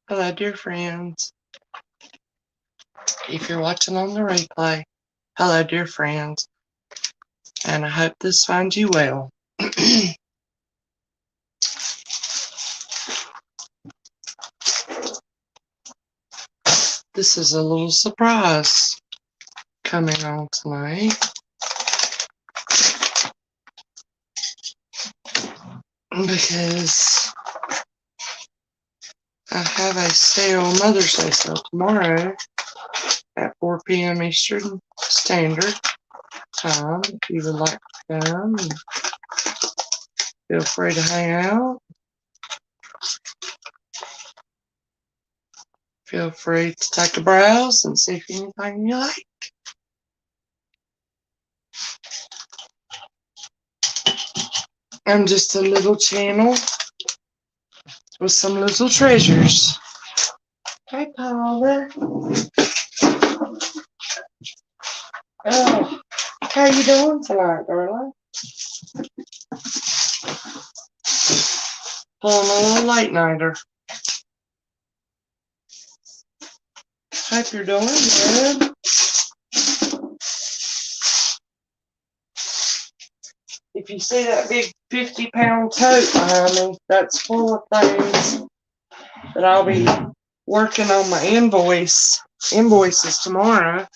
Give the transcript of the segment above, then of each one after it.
Hello, dear friends. If you're watching on the replay, hello, dear friends, and I hope this finds you well. This is a little surprise coming on tonight because I have a sale, Mother's Day sale tomorrow at 4 p.m. Eastern Standard Time. If you would like to come, feel free to hang out. Feel free to take a browse and see if anything you like. I'm just a little channel with some little treasures. Hey, Paula. Oh, how you doing tonight, darling? Pulling a little late nighter. Hope you're doing good. If you see that big 50-pound tote behind me, that's full of things that I'll be working on my invoices tomorrow.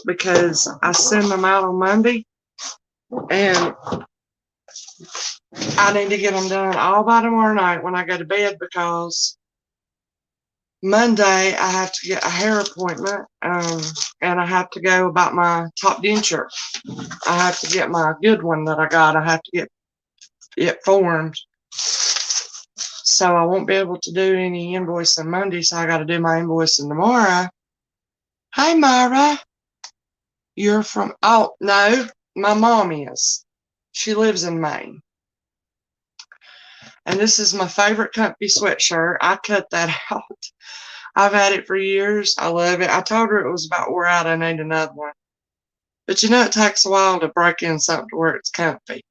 Because I send them out on Monday, and I need to get them done all by tomorrow night when I go to bed, because Monday I have to get a hair appointment, and I have to go about my top denture. I have to get my good one that I got. I have to get it formed. So I won't be able to do any invoicing Monday, so I got to do my invoicing tomorrow. Hi, Myra. You're from, oh, no, my mom is. She lives in Maine. And this is my favorite comfy sweatshirt. I cut that out. I've had it for years. I love it. I told her it was about wore out. I need another one. But you know, it takes a while to break in something to where it's comfy.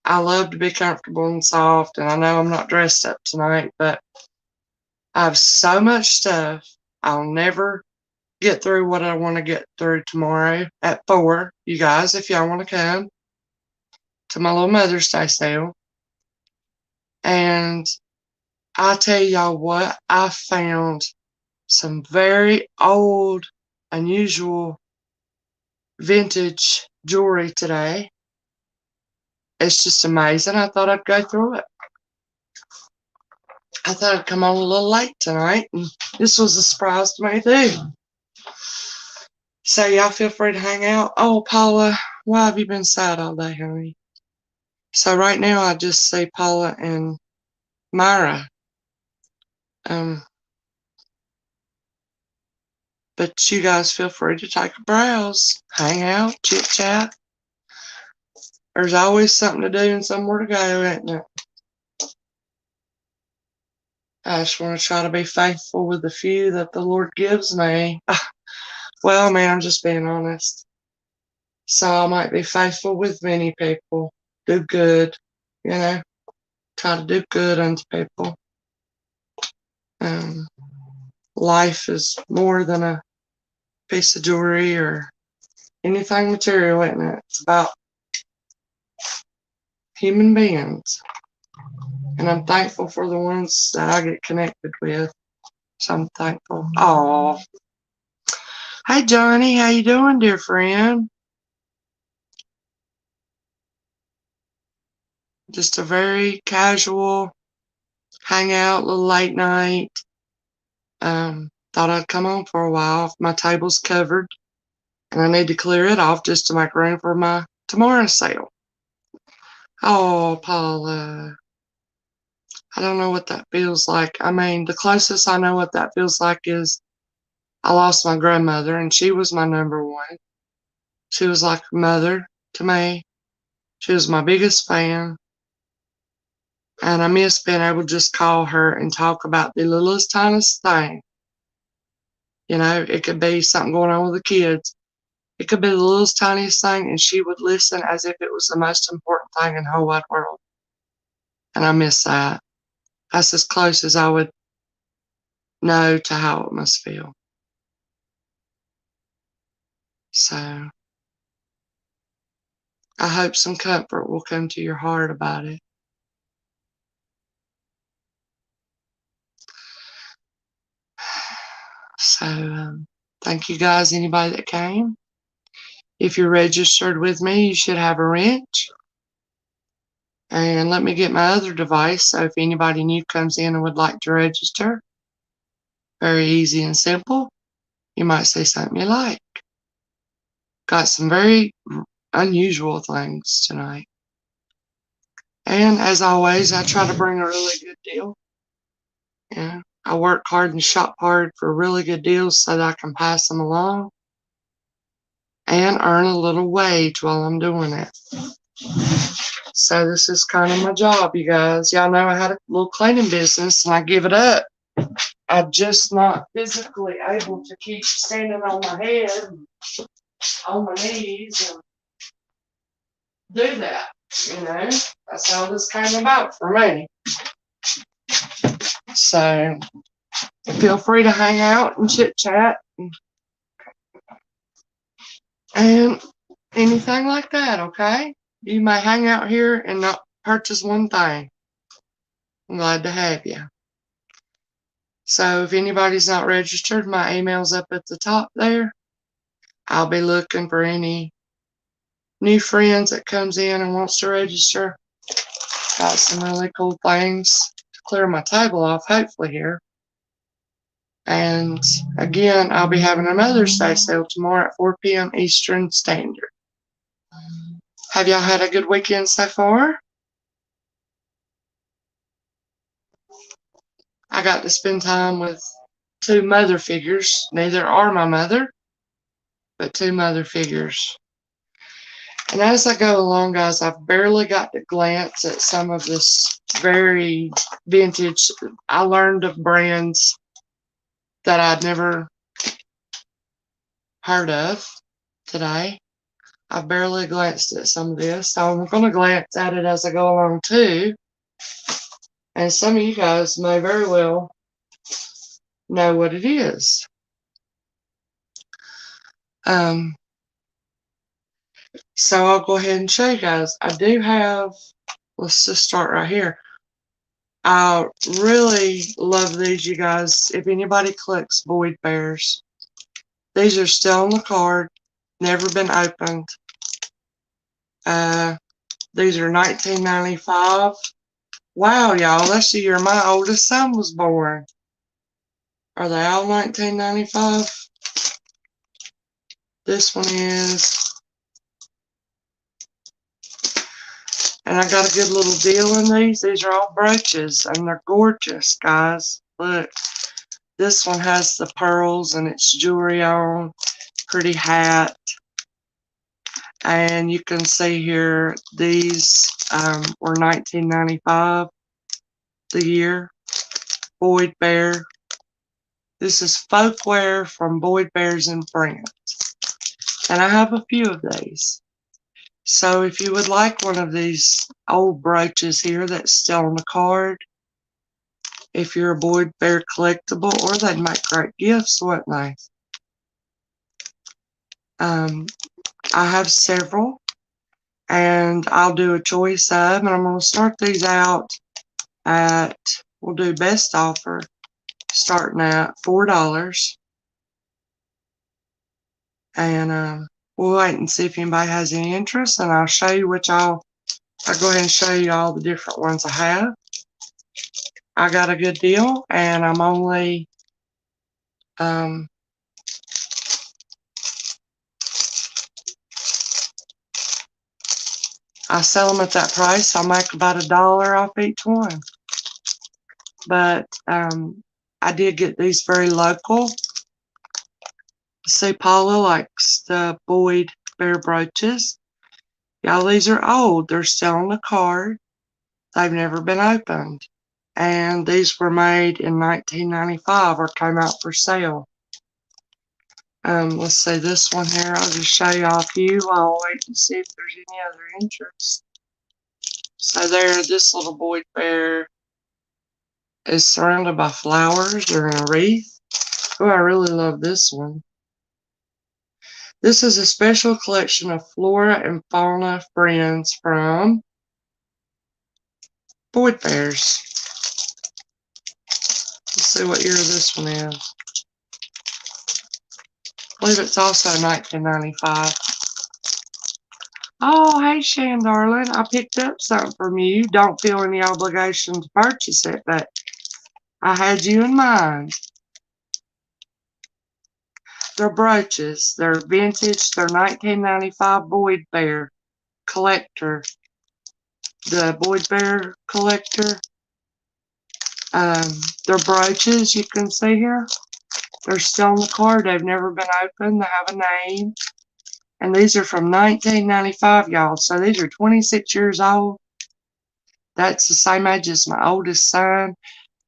I love to be comfortable and soft, and I know I'm not dressed up tonight, but I have so much stuff. I'll never get through what I want to get through tomorrow at 4. You guys, if y'all want to come to my little Mother's Day sale. And I tell y'all what, I found some very old, unusual, vintage jewelry today. It's just amazing. I thought I'd go through it. I thought I'd come on a little late tonight, and this was a surprise to me too. So y'all feel free to hang out. Oh, Paula, why have you been sad all day, honey? So right now I just see Paula and Myra. But you guys feel free to take a browse, hang out, chit chat. There's always something to do and somewhere to go, isn't it? I just want to try to be faithful with the few that the Lord gives me. Well, man, I'm just being honest. So I might be faithful with many people, do good, try to do good unto people. Life is more than a piece of jewelry or anything material, isn't it? It's about human beings. And I'm thankful for the ones that I get connected with. So I'm thankful. Oh, hey Johnny, how you doing, dear friend? Just a very casual hangout, little late night. Thought I'd come on for a while. My table's covered, and I need to clear it off just to make room for my tomorrow's sale. Oh, Paula, I don't know what that feels like. I mean, the closest I know what that feels like is I lost my grandmother, and she was my number one. She was like a mother to me. She was my biggest fan. And I miss being able to just call her and talk about the littlest, tiniest thing. It could be something going on with the kids. It could be the littlest, tiniest thing, and she would listen as if it was the most important thing in the whole wide world. And I miss that. That's as close as I would know to how it must feel. So I hope some comfort will come to your heart about it. So thank you guys, anybody that came. If you're registered with me, you should have a wrench. And let me get my other device, so if anybody new comes in and would like to register, very easy and simple. You might say something you like. Got some very unusual things tonight. And as always, I try to bring a really good deal. Yeah, I work hard and shop hard for really good deals so that I can pass them along and earn a little wage while I'm doing it. So this is kind of my job, you guys. Y'all know I had a little cleaning business and I give it up. I'm just not physically able to keep standing on my head and on my knees and do that. You know, that's how this came about for me. So feel free to hang out and chit chat and anything like that, okay? You may hang out here and not purchase one thing. I'm glad to have you. So if anybody's not registered, my email's up at the top there. I'll be looking for any new friends that comes in and wants to register. Got some really cool things to clear my table off, hopefully here. And again, I'll be having a Mother's Day sale tomorrow at 4 p.m. Eastern Standard. Have y'all had a good weekend so far? I got to spend time with two mother figures. Neither are my mother, but two mother figures. And as I go along, guys, I've barely got to glance at some of this very vintage. I learned of brands that I'd never heard of today. I've barely glanced at some of this, so I'm going to glance at it as I go along too. And some of you guys may very well know what it is. So I'll go ahead and show you guys. I do have, let's just start right here. I really love these, you guys. If anybody collects Boyd Bears, these are still on the card, never been opened. These are 1995. Wow, y'all, that's the year my oldest son was born. Are they all 1995? This one is. And I got a good little deal in these. These are all brooches, and they're gorgeous, guys. Look, this one has the pearls and its jewelry on. Pretty hat. And you can see here, these were 1995, the year. Boyd Bear. This is folkware from Boyd Bears in France. And I have a few of these. So if you would like one of these old brooches here that's still on the card, if you're a Boyd Bear collectible, or they'd make great gifts, wouldn't they? I have several, and I'll do a choice of, and I'm going to start these out at, we'll do best offer, starting at $4. And we'll wait and see if anybody has any interest, and I'll show you I'll go ahead and show you all the different ones I have. I got a good deal, and I'm only I sell them at that price. I make about $1 off each one. But I did get these very local. See, Paula likes the Boyd Bear brooches. Y'all, these are old. They're still on the card. They've never been opened. And these were made in 1995 or came out for sale. Let's see this one here. I'll just show y'all a few while I'll wait to see if there's any other interest. So there, this little Boyd Bear is surrounded by flowers or in a wreath. Oh, I really love this one. This is a special collection of flora and fauna friends from Boyd Fairs. Let's see what year this one is. I believe it's also 1995. Oh, hey, Shan, darling. I picked up something from you. Don't feel any obligation to purchase it, but I had you in mind. They're brooches. They're vintage. They're 1995 Boyd Bear collector. The Boyd Bear collector. They're brooches, you can see here. They're still on the card. They've never been opened. They have a name. And these are from 1995, y'all. So these are 26 years old. That's the same age as my oldest son.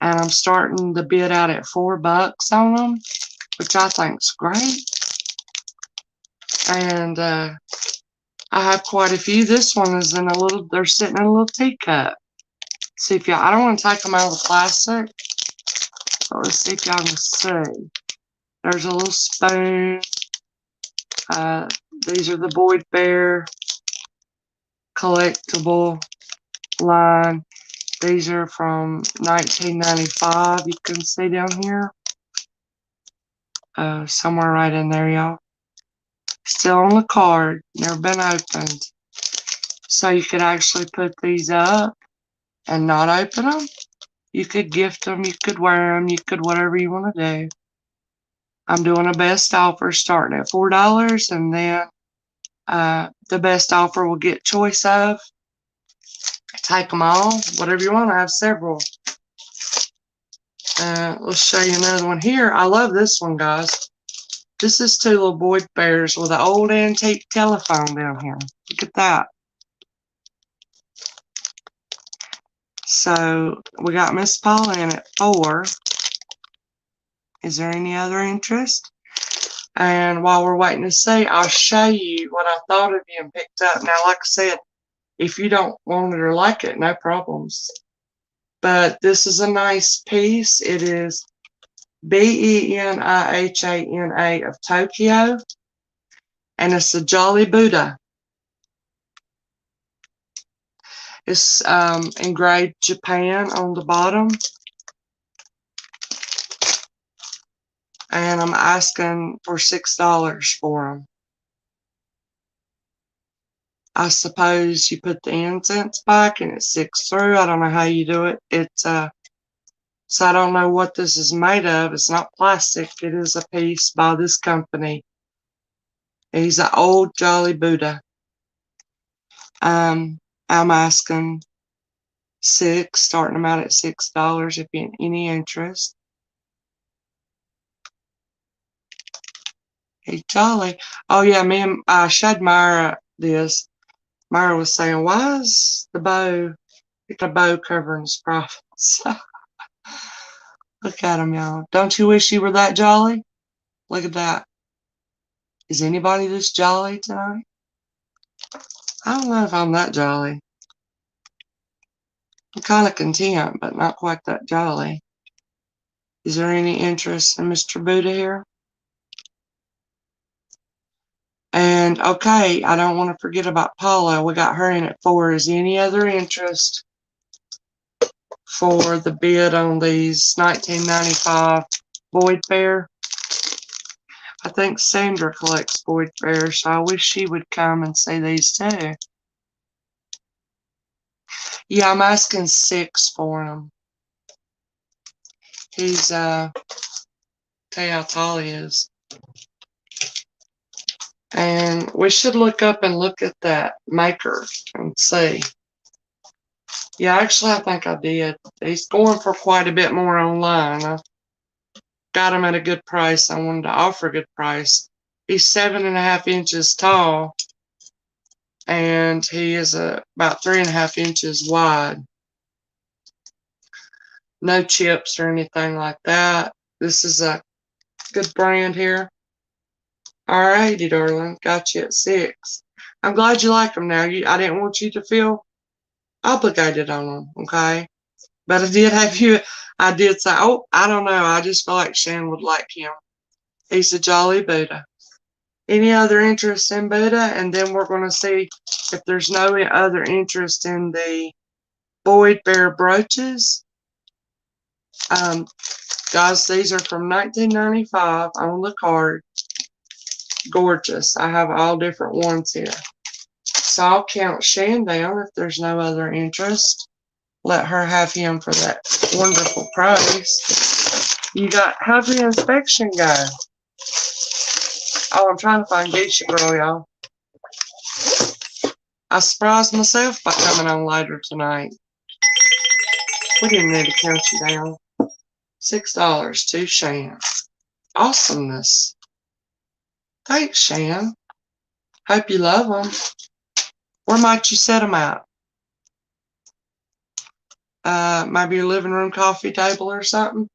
And I'm starting the bid out at $4 on them, which I think's great. And I have quite a few. This one is in a little, they're sitting in a little teacup. See if y'all, I don't want to take them out of the plastic. So let's see if y'all can see. There's a little spoon. These are the Boyd Bear collectible line. These are from 1995. You can see down here. Somewhere right in there, y'all. Still on the card. Never been opened. So you could actually put these up and not open them. You could gift them. You could wear them. You could whatever you want to do. I'm doing a best offer starting at $4, and then the best offer will get choice of. Take them all, whatever you want. I have several. Let's show you another one here. I love this one, guys. This is two little Boyd Bears with an old antique telephone down here. Look at that. So we got Miss Paula in at $4. Is there any other interest? And while we're waiting to see, I'll show you what I thought of you and picked up. Now, like I said, if you don't want it or like it, no problems. But this is a nice piece. It is Benihana of Tokyo. And it's a Jolly Buddha. It's engraved Japan on the bottom. And I'm asking for $6 for them. I suppose you put the incense back and it sticks through. I don't know how you do it. So I don't know what this is made of. It's not plastic. It is a piece by this company. He's an old Jolly Buddha. I'm asking starting them out at $6 if you're any interest. Hey, Jolly. Oh, yeah, I showed Myra this. Myra was saying, why is the bow, a bow covering his profits? Look at him, y'all. Don't you wish you were that jolly? Look at that. Is anybody this jolly tonight? I don't know if I'm that jolly. I'm kind of content, but not quite that jolly. Is there any interest in Mr. Buddha here? And, okay, I don't want to forget about Paula. We got her in at $4. Is any other interest for the bid on these 1995 Boyd Bear? I think Sandra collects Boyd Bear, so I wish she would come and see these too. Yeah, I'm asking $6 for him. He's, tell you how tall he is. And we should look up and look at that maker and see. Yeah, actually, I think I did. He's going for quite a bit more online. I got him at a good price. I wanted to offer a good price. He's 7.5 inches tall, and he is about 3.5 inches wide. No chips or anything like that. This is a good brand here. Alrighty, darling. Got you at $6. I'm glad you like them now. I didn't want you to feel obligated on them, okay? But I did have you, I did say, oh, I don't know. I just feel like Shan would like him. He's a jolly Buddha. Any other interest in Buddha? And then we're going to see if there's no other interest in the Boyd Bear brooches. Guys, these are from 1995 on the card. Gorgeous. I have all different ones here. So I'll count Shan down if there's no other interest. Let her have him for that wonderful price. You got, how'd the inspection go? Oh, I'm trying to find Geisha Girl, y'all. I surprised myself by coming on later tonight. We didn't need to count you down. $6 to Shan. Awesomeness. Thanks, Shan. Hope you love them. Where might you set them out? Maybe your living room coffee table or something?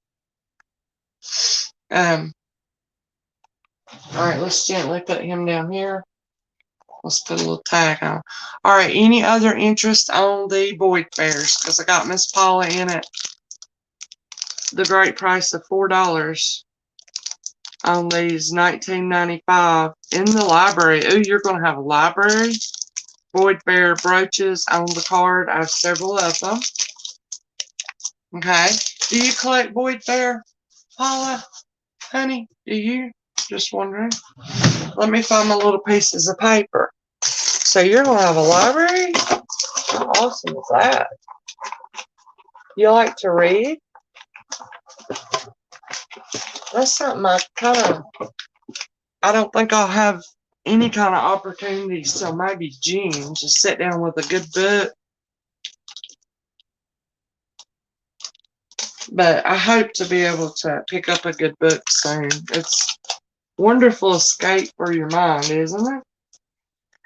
Alright, let's gently put him down here. Let's put a little tag on. Alright, any other interest on the Boyd Bears? Because I got Miss Paula in at the great price of $4 on these $19.95 in the library. Ooh, you're going to have a library. Boyd Bear brooches on the card. I have several of them. Okay. Do you collect Boyd Bear, Paula? Honey, do you? Just wondering. Let me find my little pieces of paper. So you're going to have a library? How awesome is that? You like to read? That's something I don't think I'll have any kind of opportunities till maybe June to sit down with a good book. But I hope to be able to pick up a good book soon. It's a wonderful escape for your mind, isn't it?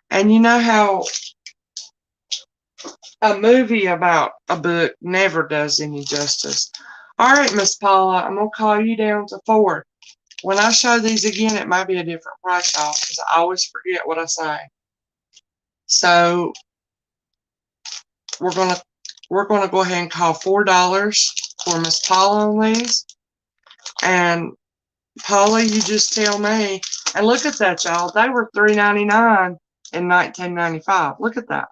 And you know how a movie about a book never does any justice. All right, Miss Paula, I'm going to call you down to 4. When I show these again, it might be a different price, y'all, because I always forget what I say. So we're gonna go ahead and call $4 for Miss Paula on these. And Paula, you just tell me. And look at that, y'all. They were $3.99 in 1995. Look at that.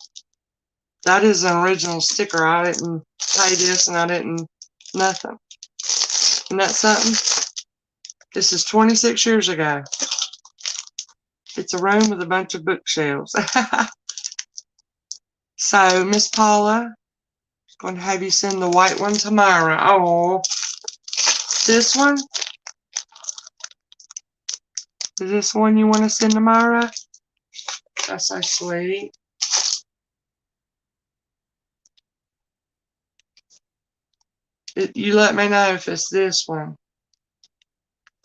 That is an original sticker. I didn't pay this, and I didn't nothing. Isn't that something? This is 26 years ago. It's a room with a bunch of bookshelves. So, Miss Paula, I'm going to have you send the white one to Myra. Oh, this one? Is this one you want to send to Myra? That's so sweet. You let me know if it's this one.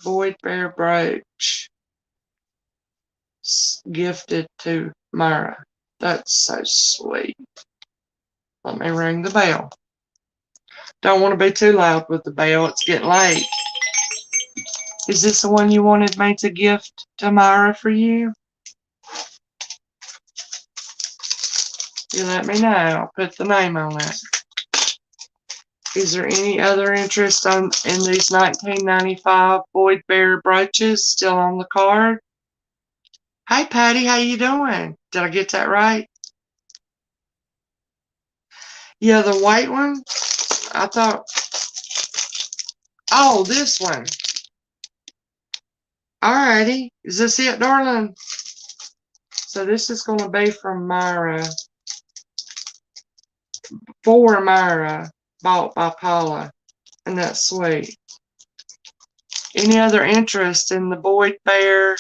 Boyd Bear brooch. Gifted to Myra. That's so sweet. Let me ring the bell. Don't want to be too loud with the bell. It's getting late. Is this the one you wanted me to gift to Myra for you? You let me know. I'll put the name on it. Is there any other interest in these 1995 Boyd Bear brooches still on the card? Hey, Patty, how you doing? Did I get that right? Yeah, the white one. I thought. Oh, this one. Alrighty. Is this it, darling? So this is going to be from Myra. For Myra. Bought by Paula. And that's sweet. Any other interest in the Boyd Bear?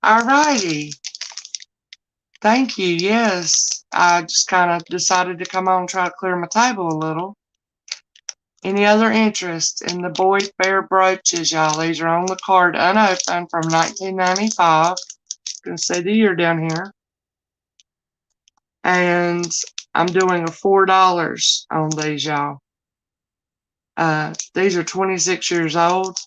Alrighty. Thank you. Yes. I just kind of decided to come on and try to clear my table a little. Any other interest in the Boyd Bear brooches, y'all? These are on the card unopened from 1995. You can see the year down here. And I'm doing a $4 on these, y'all. These are 26 years old.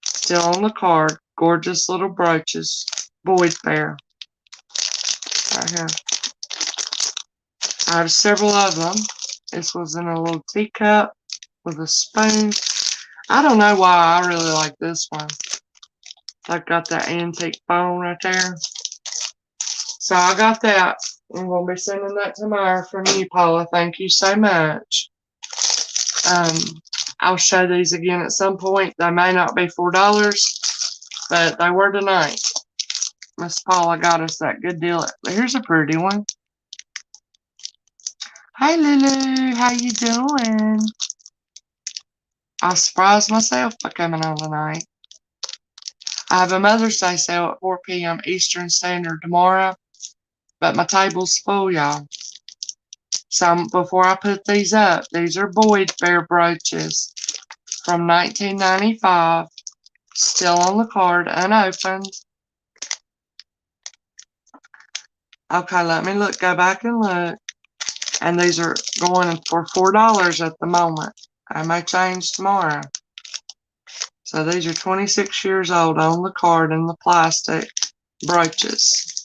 Still on the card. Gorgeous little brooches. Boyd Bear. Right here. I have several of them This was in a little teacup with a spoon. I don't know why I really like this one. I've got that antique phone right there. So I got that. I'm going to be sending that tomorrow from you, Paula. Thank you so much. I'll show these again at some point. They may not be $4, but they were tonight. Miss Paula got us that good deal. Here's a pretty one. Hey, Lulu. How you doing? I surprised myself by coming on tonight. I have a Mother's Day sale at 4 p.m. Eastern Standard tomorrow, but my table's full, y'all. So before I put these up, these are Boyd Bear brooches from 1995, still on the card, unopened. Okay, let me go back and look. And these are going for $4 at the moment. I may change tomorrow. So these are 26 years old on the card in the plastic brooches.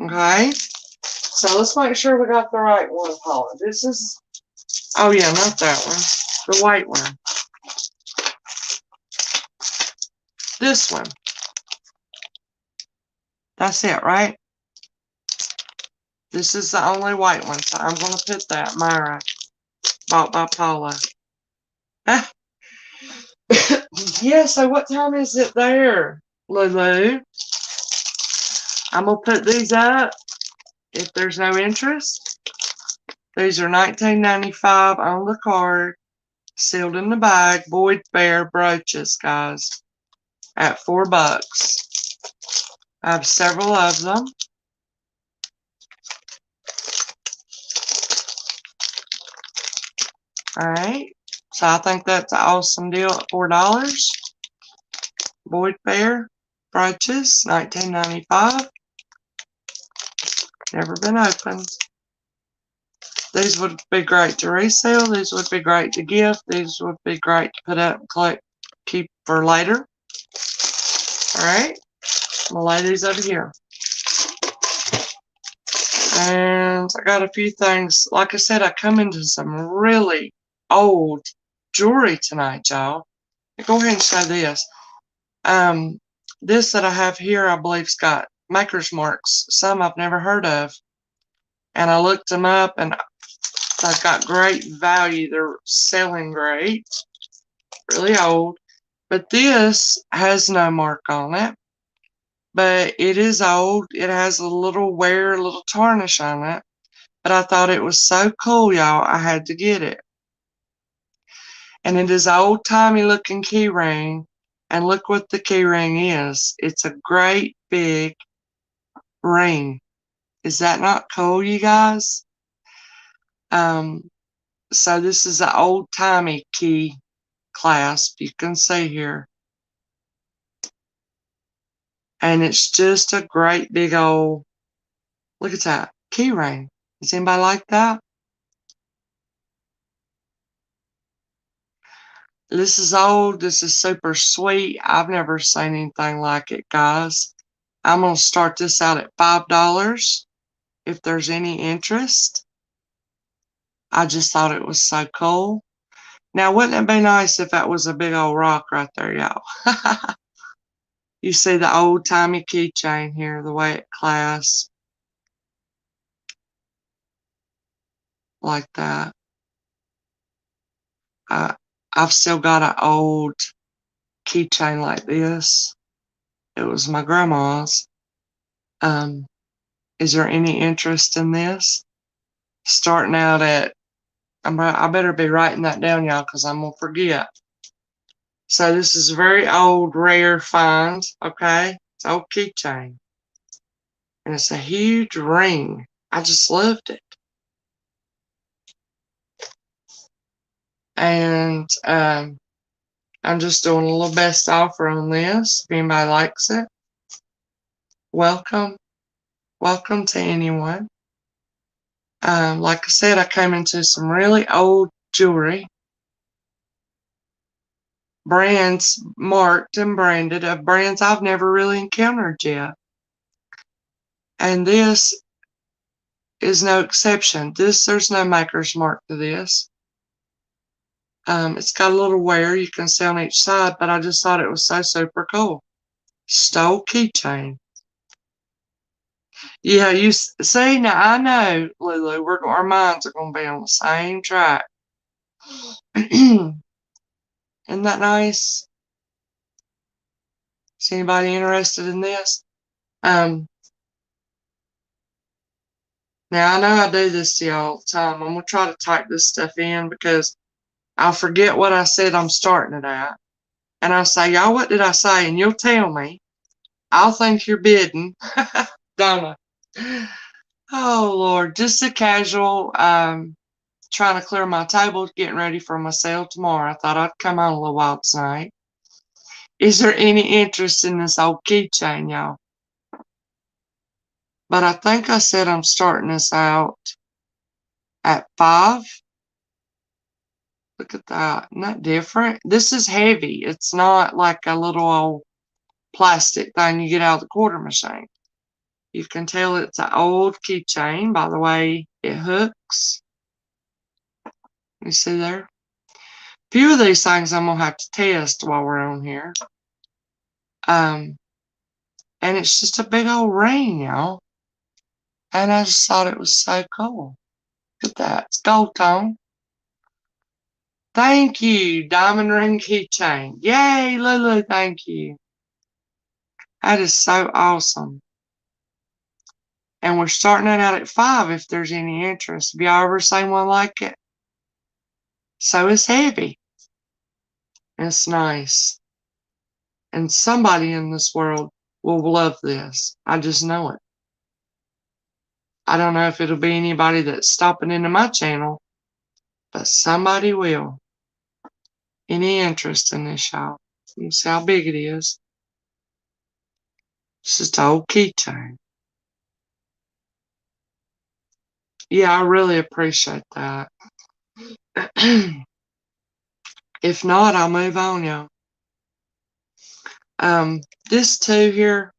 Okay? So let's make sure we got the right one, Paula. This is, oh yeah, not that one. The white one. This one. That's it, right? This is the only white one, so I'm going to put that, Myra, bought by Paula. Yeah, so what time is it there, Lulu? I'm going to put these up if there's no interest. These are $19.95 on the card, sealed in the bag, Boyd Bear brooches, guys, at $4. I have several of them. Alright, so I think that's an awesome deal at $4. Boyd Bear brooches, $19.95. Never been opened. These would be great to resell. These would be great to gift. These would be great to put up and collect, keep for later. Alright, I'm going to lay these over here. And I got a few things. Like I said, I come into some really old jewelry tonight, y'all. Go ahead and show this. This that I have here, I believe's got maker's marks. Some I've never heard of. And I looked them up, and they've got great value. They're selling great. Really old. But this has no mark on it. But it is old. It has a little wear, a little tarnish on it. But I thought it was so cool, y'all, I had to get it. And it is an old-timey looking key ring. And look what the key ring is. It's a great big ring. Is that not cool, you guys? So this is an old-timey key clasp. You can see here. And it's just a great big old, look at that, key ring. Does anybody like that? This is old. This is super sweet. I've never seen anything like it, guys. I'm going to start this out at $5 if there's any interest. I just thought it was so cool. Now, wouldn't it be nice if that was a big old rock right there, y'all? You see the old-timey keychain here, the way it clasps. Like that. I've still got an old keychain like this. It was my grandma's. Is there any interest in this? Starting out at, I better be writing that down, y'all, because I'm going to forget. So this is a very old, rare find, okay? It's an old keychain. And it's a huge ring. I just loved it. And I'm just doing a little best offer on this. If anybody likes it, welcome. Welcome to anyone. Like I said, I came into some really old jewelry. Brands marked and branded of brands I've never really encountered yet. And this is no exception. There's no maker's mark to this. It's got a little wear you can see on each side, but I just thought it was so super cool. Stole keychain. Yeah, you see, now I know, Lulu, our minds are going to be on the same track. Isn't that nice? Is anybody interested in this? Now I know I do this to y'all all the time. I'm going to try to type this stuff in because I'll forget what I said I'm starting it at. And I'll say, y'all, what did I say? And you'll tell me. I'll think you're bidding. Don't I? Oh, Lord. Just a casual, trying to clear my table, getting ready for my sale tomorrow. I thought I'd come on a little while tonight. Is there any interest in this old keychain, y'all? But I think I said I'm starting this out at 5. Look at that. Isn't that different? This is heavy. It's not like a little old plastic thing you get out of the quarter machine. You can tell it's an old keychain by the way it hooks. You see there? A few of these things I'm going to have to test while we're on here. And it's just a big old ring, y'all. And I just thought it was so cool. Look at that. It's gold tone. Thank you, diamond ring keychain. Yay, Lulu, thank you. That is so awesome. And we're starting it out at 5 if there's any interest. Have y'all ever seen one like it? So it's heavy. It's nice. And somebody in this world will love this. I just know it. I don't know if it'll be anybody that's stopping into my channel, but somebody will. Any interest in this, y'all? Let me see how big it is. It's just an old keychain. Yeah, I really appreciate that. If not, I'll move on, y'all. This two here,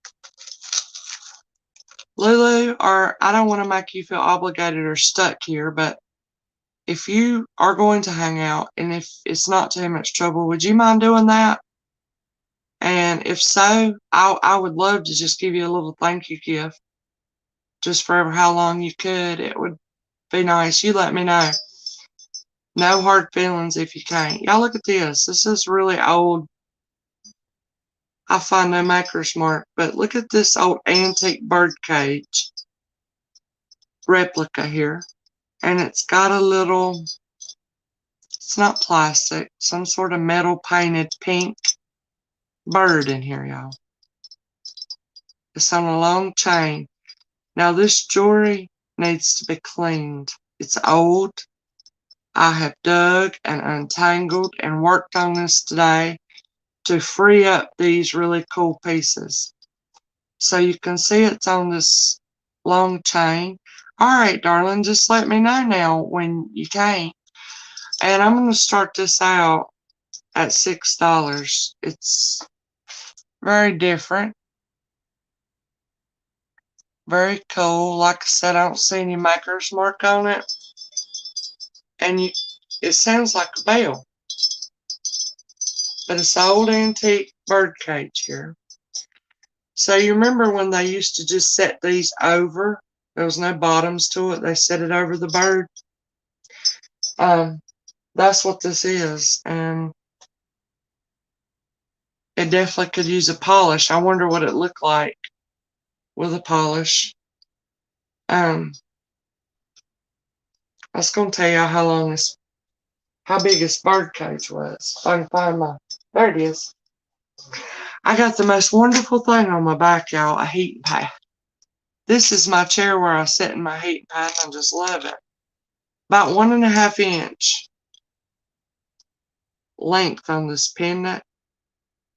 Lulu, or I don't want to make you feel obligated or stuck here, but if you are going to hang out and if it's not too much trouble, would you mind doing that? And if so, I would love to just give you a little thank you gift. Just for how long you could. It would be nice. You let me know. No hard feelings if you can't. Y'all look at this. This is really old. I find no maker's mark, but look at this old antique bird cage replica here. And it's got a little, it's not plastic, some sort of metal painted pink bird in here, y'all. It's on a long chain. Now this jewelry needs to be cleaned. It's old. I have dug and untangled and worked on this today to free up these really cool pieces. So you can see it's on this long chain. All right, darling, just let me know now when you can. And I'm going to start this out at $6. It's very different. Very cool. Like I said, I don't see any maker's mark on it. And it sounds like a bell. But it's an old antique bird cage here. So you remember when they used to just set these over? There was no bottoms to it. They set it over the bird. That's what this is. And it definitely could use a polish. I wonder what it looked like with a polish. I was going to tell you how big this bird cage was. If I can find there it is. I got the most wonderful thing on my back, y'all, a heating pad. This is my chair where I sit in my heating pad, and I just love it. About 1.5 inch length on this pendant.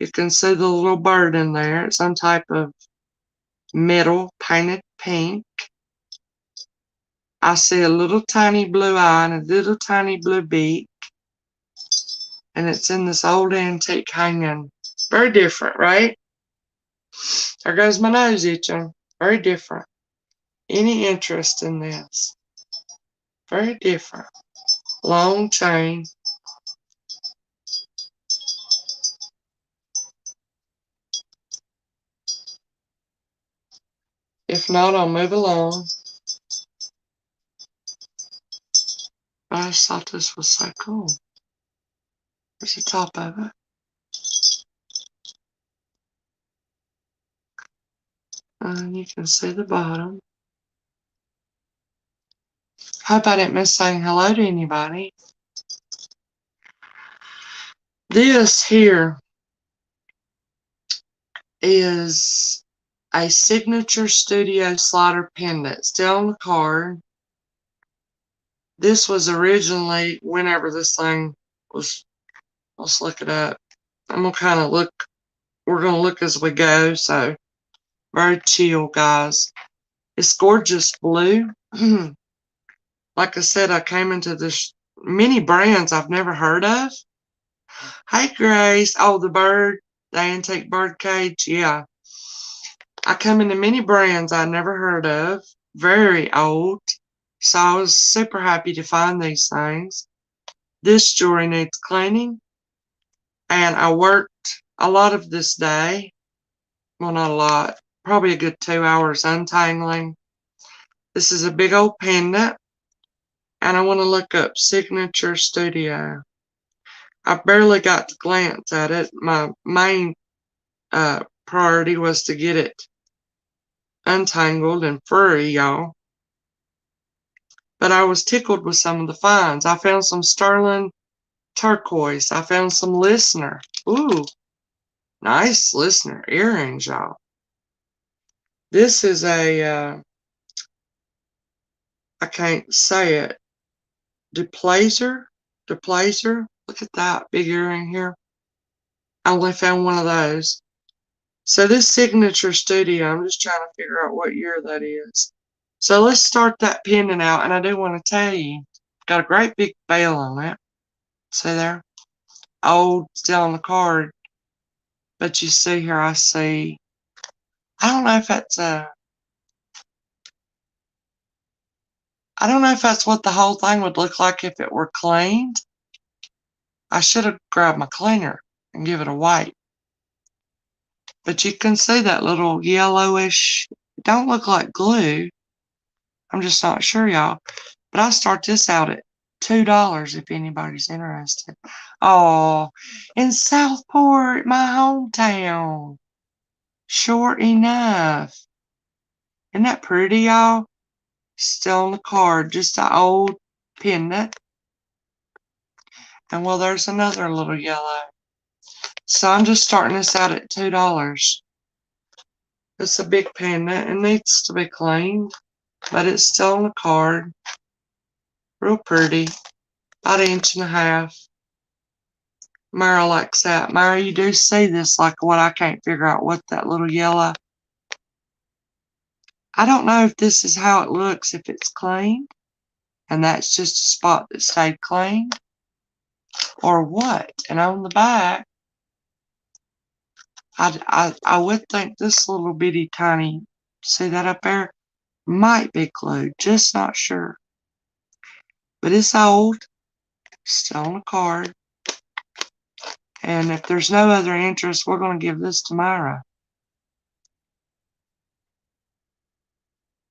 You can see the little bird in there. It's some type of metal painted pink. I see a little tiny blue eye and a little tiny blue beak. And it's in this old antique hanging. Very different, right? There goes my nose itching. Very different. any interest in this. Very different. Long chain. If not, I'll move along. I just thought this was so cool. There's the top of it. And you can see the bottom. Hope I didn't miss saying hello to anybody. This here is a Signature Studio slider pendant. Still on the card. This was originally, whenever this thing was, let's look it up. I'm going to kind of look, we're going to look as we go, so very chill, guys. It's gorgeous blue. Like I said, I came into this many brands I've never heard of. Hey, Grace. Oh, the antique bird cage. Yeah. I come into many brands I never heard of. Very old. So I was super happy to find these things. This jewelry needs cleaning. And I worked a lot of this day. Well, not a lot. Probably a good 2 hours untangling. This is a big old pendant. And I want to look up Signature Studio. I barely got to glance at it. My main priority was to get it untangled and free, y'all. But I was tickled with some of the finds. I found some sterling turquoise. I found some listener. Ooh, nice listener earrings, y'all. This is a, I can't say it, Deplazer. Look at that big earring here. I only found one of those. So this Signature Studio, I'm just trying to figure out what year that is. So let's start that pendant out, and I do want to tell you, got a great big bell on it. See there? Old, still on the card. But you see here, I see, I don't know if that's I don't know if that's what the whole thing would look like if it were cleaned. I should have grabbed my cleaner and give it a wipe. But you can see that little yellowish, it don't look like glue. I'm just not sure, y'all. But I'll start this out at $2 if anybody's interested. Oh, in Southport, my hometown. Short enough. Isn't that pretty, y'all? Still on the card, just an old pendant. And well, there's another little yellow. So I'm just starting this out at $2. It's a big pendant. It needs to be cleaned, but it's still on the card. Real pretty. About 1.5 inches. Myra likes that. Myra, you do see this like what I can't figure out what that little yellow. I don't know if this is how it looks if it's cleaned. And that's just a spot that stayed clean. Or what? And on the back, I would think this little bitty tiny, see that up there? Might be glued. Just not sure. But it's old. Still on the card. And if there's no other interest, we're going to give this to Myra.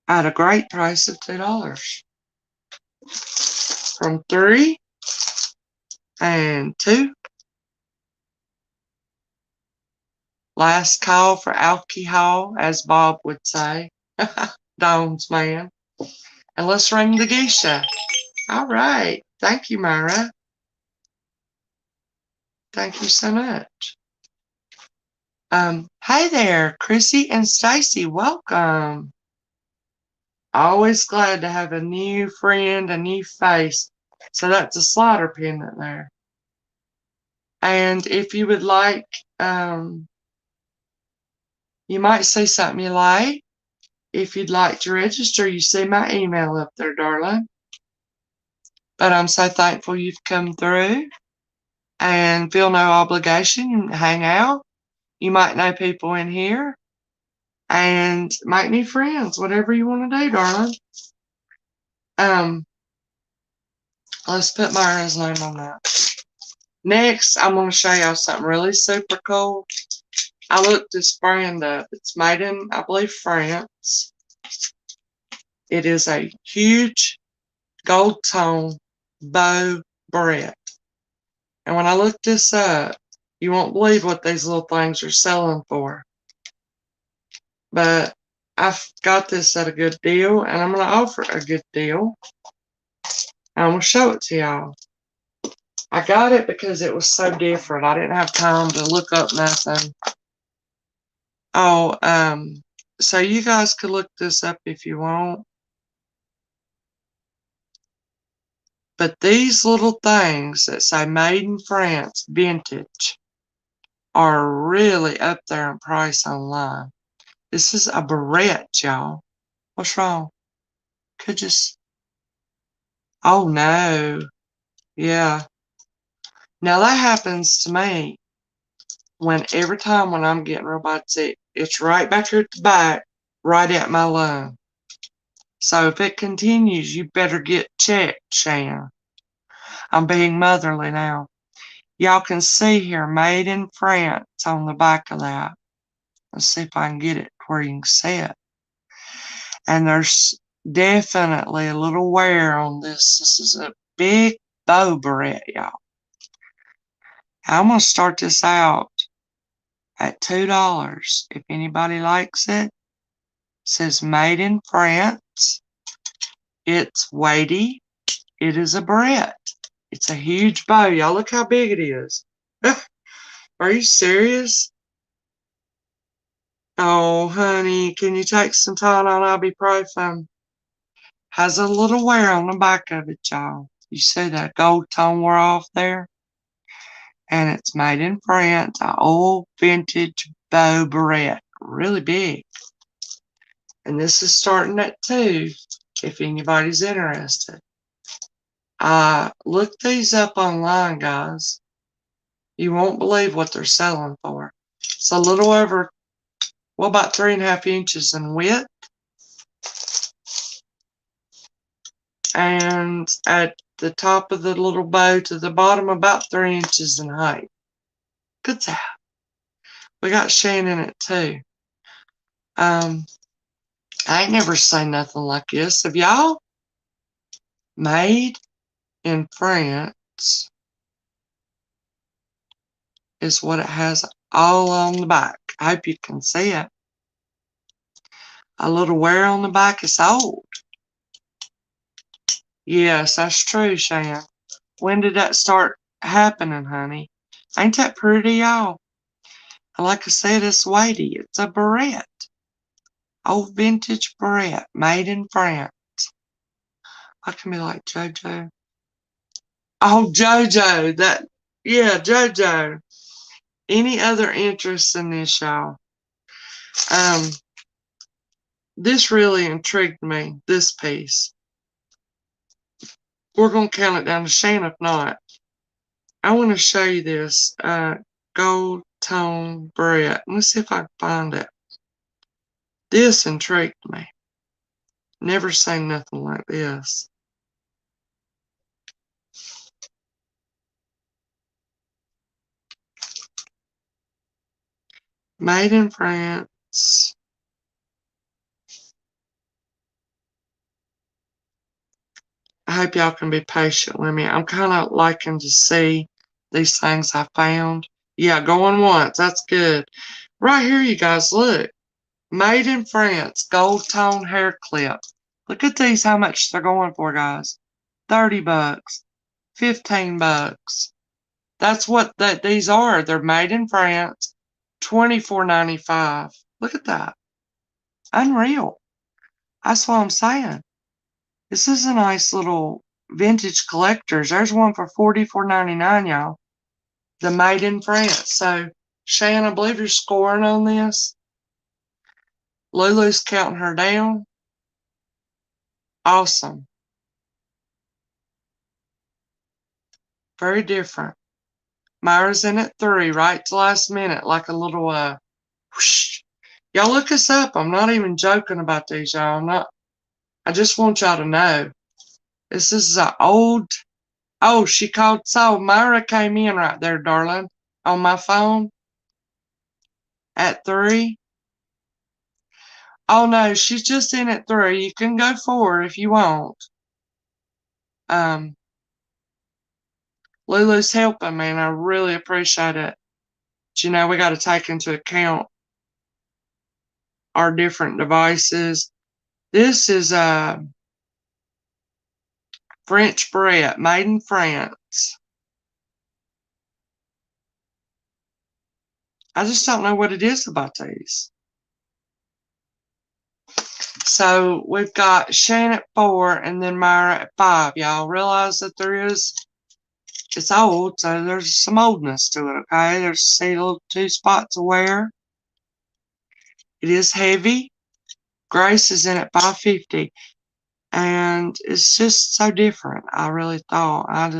At a great price of $2. From 3 and 2. Last call for alcohol, as Bob would say. Dawn's man. And let's ring the geisha. All right. Thank you, Myra. Thank you so much. Hey there, Chrissy and Stacy. Welcome. Always glad to have a new friend, a new face. So that's a slider pendant there. And if you would like, you might see something you like. If you'd like to register, you see my email up there, darling. But I'm so thankful you've come through and feel no obligation. You can hang out. You might know people in here. and make new friends, whatever you want to do, darling. Let's put Myra's name on that. Next, I'm going to show y'all something really super cool. I looked this brand up. It's made in, I believe, France. It is a huge gold tone bow barrette. And when I looked this up, you won't believe what these little things are selling for. But I've got this at a good deal, and I'm going to offer a good deal. And I'm going to show it to y'all. I got it because it was so different. I didn't have time to look up nothing. Oh, so you guys could look this up if you want. But these little things that say made in France, vintage, are really up there in price online. This is a barrette, y'all. What's wrong? Could just, oh no. Yeah. Now that happens to me every time when I'm getting real bad sick. It's right back here at the back, right at my lung. So if it continues, you better get checked, Shan. I'm being motherly now. Y'all can see here, made in France on the back of that. Let's see if I can get it where you can see it. And there's definitely a little wear on this. This is a big bow barrette, y'all. I'm going to start this out at $2. If anybody likes it, says made in France. It's weighty. It is a barrette. It's a huge bow. Y'all look how big it is. Are you serious? Oh, honey, can you take some Tylenol ibuprofen? Has a little wear on the back of it, y'all. You see that gold tone wear off there? And it's made in France, an old vintage bow barrette. Really big. And this is starting at $2, if anybody's interested. Look these up online, guys. You won't believe what they're selling for. It's a little over, well, about 3.5 inches in width. And at the top of the little bow to the bottom, about 3 inches in height. Good job. We got Shan in it too. I ain't never seen nothing like this. Have y'all? Made in France is what it has all on the back. I hope you can see it. A little wear on the back. It's old. Yes, that's true, Shan. When did that start happening, honey? Ain't that pretty, y'all? Like I said, it's weighty. It's a barrette. Old vintage barrette made in France. I can be like JoJo. Oh, JoJo. Yeah, JoJo. Any other interest in this, y'all? This really intrigued me, this piece. We're going to count it down to Shan if not. I want to show you this gold tone barrette. Let's see if I can find it. This intrigued me. Never seen nothing like this. Made in France. I hope y'all can be patient with me. I'm kind of liking to see these things I found. Yeah, going once. That's good. Right here, you guys, look. Made in France, gold tone hair clip. Look at these, how much they're going for, guys. $30, $15. That's what these are. They're made in France, $24.95. Look at that. Unreal. That's what I'm saying. This is a nice little vintage collector's. There's one for $44.99, y'all. The made in France. So, Shan, I believe you're scoring on this. Lulu's counting her down. Awesome. Very different. Myra's in at 3, right to last minute, like a little whoosh. Y'all look us up. I'm not even joking about these, y'all. I just want y'all to know. This is an old. Oh, she called. So Myra came in right there, darling, on my phone at 3. Oh no, she's just in at 3. You can go 4 if you want. Lulu's helping me, and I really appreciate it. But, we got to take into account our different devices. This is French Bret, made in France. I just don't know what it is about these. So we've got Shane at 4 and then Myra at 5. Y'all realize that it's old, so there's some oldness to it, okay? There's a little 2 spots of wear. It is heavy. Grace is in at 550. And it's just so different. I really thought. I'd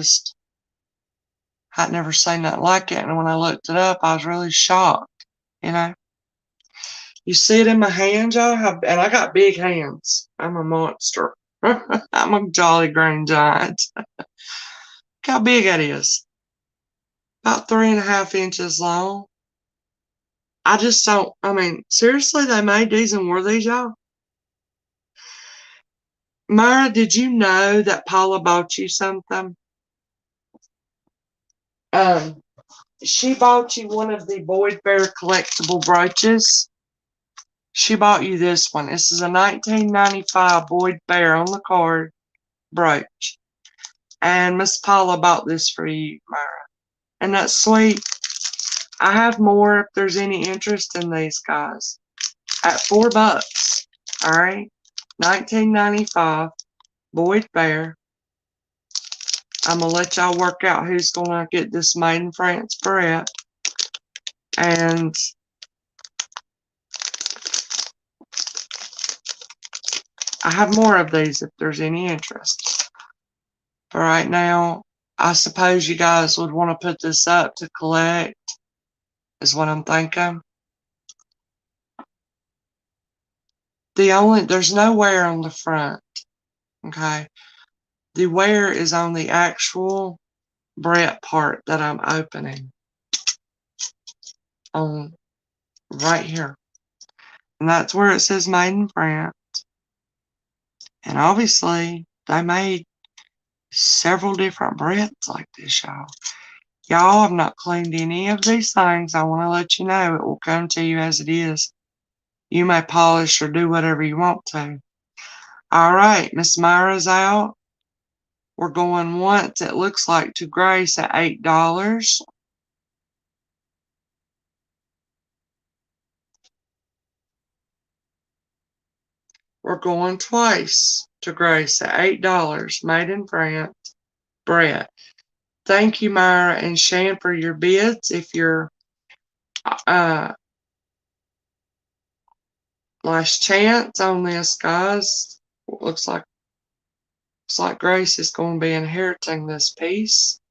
never seen nothing like it. And when I looked it up, I was really shocked, You see it in my hands, y'all? And I got big hands. I'm a monster. I'm a jolly green giant. Look how big that is. About 3.5 inches long. I just don't, seriously, they made these and wore these, y'all? Myra, did you know that Paula bought you something? She bought you one of the Boyd Bear collectible brooches. She bought you this one. This is a 1995 Boyd Bear on the card brooch. And Miss Paula bought this for you, Myra. And that's sweet. I have more if there's any interest in these guys. At $4. Alright. 1995 Boyd Bear. I'm going to let y'all work out who's going to get this made in France Bret. And I have more of these if there's any interest. But right now, I suppose you guys would want to put this up to collect, is what I'm thinking. There's no wear on the front, okay? The wear is on the actual Bret part that I'm opening. On right here. And that's where it says made in France. And obviously, they made several different Brets like this, y'all. Y'all have not cleaned any of these things. I want to let you know it will come to you as it is. You may polish or do whatever you want to. All right, Miss Myra's out. We're going once, it looks like, to Grace at $8. We're going twice to Grace at $8, made in France. Bret. Thank you, Myra and Shan, for your bids. If you're last chance on this, guys. Looks like Grace is going to be inheriting this piece.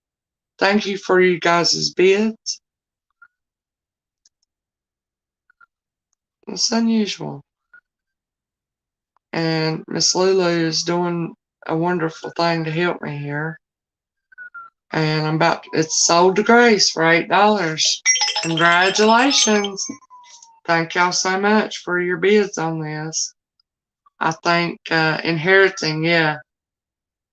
Thank you for you guys' bids. It's unusual. And Miss Lulu is doing a wonderful thing to help me here. And it's sold to Grace for $8. Congratulations. Thank y'all so much for your bids on this. I think inheriting, yeah.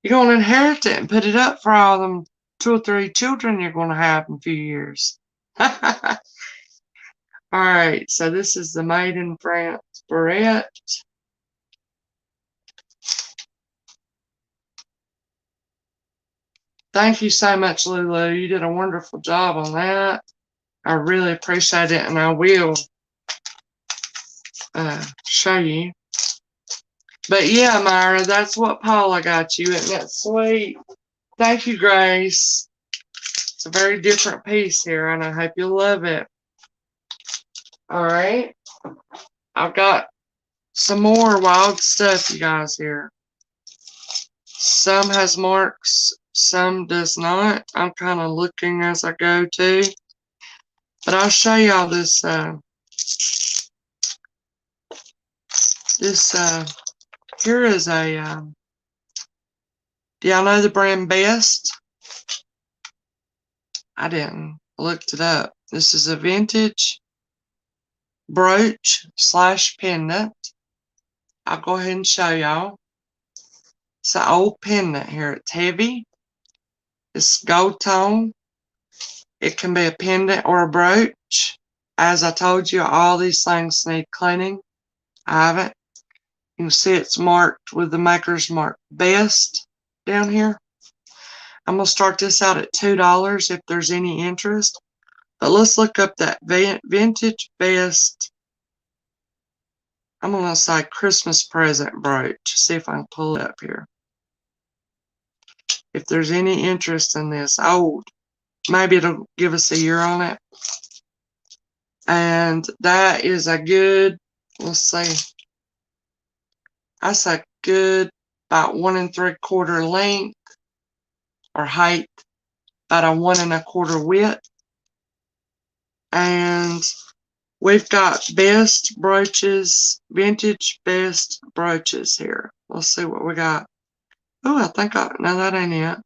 You're going to inherit it and put it up for all them 2 or 3 children you're going to have in a few years. Alright, so this is the Made in France Bret. Thank you so much, Lulu. You did a wonderful job on that. I really appreciate it, and I will show you. But yeah, Myra, that's what Paula got you. Isn't that sweet? Thank you, Grace. It's a very different piece here, and I hope you'll love it. Alright. I've got some more wild stuff, you guys, here. Some has marks, some does not. I'm kind of looking as I go too. But I'll show y'all this This here is a, do y'all know the brand Best? I didn't. I looked it up. This is a vintage brooch slash pendant. I'll go ahead and show y'all. It's an old pendant here. It's heavy. It's gold tone. It can be a pendant or a brooch. As I told you, all these things need cleaning. I haven't. You can see it's marked with the maker's mark Best down here. I'm going to start this out at $2 if there's any interest. But let's look up that vintage Best. I'm going to say Christmas present brooch. See if I can pull it up here. If there's any interest in this. Oh, maybe it'll give us a year on it. And that is a good, let's see, that's a good about 1 3/4 length or height, about a 1 1/4 width. And we've got Best brooches, vintage Best brooches here. Let's see what we got. Oh, I think no, that ain't it.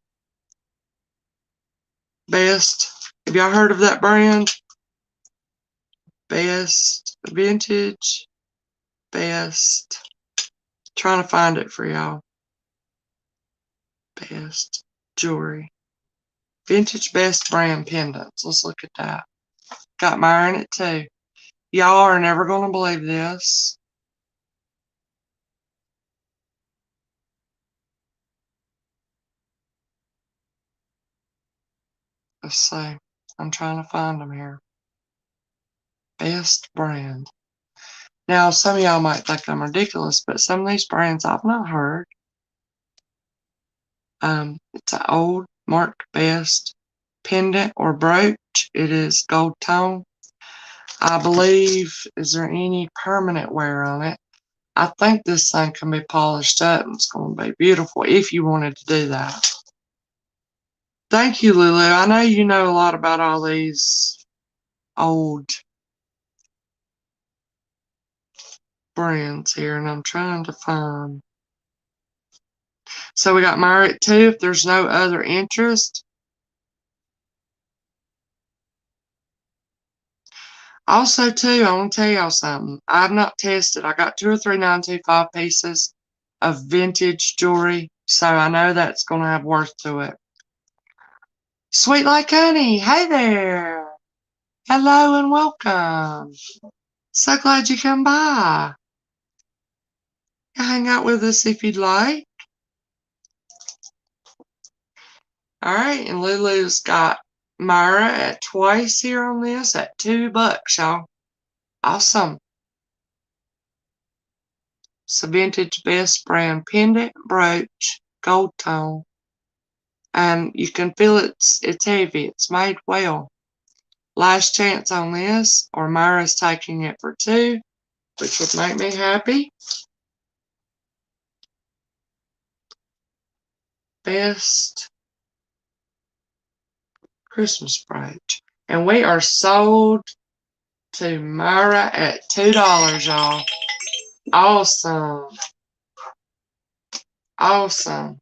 Best. Have y'all heard of that brand? Best vintage Best. Trying to find it for y'all. Best jewelry. Vintage Best brand pendants. Let's look at that. Got mine in it too. Y'all are never going to believe this. Let's see. I'm trying to find them here. Best brand. Now, some of y'all might think I'm ridiculous, but some of these brands I've not heard. It's an old Mark Best pendant or brooch. It is gold tone. I believe, is there any permanent wear on it? I think this thing can be polished up and it's going to be beautiful if you wanted to do that. Thank you, Lulu. I know you know a lot about all these old brands here, and I'm trying to find. So we got Myra at 2 if there's no other interest. Also, too, I want to tell y'all something. I've not tested. I got 2 or 3 925 pieces of vintage jewelry, so I know that's going to have worth to it. Sweet Like Honey, hey there. Hello and welcome. So glad you come by. Hang out with us if you'd like. All right, and Lulu's got Myra at twice here on this at $2, y'all. Awesome. It's a vintage Best brand pendant brooch, gold tone. And you can feel it's heavy. It's made well. Last chance on this, or Myra's taking it for 2, which would make me happy. Best Christmas brooch. And we are sold to Myra at $2, y'all. Awesome. Awesome.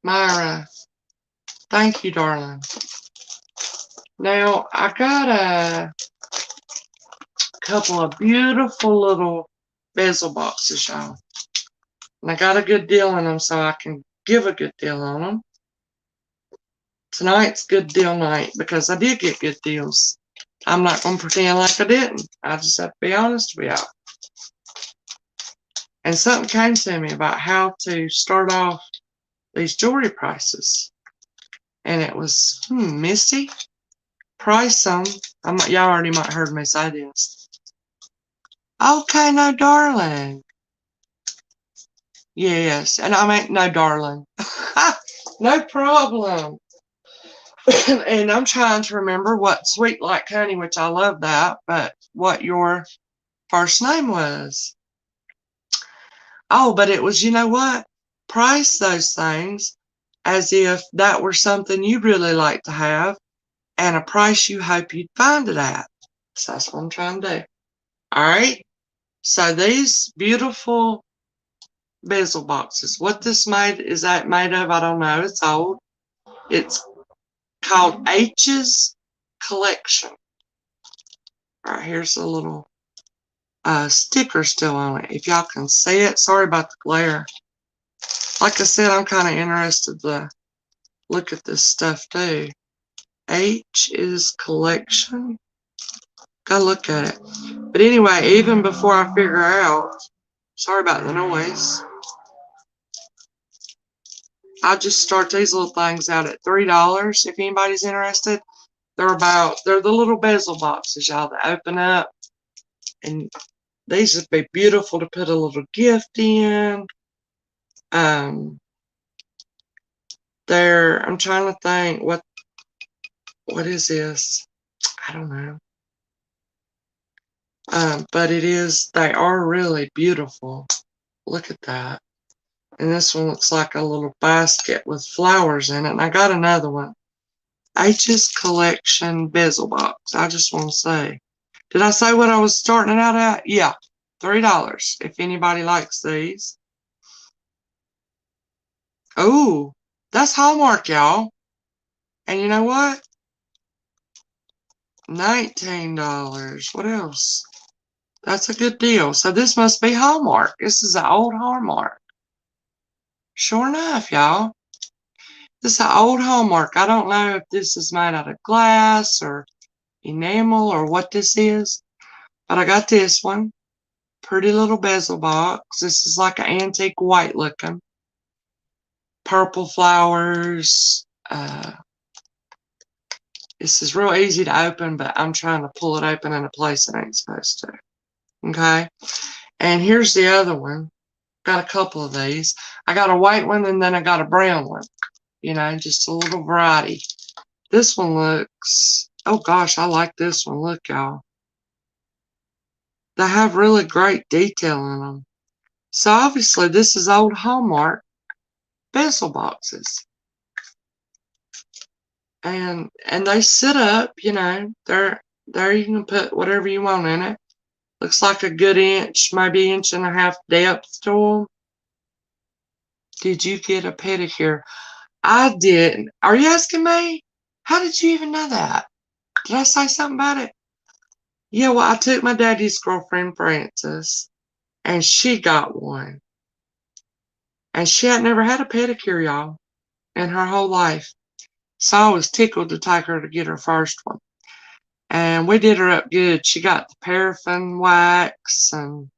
Myra, thank you, darling. Now, I got a couple of beautiful little bezel boxes, y'all. And I got a good deal in them, so I can give a good deal on them. Tonight's good deal night because I did get good deals. I'm not going to pretend like I didn't. I just have to be honest with y'all. And something came to me about how to start off these jewelry prices. And it was, Misty, price them. Y'all already might have heard me say this. Okay, no, darling. Yes, and I mean, no, darling. No problem. And I'm trying to remember what Sweet Like Honey, which I love that, but what your first name was. Oh, but it was, you know what? Price those things as if that were something you'd really like to have and a price you hope you'd find it at. So that's what I'm trying to do. All right. So these beautiful bezel boxes. What this is that made of? I don't know. It's old. It's called H's Collection. All right, here's a little sticker still on it. If y'all can see it. Sorry about the glare. Like I said, I'm kind of interested to look at this stuff too. H's Collection. Gotta look at it. But anyway, even before I figure out, sorry about the noise, I'll just start these little things out at $3 if anybody's interested. They're the little bezel boxes, y'all, that open up. And these would be beautiful to put a little gift in. I'm trying to think, what is this? I don't know. But they are really beautiful. Look at that. And this one looks like a little basket with flowers in it. And I got another one. H's Collection bezel box. I just want to say. Did I say what I was starting it out at? Yeah. $3 if anybody likes these. Oh, that's Hallmark, y'all. And you know what? $19. What else? That's a good deal. So this must be Hallmark. This is an old Hallmark. Sure enough, y'all. This is an old Hallmark. I don't know if this is made out of glass or enamel or what this is. But I got this one. Pretty little bezel box. This is like an antique white looking. Purple flowers. This is real easy to open, but I'm trying to pull it open in a place it ain't supposed to. Okay. And here's the other one. Got a couple of these. I got a white one and then I got a brown one. You know, just a little variety. This one looks, oh gosh, I like this one. Look, y'all. They have really great detail in them. So obviously this is old Hallmark bezel boxes. And they sit up, you know, there you can put whatever you want in it. Looks like a good inch, maybe inch and a half depth to them. Did you get a pedicure? I didn't. Are you asking me? How did you even know that? Did I say something about it? Yeah, well, I took my daddy's girlfriend, Frances, and she got one. And she had never had a pedicure, y'all, in her whole life. So I was tickled to take her to get her first one. And we did her up good. She got the paraffin wax, and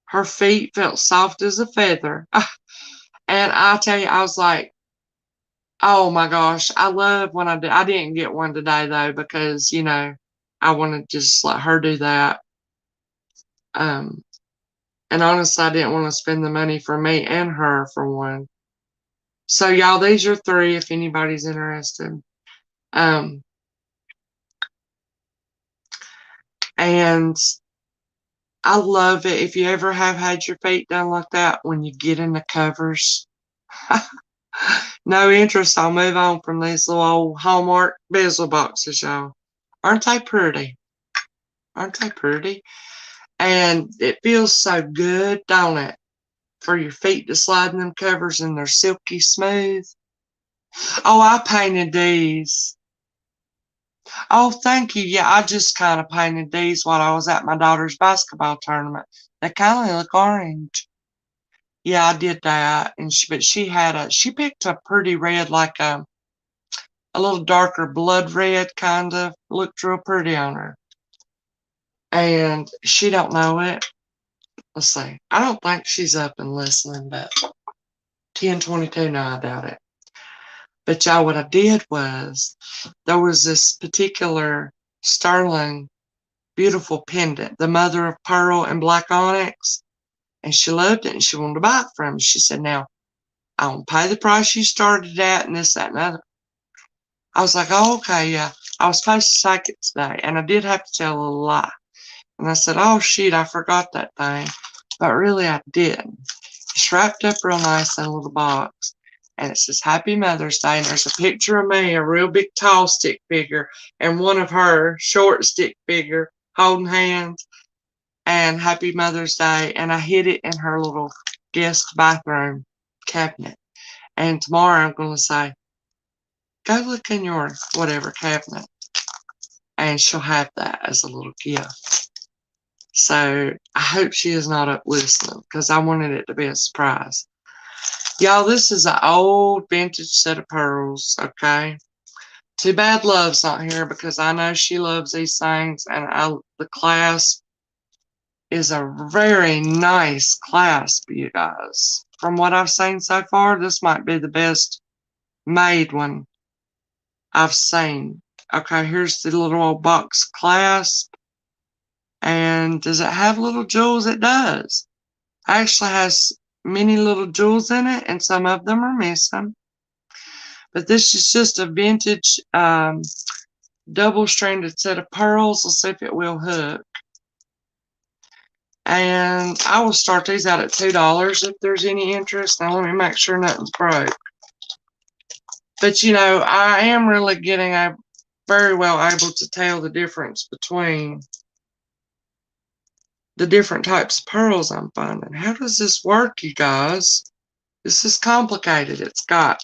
her feet felt soft as a feather. And I tell you, I was like, oh my gosh, I love when I do. I didn't get one today though, because, you know, I want to just let her do that. And honestly, I didn't want to spend the money for me and her for one. So y'all, these are three if anybody's interested. And I love it. If you ever have had your feet done like that, when you get in the covers, no interest. I'll move on from these little old Hallmark bezel boxes, y'all. Aren't they pretty? Aren't they pretty? And it feels so good, don't it? For your feet to slide in them covers and they're silky smooth. Oh, I painted these. Oh, thank you. Yeah, I just kind of painted these while I was at my daughter's basketball tournament. They kind of look orange. Yeah, I did that. And she picked a pretty red, like a little darker blood red kind of. Looked real pretty on her. And she don't know it. Let's see. I don't think she's up and listening, but 10:22, no, I doubt it. But y'all, what I did was, there was this particular sterling, beautiful pendant, the mother of pearl and black onyx, and she loved it and she wanted to buy it from me. She said, now, I won't pay the price you started at and this, that, and other. I was like, oh, okay, yeah. I was supposed to take it today, and I did have to tell a little lie. And I said, oh, shoot, I forgot that thing. But really, I didn't. It's wrapped up real nice in a little box. And it says, Happy Mother's Day. And there's a picture of me, a real big tall stick figure, and one of her short stick figure holding hands. and Happy Mother's Day, and I hid it in her little guest bathroom cabinet. And tomorrow I'm going to say, go look in your whatever cabinet, and she'll have that as a little gift. So I hope she is not up listening, because I wanted it to be a surprise. Y'all, this is an old vintage set of pearls, okay? Too bad Love's not here, because I know she loves these things, and the clasp is a very nice clasp, you guys. From what I've seen so far, this might be the best made one I've seen. Okay, here's the little old box clasp. And does it have little jewels? It does. It actually has many little jewels in it, and some of them are missing. But this is just a vintage double-stranded set of pearls. Let's see if it will hook. And I will start these out at $2 if there's any interest. Now let me make sure nothing's broke. But you know, I am really getting very well able to tell the difference between the different types of pearls I'm finding. How does this work, you guys? This is complicated. It's got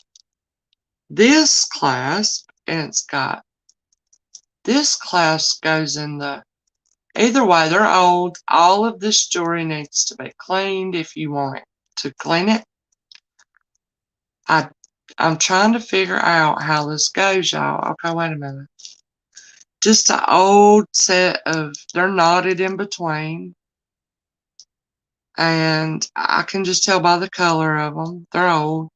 this clasp, and it's got this clasp goes in the... Either way, they're old. All of this jewelry needs to be cleaned if you want to clean it. I'm trying to figure out how this goes, y'all. Okay, wait a minute. Just an old set of... They're knotted in between. And I can just tell by the color of them. They're old.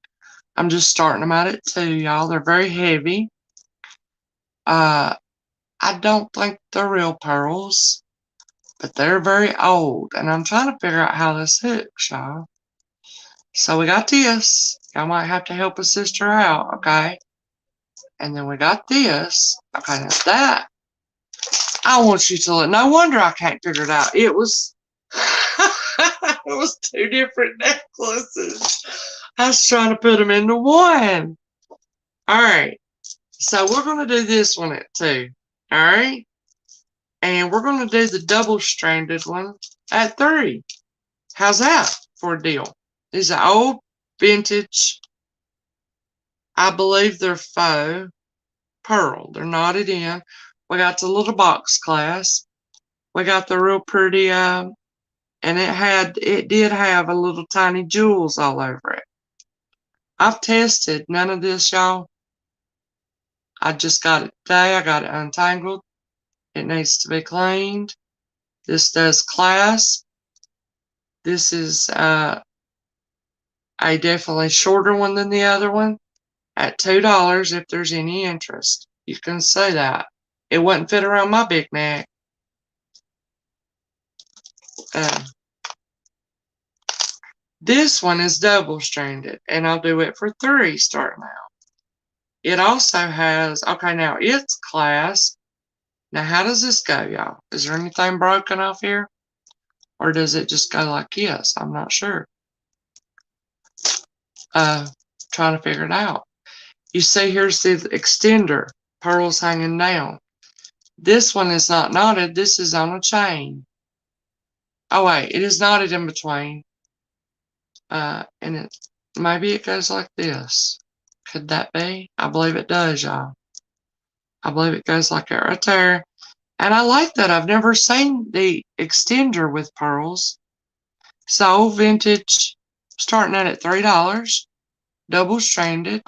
I'm just starting them out at $2, y'all. They're very heavy. I don't think they're real pearls, but they're very old. And I'm trying to figure out how this hooks, y'all. So we got this. Y'all might have to help a sister out, okay? And then we got this. Okay, now that, I want you to look. No wonder I can't figure it out. It was, it was two different necklaces. I was trying to put them into one. All right. So we're going to do this one at $2. All right. And we're going to do the double-stranded one at $3. How's that for a deal? These are old vintage. I believe they're faux pearl. They're knotted in. We got the little box clasp. We got the real pretty, and it did have a little tiny jewels all over it. I've tested none of this, y'all. I just got it today. I got it untangled. It needs to be cleaned. This does clasp. This is a definitely shorter one than the other one at $2 if there's any interest. You can say that. It wouldn't fit around my big neck. This one is double-stranded, and I'll do it for $3 starting out. It also has, okay, now it's clasp. Now, how does this go, y'all? Is there anything broken off here? Or does it just go like this? I'm not sure. Trying to figure it out. You see, here's the extender. Pearls hanging down. This one is not knotted. This is on a chain. Oh, wait. It is knotted in between. And maybe it goes like this. Could that be? I believe it does, y'all. I believe it goes like that right there. And I like that. I've never seen the extender with pearls. So, vintage, starting out at $3. Double-stranded.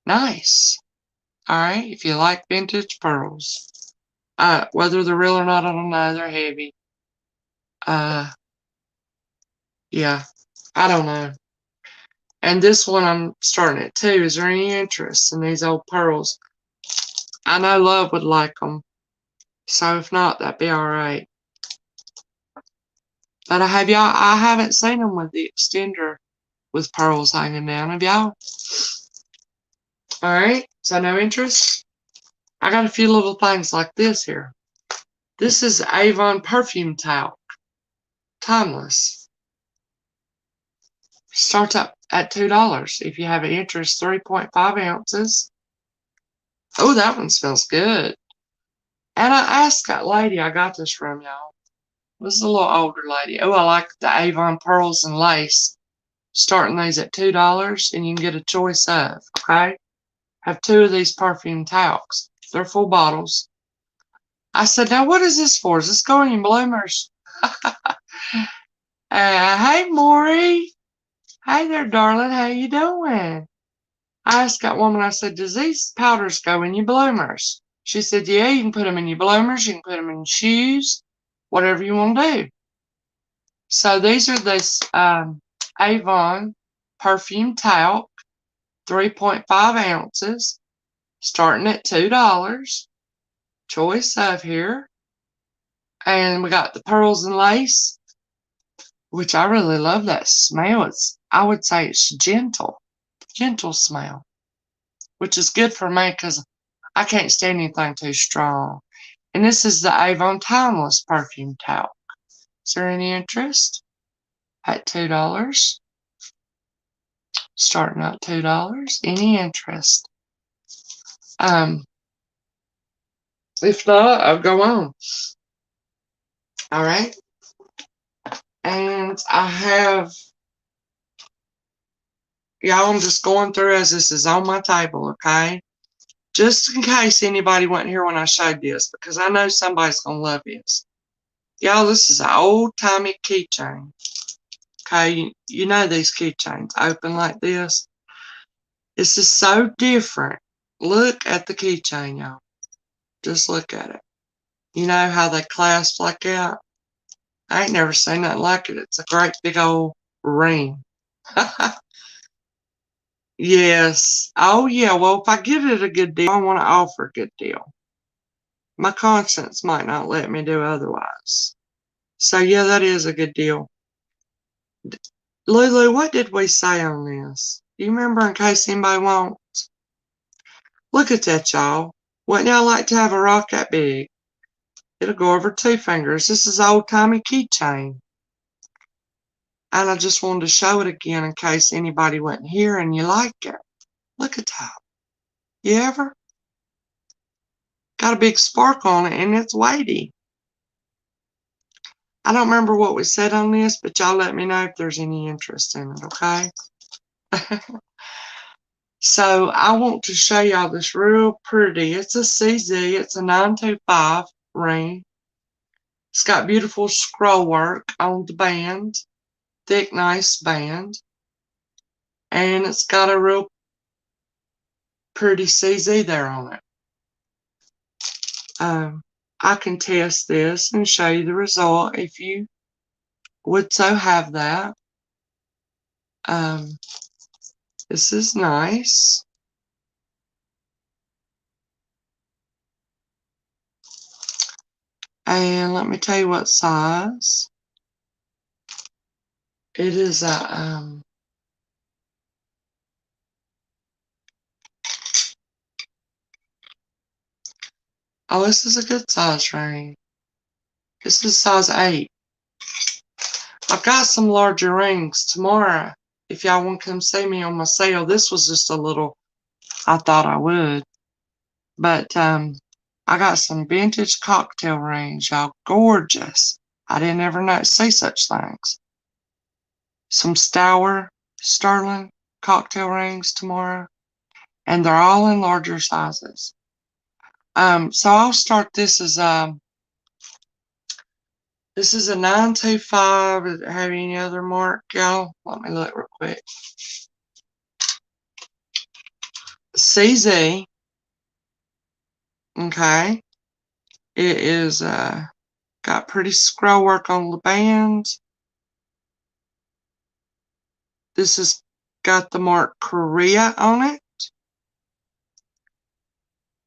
Nice. Alright, if you like vintage pearls. Whether they're real or not, I don't know. They're heavy. Yeah. I don't know. And this one I'm starting at $2. Is there any interest in these old pearls? I know Love would like them. So if not, that'd be alright. But I haven't seen them with the extender with pearls hanging down. Have y'all? Alright, so no interest? I got a few little things like this here. This is Avon perfume talc. Timeless. Starts up at $2. If you have an interest, 3.5 ounces. Oh, that one smells good. And I asked that lady I got this from, y'all. This is a little older lady. Oh, I like the Avon Pearls and Lace. Starting these at $2, and you can get a choice of, okay? Have 2 of these perfume talcs. They're full bottles. I said, now what is this for? Is this going in bloomers? Hey, Maury. Hey there, darling. How you doing? I asked that woman, I said, does these powders go in your bloomers? She said, yeah, you can put them in your bloomers. You can put them in shoes, whatever you want to do. So these are this Avon perfume talc, 3.5 ounces, starting at $2. Choice of here. And we got the pearls and lace, which I really love that smell. I would say it's gentle smell, which is good for me because I can't stand anything too strong. And this is the Avon Timeless Perfume Talc. Is there any interest? At $2. Starting at $2. Any interest? If not, I'll go on. All right. And I have, y'all, I'm just going through as this is on my table, okay? Just in case anybody wasn't here when I showed this, because I know somebody's going to love this. Y'all, this is an old-timey keychain. Okay, you know these keychains open like this. This is so different. Look at the keychain, y'all. Just look at it. You know how they clasp like that? I ain't never seen nothing like it. It's a great big old ring. Yes. Oh, yeah. Well, if I get it a good deal, I want to offer a good deal. My conscience might not let me do otherwise. So, yeah, that is a good deal. Lulu, what did we say on this? Do you remember in case anybody wants? Look at that, y'all. Wouldn't y'all like to have a rock that big? It'll go over 2 fingers. This is old-timey keychain. And I just wanted to show it again in case anybody wasn't here and you like it. Look at that. You ever? Got a big spark on it and it's weighty. I don't remember what we said on this, but y'all let me know if there's any interest in it, okay? So I want to show y'all this real pretty. It's a CZ. It's a 925 ring. It's got beautiful scroll work on the band. Thick, nice band. And it's got a real pretty CZ there on it. I can test this and show you the result if you would so have that. This is nice. And let me tell you what size. It is a oh, this is a good size ring. This is size 8. I've got some larger rings tomorrow. If y'all want to come see me on my sale, this was just a little, I thought I would. But I got some vintage cocktail rings, y'all. Gorgeous. I didn't ever see such things. Some Stour Sterling cocktail rings tomorrow. And they're all in larger sizes. So I'll start this as this is a 925. Does it have any other mark, y'all? Let me look real quick. CZ. Okay. It is got pretty scroll work on the band. This has got the mark Korea on it.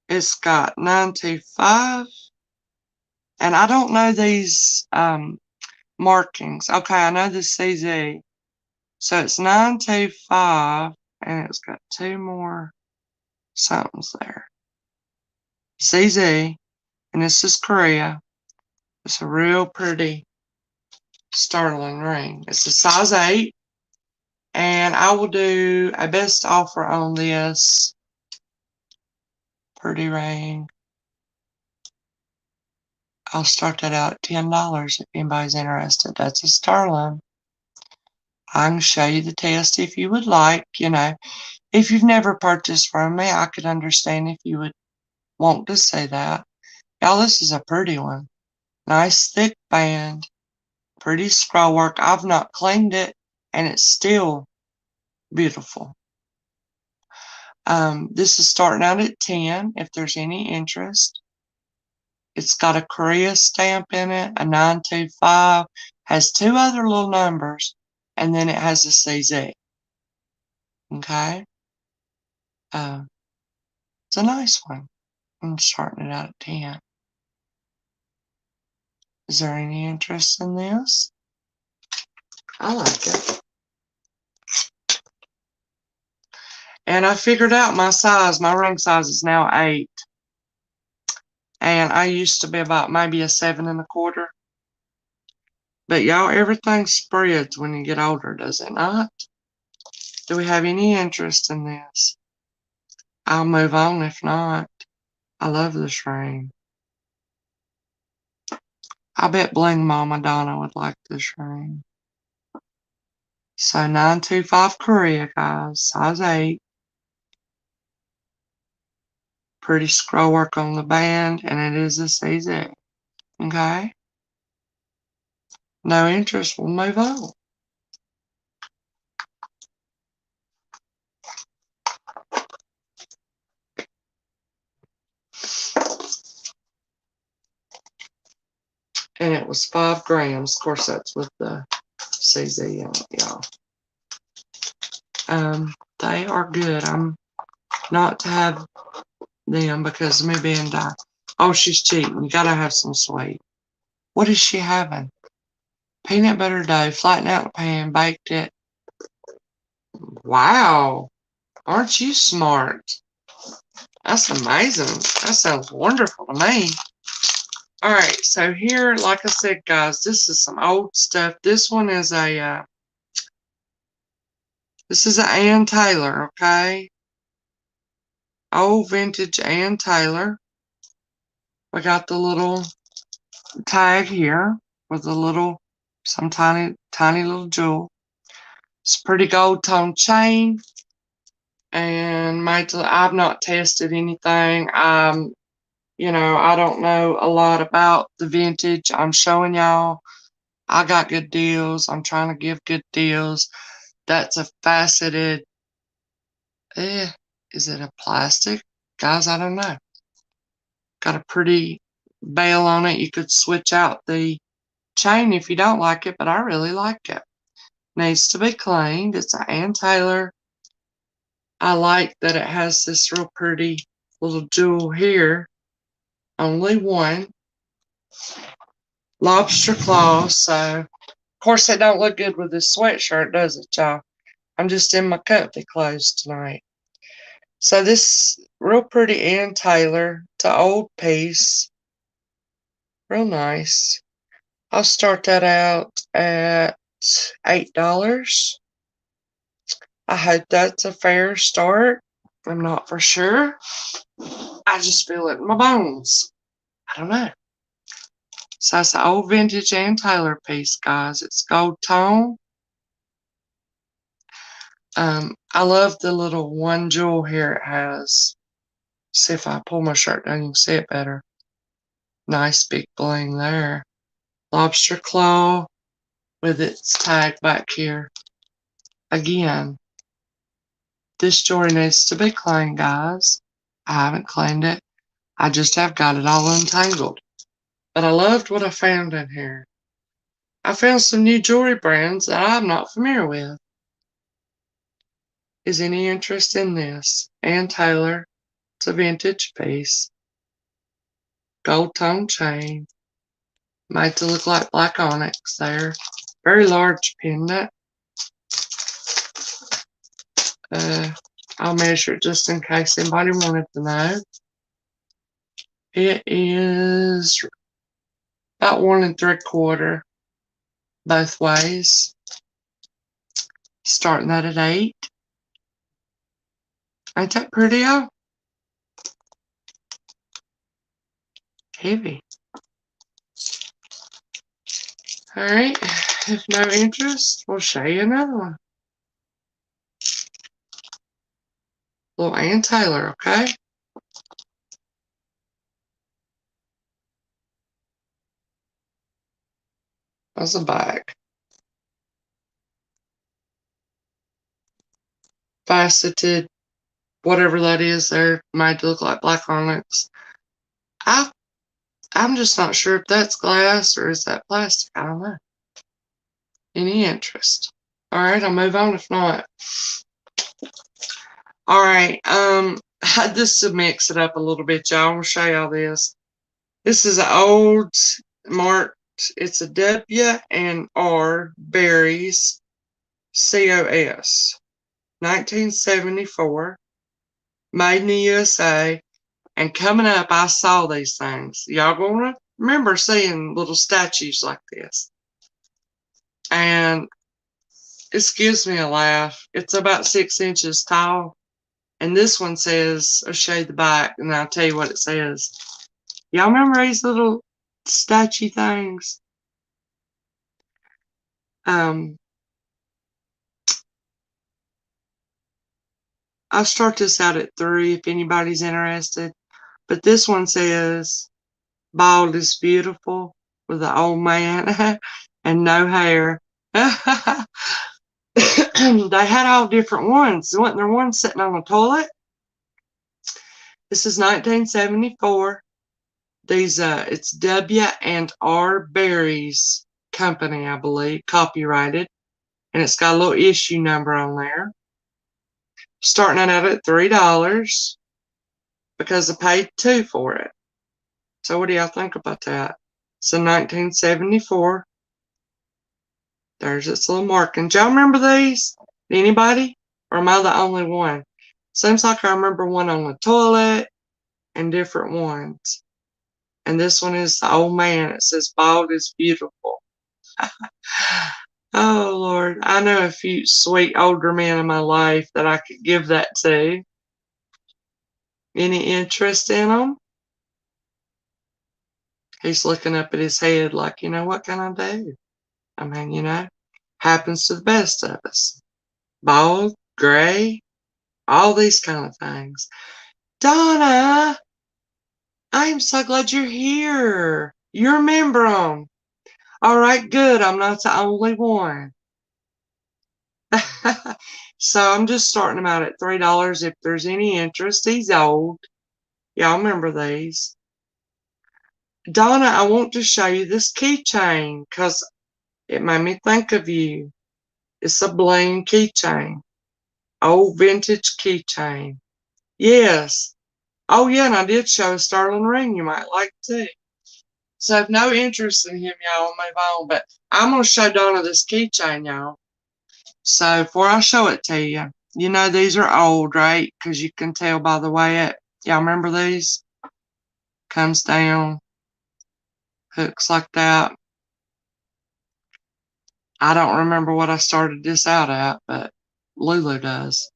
It's got 925. And I don't know these markings. Okay, I know the CZ. So it's 925, and it's got 2 more somethings there. CZ, and this is Korea. It's a real pretty sterling ring. It's a size 8, and I will do a best offer on this pretty ring I'll start that out at $10 if anybody's interested. That's a sterling. I can show you the test if you would like. If you've never purchased from me, I could understand if you would want to say that. Y'all, this is a pretty one. Nice thick band. Pretty scroll work. I've not cleaned it, and it's still beautiful. This is starting out at 10 if there's any interest. It's got a Korea stamp in it, a 925, has two other little numbers, and then it has a CZ. Okay? It's a nice one. I'm starting it out at 10. Is there any interest in this? I like it. And I figured out my size. My ring size is now 8. And I used to be about maybe a 7 1/4. But y'all, everything spreads when you get older, does it not? Do we have any interest in this? I'll move on if not. I love this ring. I bet Bling Mama Donna would like this ring. So 925 Korea, guys, size 8. Pretty scroll work on the band, and it is a CZ. Okay? No interest, we'll move on. And it was 5 grams. Of course, that's with the CZ in it, y'all. They are good. I'm not to have them because of me being diet. Oh, she's cheating. You gotta have some sweet. What is she having? Peanut butter dough, flattened out in the pan, baked it. Wow. Aren't you smart? That's amazing. That sounds wonderful to me. All right, so here, like I said, guys, this is some old stuff. This one is a, this is an Ann Taylor, okay? Old vintage Ann Taylor. We got the little tag here with a little, some tiny, tiny little jewel. It's a pretty gold tone chain. And I've not tested anything. I don't know a lot about the vintage. I'm showing y'all I got good deals. I'm trying to give good deals. That's a faceted, is it a plastic? Guys, I don't know. Got a pretty bail on it. You could switch out the chain if you don't like it, but I really like it. Needs to be cleaned. It's an Ann Taylor. I like that it has this real pretty little jewel here. Only one. Lobster claw, so of course it don't look good with this sweatshirt, does it, y'all? I'm just in my comfy clothes tonight. So this real pretty Ann Taylor to old piece. Real nice. I'll start that out at $8. I hope that's a fair start. I'm not for sure. I just feel it in my bones. I don't know. So it's an old vintage Ann Taylor piece, guys. It's gold tone. I love the little one jewel here it has. See if I pull my shirt down, you can see it better. Nice big bling there. Lobster claw with its tag back here. Again, this jewelry needs to be cleaned, guys. I haven't cleaned it. I just have got it all untangled. But I loved what I found in here. I found some new jewelry brands that I'm not familiar with. Is any interest in this? Ann Taylor. It's a vintage piece. Gold tone chain. Made to look like black onyx there. Very large pendant. I'll measure it just in case anybody wanted to know. It is about 1 3/4 both ways. Starting that at 8. Ain't that pretty, y'all? Heavy. Alright, if no interest, we'll show you another one. Little Ann Taylor, okay? That's a bag. Faceted, whatever that is there, made to look like black onyx. I'm just not sure if that's glass or is that plastic. I don't know. Any interest? Alright, I'll move on if not. Alright, I had this to mix it up a little bit, y'all. I'm gonna show y'all this. This is an old marked, it's a W and R Berries COS. 1974. Made in the USA. And coming up, I saw these things. Y'all gonna remember seeing little statues like this. And it gives me a laugh. It's about 6 inches tall. And this one says, I'll show you the back, and I'll tell you what it says. Y'all remember these little statue things? I'll start this out at 3 if anybody's interested. But this one says, bald is beautiful, with an old man and no hair. They had all different ones. Wasn't there one sitting on the toilet? This is 1974. These it's W and R Berries Company, I believe, copyrighted, and it's got a little issue number on there. Starting it out at $3 because I paid $2 for it. So what do y'all think about that? It's a 1974. There's its little marking. Do y'all remember these? Anybody? Or am I the only one? Seems like I remember one on the toilet and different ones. And this one is the old man. It says bald is beautiful. Oh, Lord. I know a few sweet older men in my life that I could give that to. Any interest in them? He's looking up at his head like, what can I do? I mean, happens to the best of us. Bald, gray, all these kind of things. Donna, I'm so glad you're here. You remember them. All right, good. I'm not the only one. So I'm just starting them out at $3 if there's any interest. He's old. Y'all remember these. Donna, I want to show you this keychain because it made me think of you. It's a bling keychain. Old vintage keychain. Yes. Oh, yeah, and I did show a sterling ring you might like too. So if no interest in him, y'all, I'll move on. But I'm going to show Donna this keychain, y'all. So before I show it to you, these are old, right? Because you can tell by the way y'all remember these? Comes down, hooks like that. I don't remember what I started this out at, but Lulu does.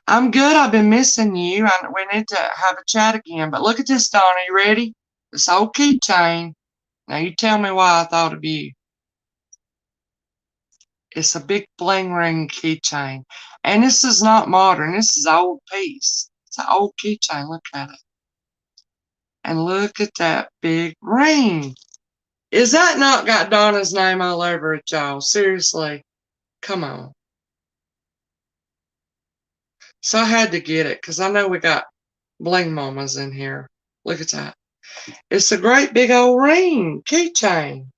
I'm good. I've been missing you. We need to have a chat again. But look at this, Donna. You ready? This old keychain. Now you tell me why I thought of you. It's a big bling ring keychain. And this is not modern. This is an old piece. It's an old keychain. Look at it. And look at that big ring. Is that not got Donna's name all over it, y'all? Seriously. Come on. So I had to get it because I know we got bling mamas in here. Look at that. It's a great big old ring keychain.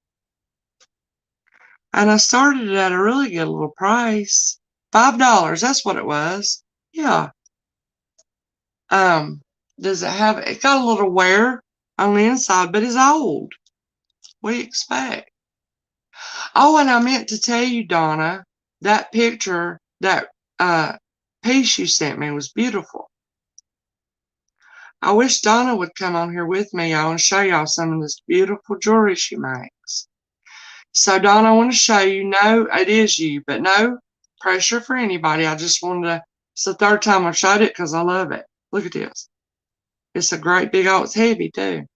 And I started it at a really good little price. $5. That's what it was. Yeah. Does it got a little wear on the inside, but it's old. What do you expect? Oh, and I meant to tell you, Donna, that picture, that piece you sent me was beautiful. I wish Donna would come on here with me, y'all, and show y'all some of this beautiful jewelry she makes. So, Donna, I want to show you. No, it is you, but no pressure for anybody. I just wanted to, it's the third time I've showed it because I love it. Look at this. It's a great big old, it's heavy too.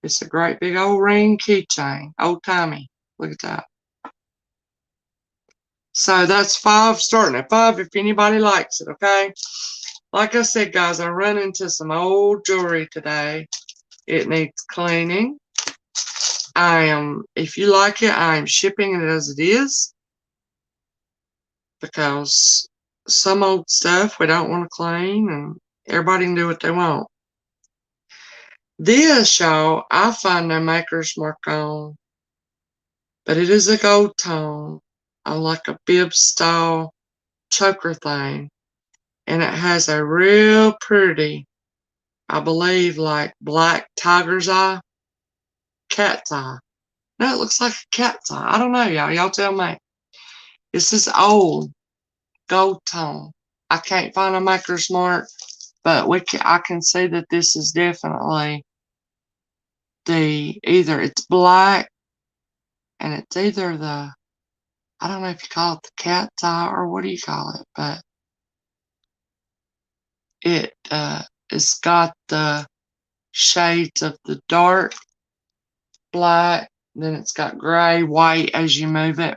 It's a great big old ring keychain. Old timey. Look at that. So that's 5, starting at 5 if anybody likes it, okay? Like I said, guys, I run into some old jewelry today. It needs cleaning. If you like it, I am shipping it as it is. Because some old stuff we don't want to clean, and everybody can do what they want. This, y'all, I find no maker's mark on, but it is a gold tone on like a bib style choker thing, and it has a real pretty, I believe, like black tiger's eye, cat's eye. No, it looks like a cat's eye. I don't know, y'all. Y'all tell me. This is old gold tone. I can't find a maker's mark, but I can see that this is definitely either it's black, and it's either I don't know if you call it the cat's eye or what do you call it, but it's got the shades of the dark black, then it's got gray, white as you move it.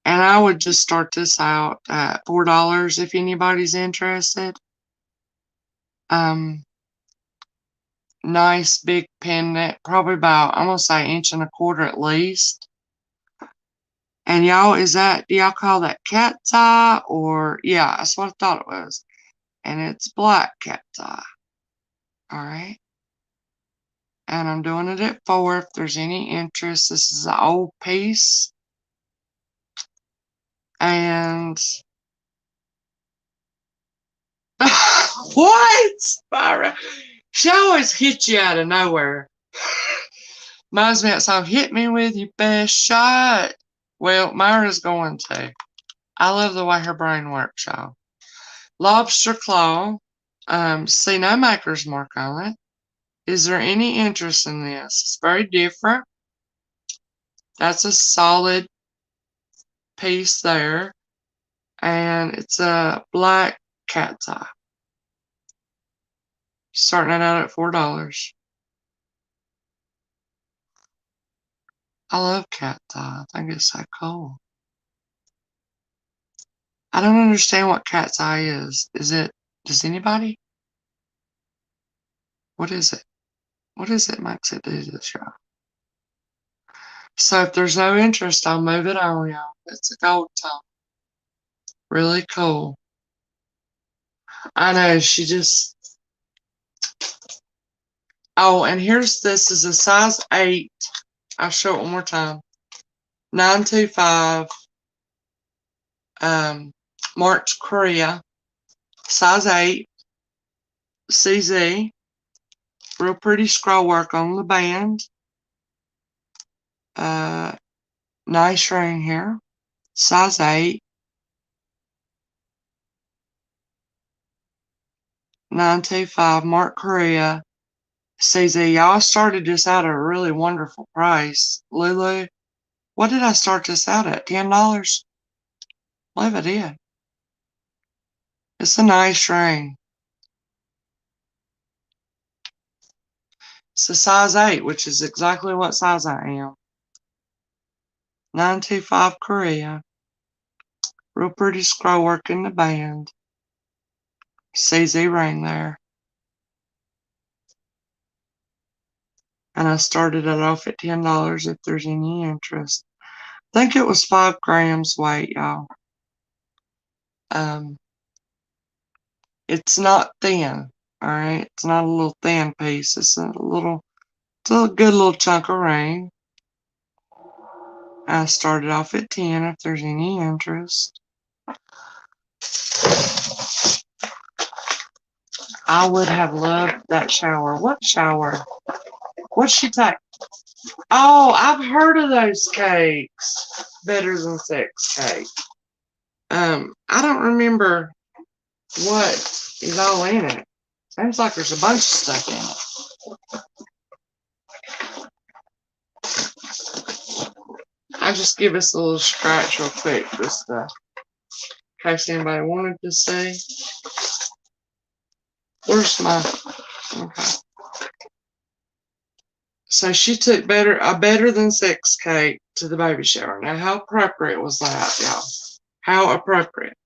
And I would just start this out at $4 if anybody's interested. Nice big pendant, probably about, I'm gonna say 1.25 inches at least. And y'all, do y'all call that cat's eye? Or, yeah, that's what I thought it was. And it's black cat's eye. Alright. And I'm doing it at 4 if there's any interest. This is an old piece. And what? Spyra? She always hits you out of nowhere. Reminds me of that song, Hit Me With Your Best Shot. Well, Myra's going to. I love the way her brain works, y'all. Lobster claw. See no maker's mark on it. Is there any interest in this? It's very different. That's a solid piece there. And it's a black cat's eye. Starting it out at $4. I love cat's eye. I think it's so cool. I don't understand what cat's eye is. Does anybody? What is it? What is it makes it do this, y'all? So if there's no interest, I'll move it on, y'all. It's a gold tone. Really cool. I know, she just... Oh, and this is a size 8. I'll show it one more time. 925. March Korea. Size 8. CZ. Real pretty scroll work on the band. Nice ring here. Size 8. 925 Mark Korea. CZ. Y'all started this out at a really wonderful price. Lulu, what did I start this out at? $10? I believe I did. It's a nice ring. It's a size 8, which is exactly what size I am. 925 Korea. Real pretty scroll work in the band. CZ ring there. And I started it off at $10 if there's any interest. I think it was 5 grams weight, y'all. It's not thin, alright? It's not a little thin piece. It's a good little chunk of ring. I started off at 10 if there's any interest. I would have loved that shower. What shower? What'd she take? Oh, I've heard of those cakes. Better Than Sex cake. I don't remember what is all in it. Seems like there's a bunch of stuff in it. I'll just give us a little scratch real quick, just in case anybody wanted to see. Where's my... Okay. So she took a better than sex cake to the baby shower. Now, how appropriate was that, y'all? How appropriate.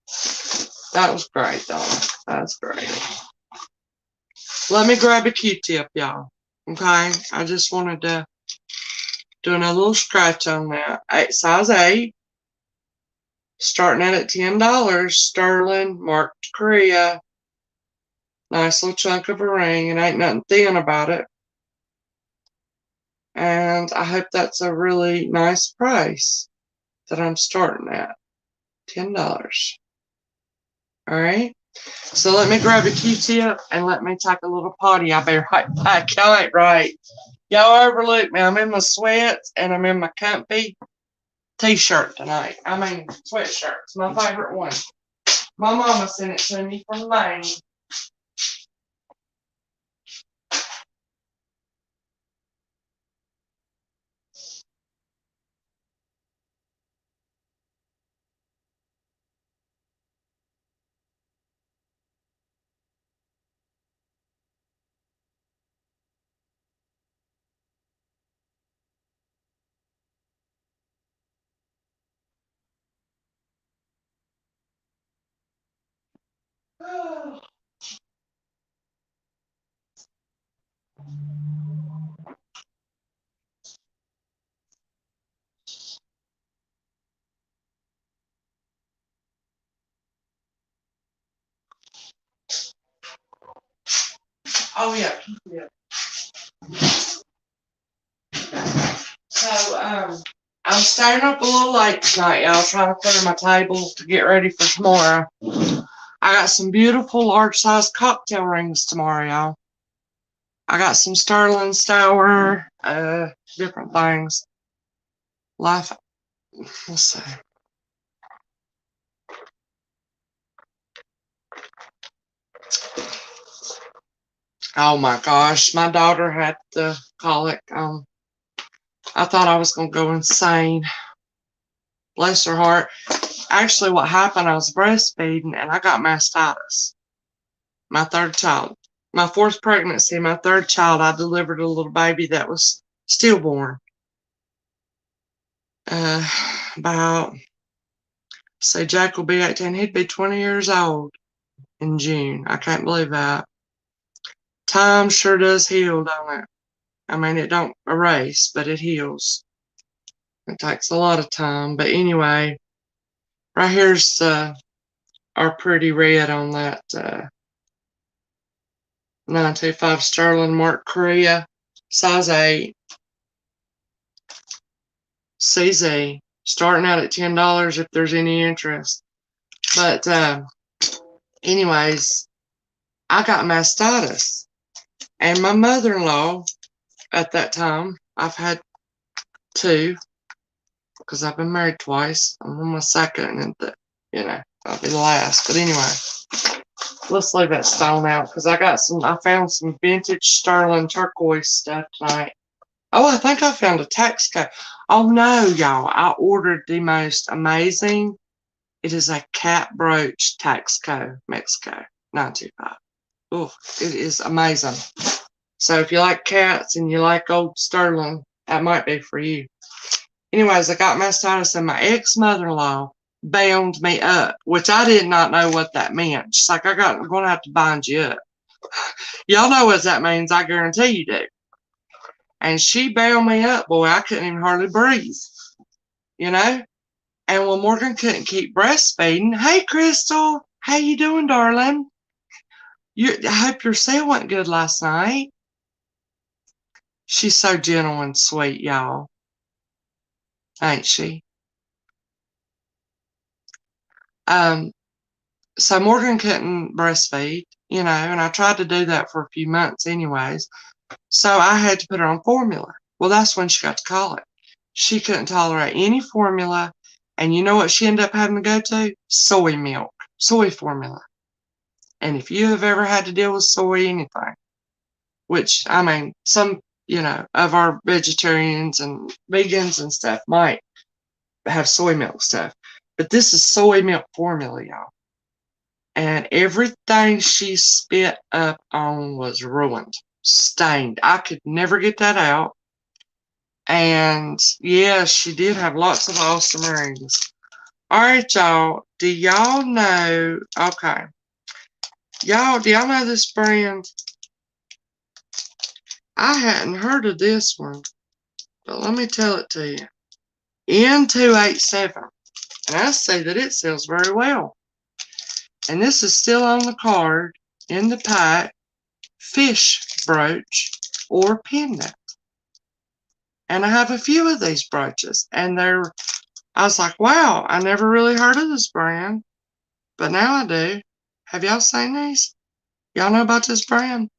That was great, though. That's great. Let me grab a Q-tip, y'all. Okay? I just wanted to do a little scratch on that. Size 8. Starting out at $10. Sterling, marked Korea. Nice little chunk of a ring. It ain't nothing thin about it. And I hope that's a really nice price that I'm starting at. $10. Alright? So let me grab a Q-tip and let me take a little potty. I'll be right back. Y'all ain't right. Y'all overlook me. I'm in my sweats and I'm in my comfy t-shirt tonight. I mean, sweatshirt. It's my favorite one. My mama sent it to me from Maine. Oh yeah. So I'm staying up a little late tonight, y'all, trying to clear my table to get ready for tomorrow. I got some beautiful large-sized cocktail rings tomorrow, y'all. I got some sterling sour, different things. Let's see. Oh my gosh, my daughter had the colic. I thought I was gonna go insane. Bless her heart. Actually, what happened, I was breastfeeding and I got mastitis. My third child. My fourth pregnancy, my third child, I delivered a little baby that was stillborn. About, say Jack will be 18, he'd be 20 years old in June. I can't believe that. Time sure does heal, don't it? I mean, it don't erase, but it heals. It takes a lot of time. But anyway, right here's our pretty red on that 925 sterling mark Korea, size 8, CZ, starting out at $10 if there's any interest. But anyways, I got mastitis. And my mother-in-law at that time, I've had 2, because I've been married twice. I'm on my second, and I'll be the last. But anyway, let's leave that stone out, because I found some vintage sterling turquoise stuff tonight. Oh, I think I found a tax code. Oh no, y'all, I ordered the most amazing. It is a cat brooch Taxco, Mexico, 925. Oh, it is amazing. So if you like cats and you like old sterling, that might be for you. Anyways, I got mastitis and my ex-mother-in-law bound me up, which I did not know what that meant. She's like, I'm going to have to bind you up. Y'all know what that means. I guarantee you do. And she bound me up, boy. I couldn't even hardly breathe, you know? And when Morgan couldn't keep breastfeeding, hey, Crystal, how you doing, darling? I hope your sale went good last night. She's so gentle and sweet, y'all. Ain't she? So Morgan couldn't breastfeed, and I tried to do that for a few months anyways. So I had to put her on formula. Well, that's when she got to colic. She couldn't tolerate any formula. And you know what she ended up having to go to? Soy milk, soy formula. And if you have ever had to deal with soy anything, which, I mean, some, of our vegetarians and vegans and stuff might have soy milk stuff. But this is soy milk formula, y'all. And everything she spit up on was ruined, stained. I could never get that out. And yeah, she did have lots of awesome rings. Alright, y'all. Do y'all know? Okay. Y'all, do y'all know this brand? I hadn't heard of this one, but let me tell it to you. N287. And I say that it sells very well. And this is still on the card in the pack. Fish brooch or pendant. And I have a few of these brooches. And I was like, wow, I never really heard of this brand. But now I do. Have y'all seen these? Y'all know about this brand?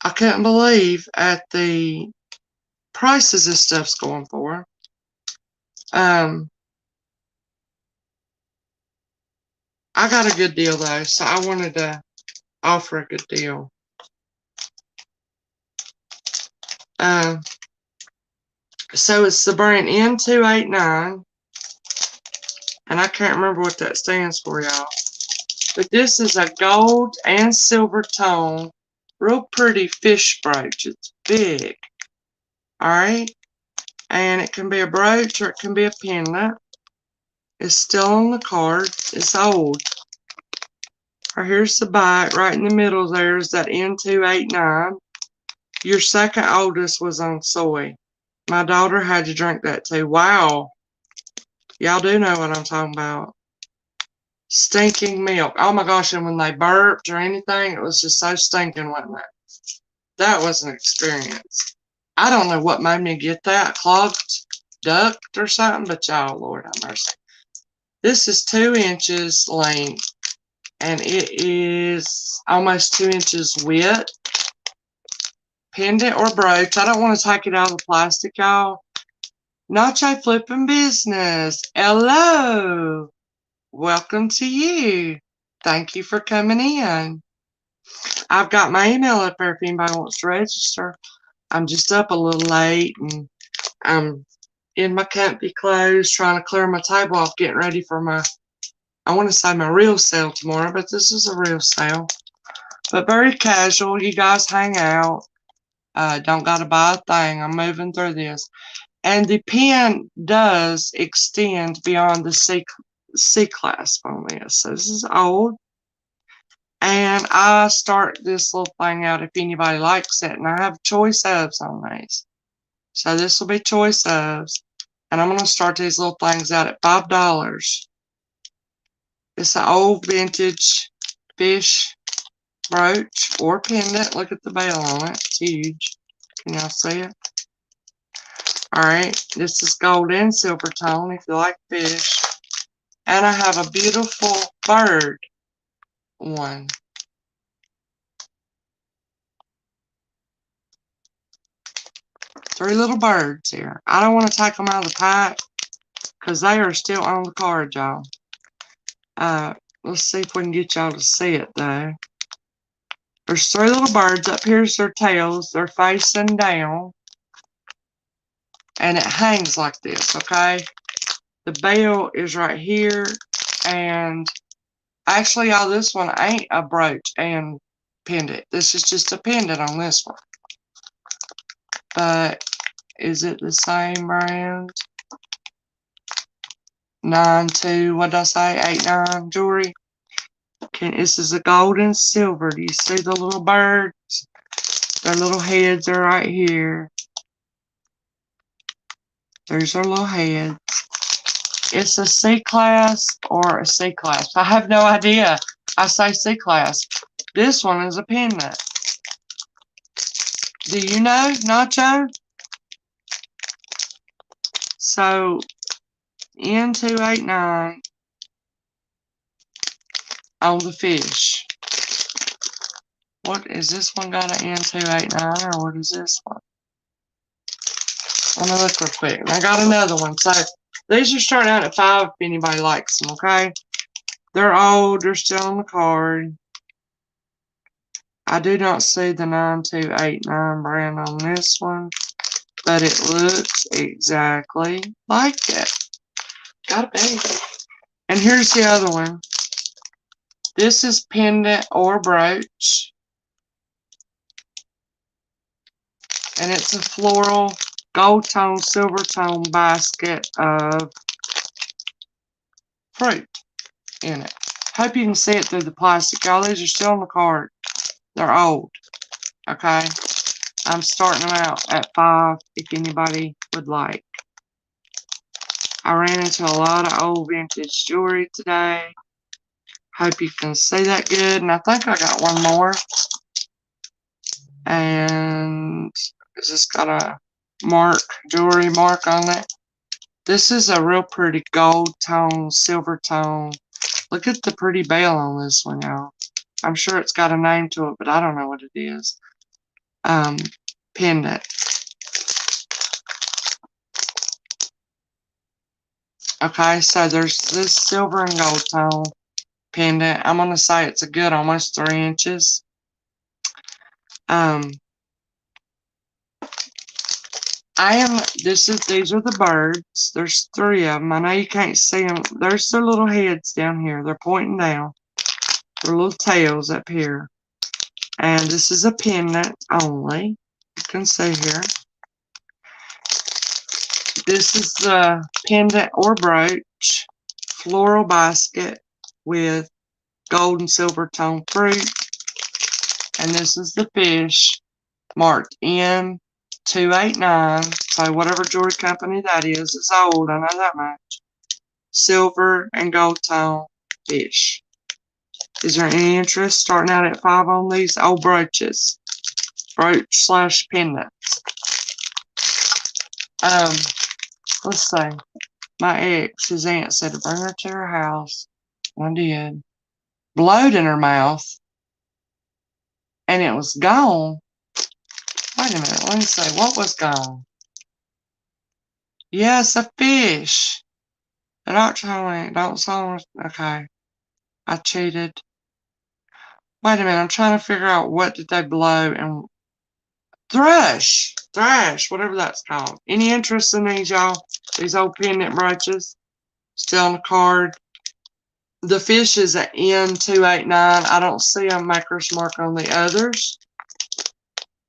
I couldn't believe at the prices this stuff's going for. I got a good deal though, so I wanted to offer a good deal. So it's the brand N289, and I can't remember what that stands for, y'all. But this is a gold and silver tone, real pretty fish brooch. It's big, alright? And it can be a brooch or it can be a pendant. It's still on the card. It's old. Here's the back. Right in the middle there's that N289. Your second oldest was on soy. My daughter had to drink that too. Wow. Y'all do know what I'm talking about. Stinking milk. Oh my gosh, and when they burped or anything, it was just so stinking, wasn't it? That was an experience. I don't know what made me get that. Clogged duct or something, but y'all, Lord have mercy. This is 2 inches length, and it is almost 2 inches width. Pendant or brooch. I don't want to take it out of the plastic, y'all. Nacho flipping business. Hello. Welcome to you. Thank you for coming in. I've got my email up there if anybody wants to register. I'm just up a little late and I'm in my comfy clothes trying to clear my table off, getting ready for my, I want to say my real sale tomorrow, but this is a real sale. But very casual. You guys hang out. Don't got to buy a thing. I'm moving through this. And the pen does extend beyond the C clasp on this. So this is old. And I start this little thing out if anybody likes it. And I have choice ofs on these. So this will be choice ofs. And I'm going to start these little things out at $5. It's an old vintage fish brooch or pendant. Look at the bell on it. It's huge. Can y'all see it? Alright, this is gold and silver tone if you like fish. And I have a beautiful bird one. Three little birds here. I don't want to take them out of the pack because they are still on the card, y'all. Let's see if we can get y'all to see it though. There's 3 little birds. Up here's their tails. They're facing down. And it hangs like this, okay? The bell is right here. And actually, y'all, this one ain't a brooch and pendant. This is just a pendant on this one. But is it the same brand? 92, what did I say? 89 jewelry. This is a gold and silver. Do you see the little birds? Their little heads are right here. There's their little heads. It's a C clasp or a C clasp. I have no idea. I say C clasp. This one is a pendant. Do you know, Nacho? So, N289 on the fish. What is this one got an N289 or what is this one? Let me look real quick. And I got another one. So these are starting out at $5 if anybody likes them, okay? They're old. They're still on the card. I do not see the 9289 brand on this one, but it looks exactly like it. Gotta be. And here's the other one. This is pendant or brooch. And it's a floral gold tone, silver tone basket of fruit in it. Hope you can see it through the plastic. Y'all, these are still in the cart. They're old. Okay. I'm starting them out at $5 if anybody would like. I ran into a lot of old vintage jewelry today. Hope you can see that good. And I think I got one more. And it's just got a jewelry mark on it. This is a real pretty gold tone, silver tone. Look at the pretty bell on this one, y'all. I'm sure it's got a name to it, but I don't know what it is. Pendant. Okay, so there's this silver and gold tone pendant. I'm going to say it's a good almost 3 inches. These are the birds. There's 3 of them. I know you can't see them. There's their little heads down here. They're pointing down. Their little tails up here. And this is a pendant only. You can see here. This is the pendant or brooch floral basket with gold and silver tone fruit. And this is the fish marked M289. So whatever jewelry company that is, it's old, I know that much. Silver and gold tone fish. Is there any interest starting out at $5 on these old brooches? Brooch / pendants. Let's see. My ex, his aunt said to bring her to her house. I did. Blowed in her mouth. And it was gone. Wait a minute, let me see. What was gone? Yes, a fish. Don't sound okay. I cheated. Wait a minute, I'm trying to figure out what did they blow and thrush, whatever that's called. Any interest in these, y'all? These old pendant brooches? Still on the card. The fish is at N289. I don't see a maker's mark on the others.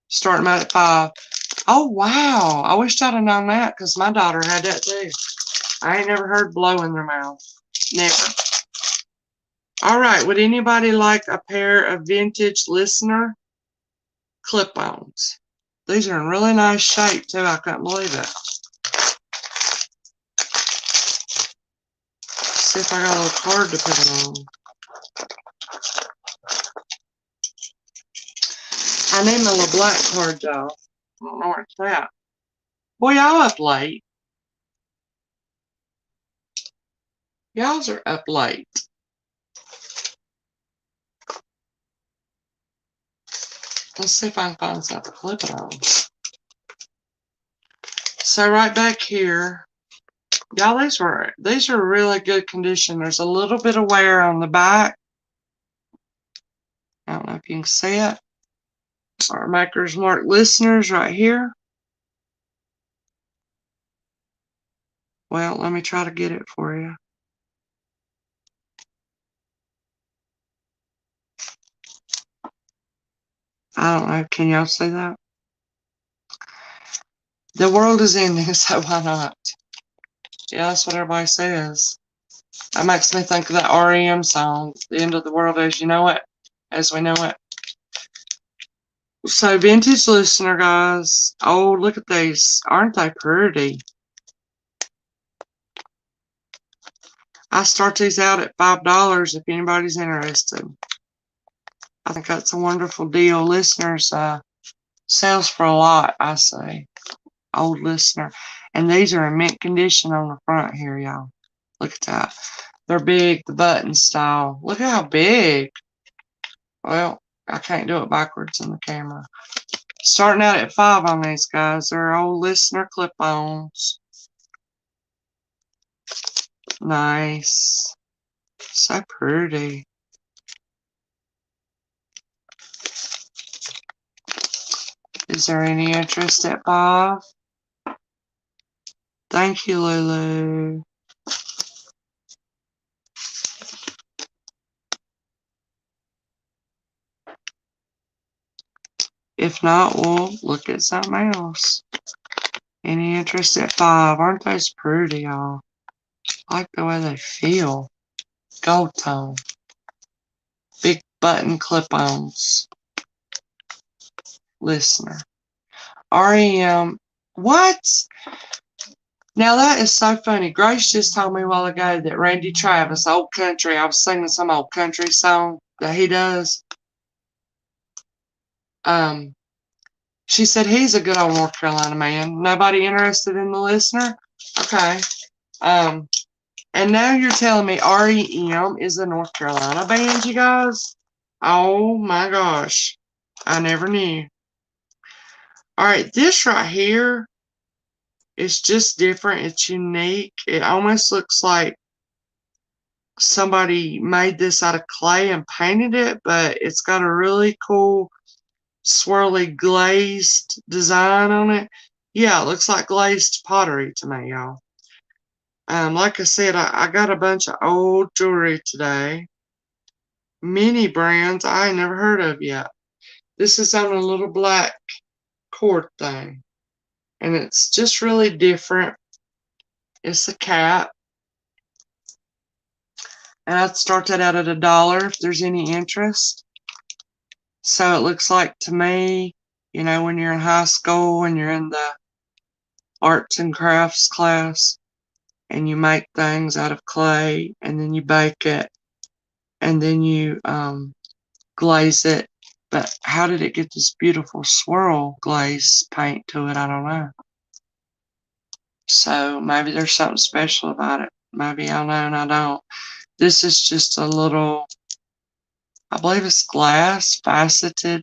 Starting out at $5. Oh, wow. I wish I'd have known that because my daughter had that too. I ain't never heard blow in their mouth. Never. All right. Would anybody like a pair of vintage Listener clip-ons? These are in really nice shape too. I couldn't believe it. See if I got a little card to put it on. I need my little black card though. I don't know where it's at. Boy, y'all up late. Y'all are up late. Let's see if I can find something to clip it on. So right back here, y'all, these are really good condition. There's a little bit of wear on the back. I don't know if you can see it. Our maker's mark Listeners right here. Well, let me try to get it for you. I don't know. Can y'all see that? The world is ending, so why not? Yeah, that's what everybody says. That makes me think of that REM song, The End of the World as You Know It, as we know it. So, vintage Listener, guys. Oh, look at these. Aren't they pretty? I start these out at $5 if anybody's interested. I think that's a wonderful deal. Listeners sells for a lot, I say. Old Listener. And these are in mint condition on the front here, y'all. Look at that. They're big, the button style. Look at how big. Well, I can't do it backwards in the camera. Starting out at $5 on these guys. They're old Listener clip-ons. Nice. So pretty. Is there any interest at $5? Thank you, Lulu. If not, we'll look at something else. Any interest at 5? Aren't those pretty, y'all? I like the way they feel. Gold tone. Big button clip-ons. Listener. REM. What? Now that is so funny. Grace just told me a while ago that Randy Travis, Old Country, I was singing some old country song that he does. She said he's a good old North Carolina man. Nobody interested in the listener? Okay. And now you're telling me REM is a North Carolina band, you guys? Oh my gosh. I never knew. Alright, this right here is just different. It's unique. It almost looks like somebody made this out of clay and painted it, but it's got a really cool swirly glazed design on it. Yeah, it looks like glazed pottery to me, y'all. Like I said, I got a bunch of old jewelry today. Many brands I ain't never heard of yet. This is on a little black cord thing. And it's just really different. It's a cat. And I'd start that out at $1 if there's any interest. So it looks like to me, you know, when you're in high school and you're in the arts and crafts class and you make things out of clay and then you bake it and then you glaze it. But how did it get this beautiful swirl glaze paint to it? I don't know. So maybe there's something special about it. Maybe I know and I don't. This is just a little, I believe it's glass, faceted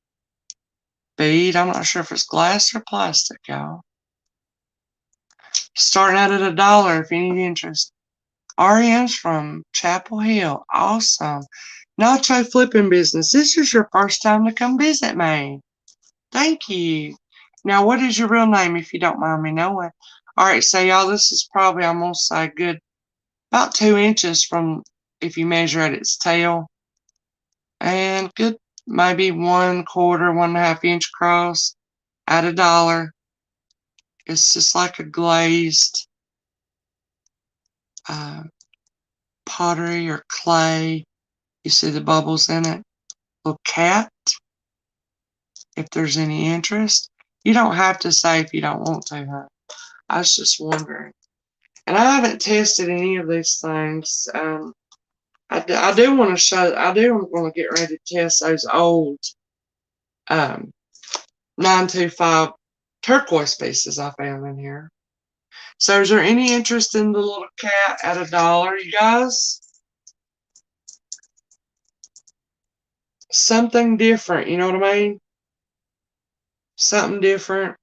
bead. I'm not sure if it's glass or plastic, y'all. Starting out at $1 if you need interest. REM's from Chapel Hill. Awesome. Nacho flipping business. This is your first time to come visit me. Thank you. Now, what is your real name, if you don't mind me knowing? All right, so y'all, this is probably, I'm going to say, good, about 2 inches from, if you measure at its tail. And good, maybe 1/4, 1.5 inch across at $1. It's just like a glazed pottery or clay. You see the bubbles in it. Little cat, if there's any interest. You don't have to say if you don't want to, huh? I was just wondering. And I haven't tested any of these things. I do want to show, I do want to get ready to test those old 925 turquoise pieces I found in here. So is there any interest in the little cat at $1, you guys? Something different, you know what I mean? Something different.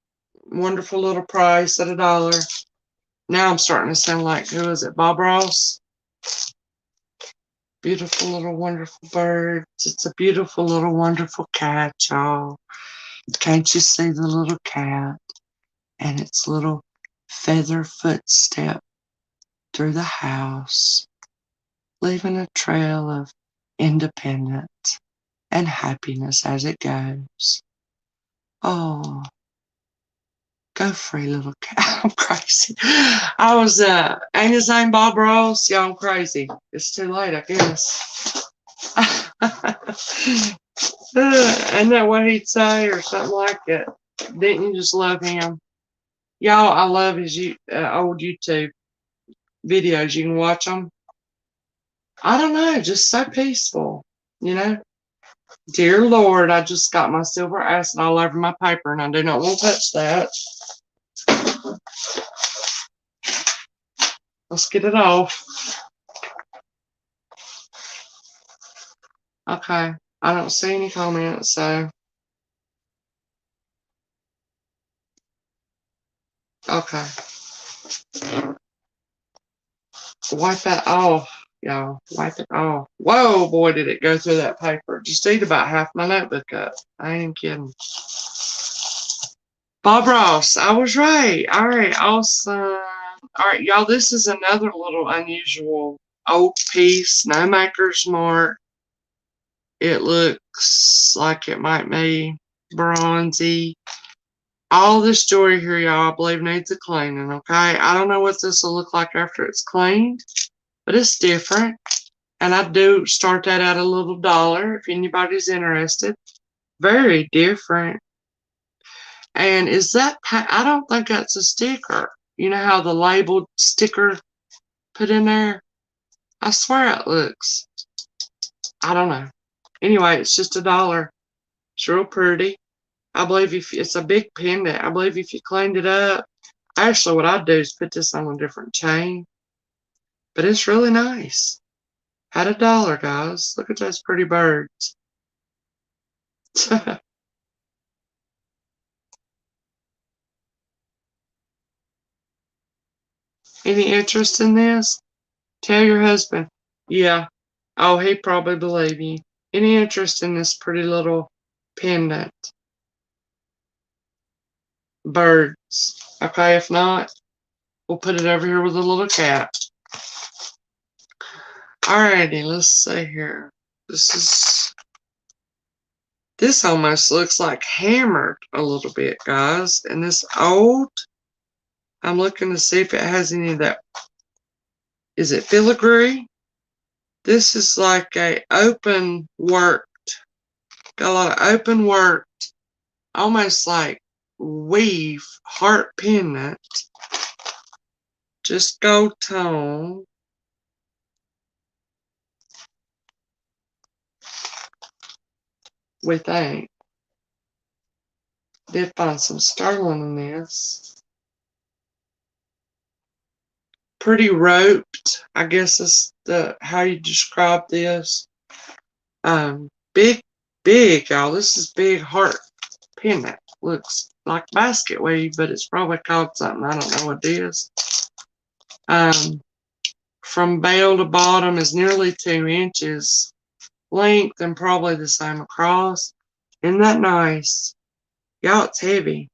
Wonderful little price at $1. Now I'm starting to sound like, who is it, Bob Ross? Beautiful little wonderful bird. It's a beautiful little wonderful cat, y'all. Can't you see the little cat and its little feather footstep through the house, leaving a trail of independence and happiness as it goes. Oh, go free, little cat. I'm crazy. I was, ain't his name Bob Ross? Yeah, I'm crazy. It's too late, I guess. Isn't that what he'd say or something like that? Didn't you just love him? Y'all, I love his old YouTube videos. You can watch them. I don't know, just so peaceful, you know? Dear Lord, I just got my silver acid all over my paper and I do not want to touch that. Let's get it off. Okay, I don't see any comments, so. Okay. Wipe that off, y'all. Wipe it off. Whoa, boy, did it go through that paper. Just eat about half my notebook up. I ain't kidding. Bob Ross, I was right. All right, awesome. All right, y'all, this is another little unusual old piece. No maker's mark. It looks like it might be bronzy. All this jewelry here, y'all, I believe needs a cleaning, okay? I don't know what this will look like after it's cleaned, but it's different. And I do start that at a little $1 if anybody's interested. Very different. And is that, I don't think that's a sticker. You know how the labeled sticker put in there? I swear it looks. I don't know. Anyway, it's just $1. It's real pretty. I believe if it's a big pendant, I believe if you cleaned it up, actually what I'd do is put this on a different chain. But it's really nice. At $1, guys. Look at those pretty birds. Any interest in this? Tell your husband. Yeah. Oh, he'd probably believe you. Any interest in this pretty little pendant? Birds. Okay, if not, we'll put it over here with a little cat. Alrighty, let's see here. This almost looks like hammered a little bit, guys. And this old, I'm looking to see if it has any of that. Is it filigree? This is like a open worked, got a lot of open worked, almost like weave heart pendant. Just gold tone. We think. Did find some sterling in this. Pretty roped, I guess is the how you describe this. Big, y'all. This is big heart pendant. Looks like basket weave, but it's probably called something. I don't know what it is. From bail to bottom is nearly 2 inches length and probably the same across. Isn't that nice? Y'all, it's heavy.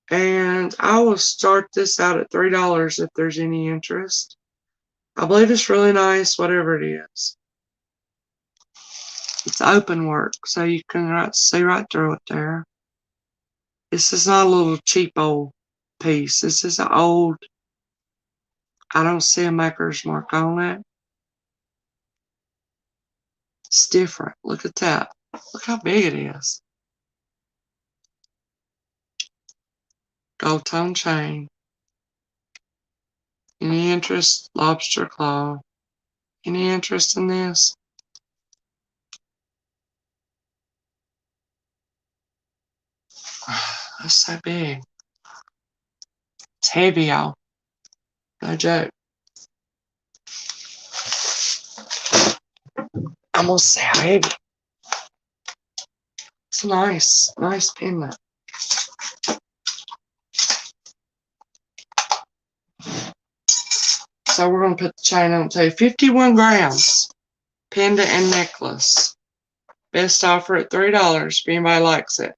And I will start this out at $3 if there's any interest. I believe it's really nice, whatever it is. It's open work, so you can see right through it there. This is not a little cheap old piece. This is an old, I don't see a maker's mark on it. It's different. Look at that. Look how big it is. Gold tone chain. Any interest? Lobster claw. Any interest in this? That's so big. It's heavy, y'all. No joke. I'm gonna say how heavy. It's a nice pendant. So we're gonna put the chain on too. 51 grams. Pendant and necklace. Best offer at $3 if anybody likes it.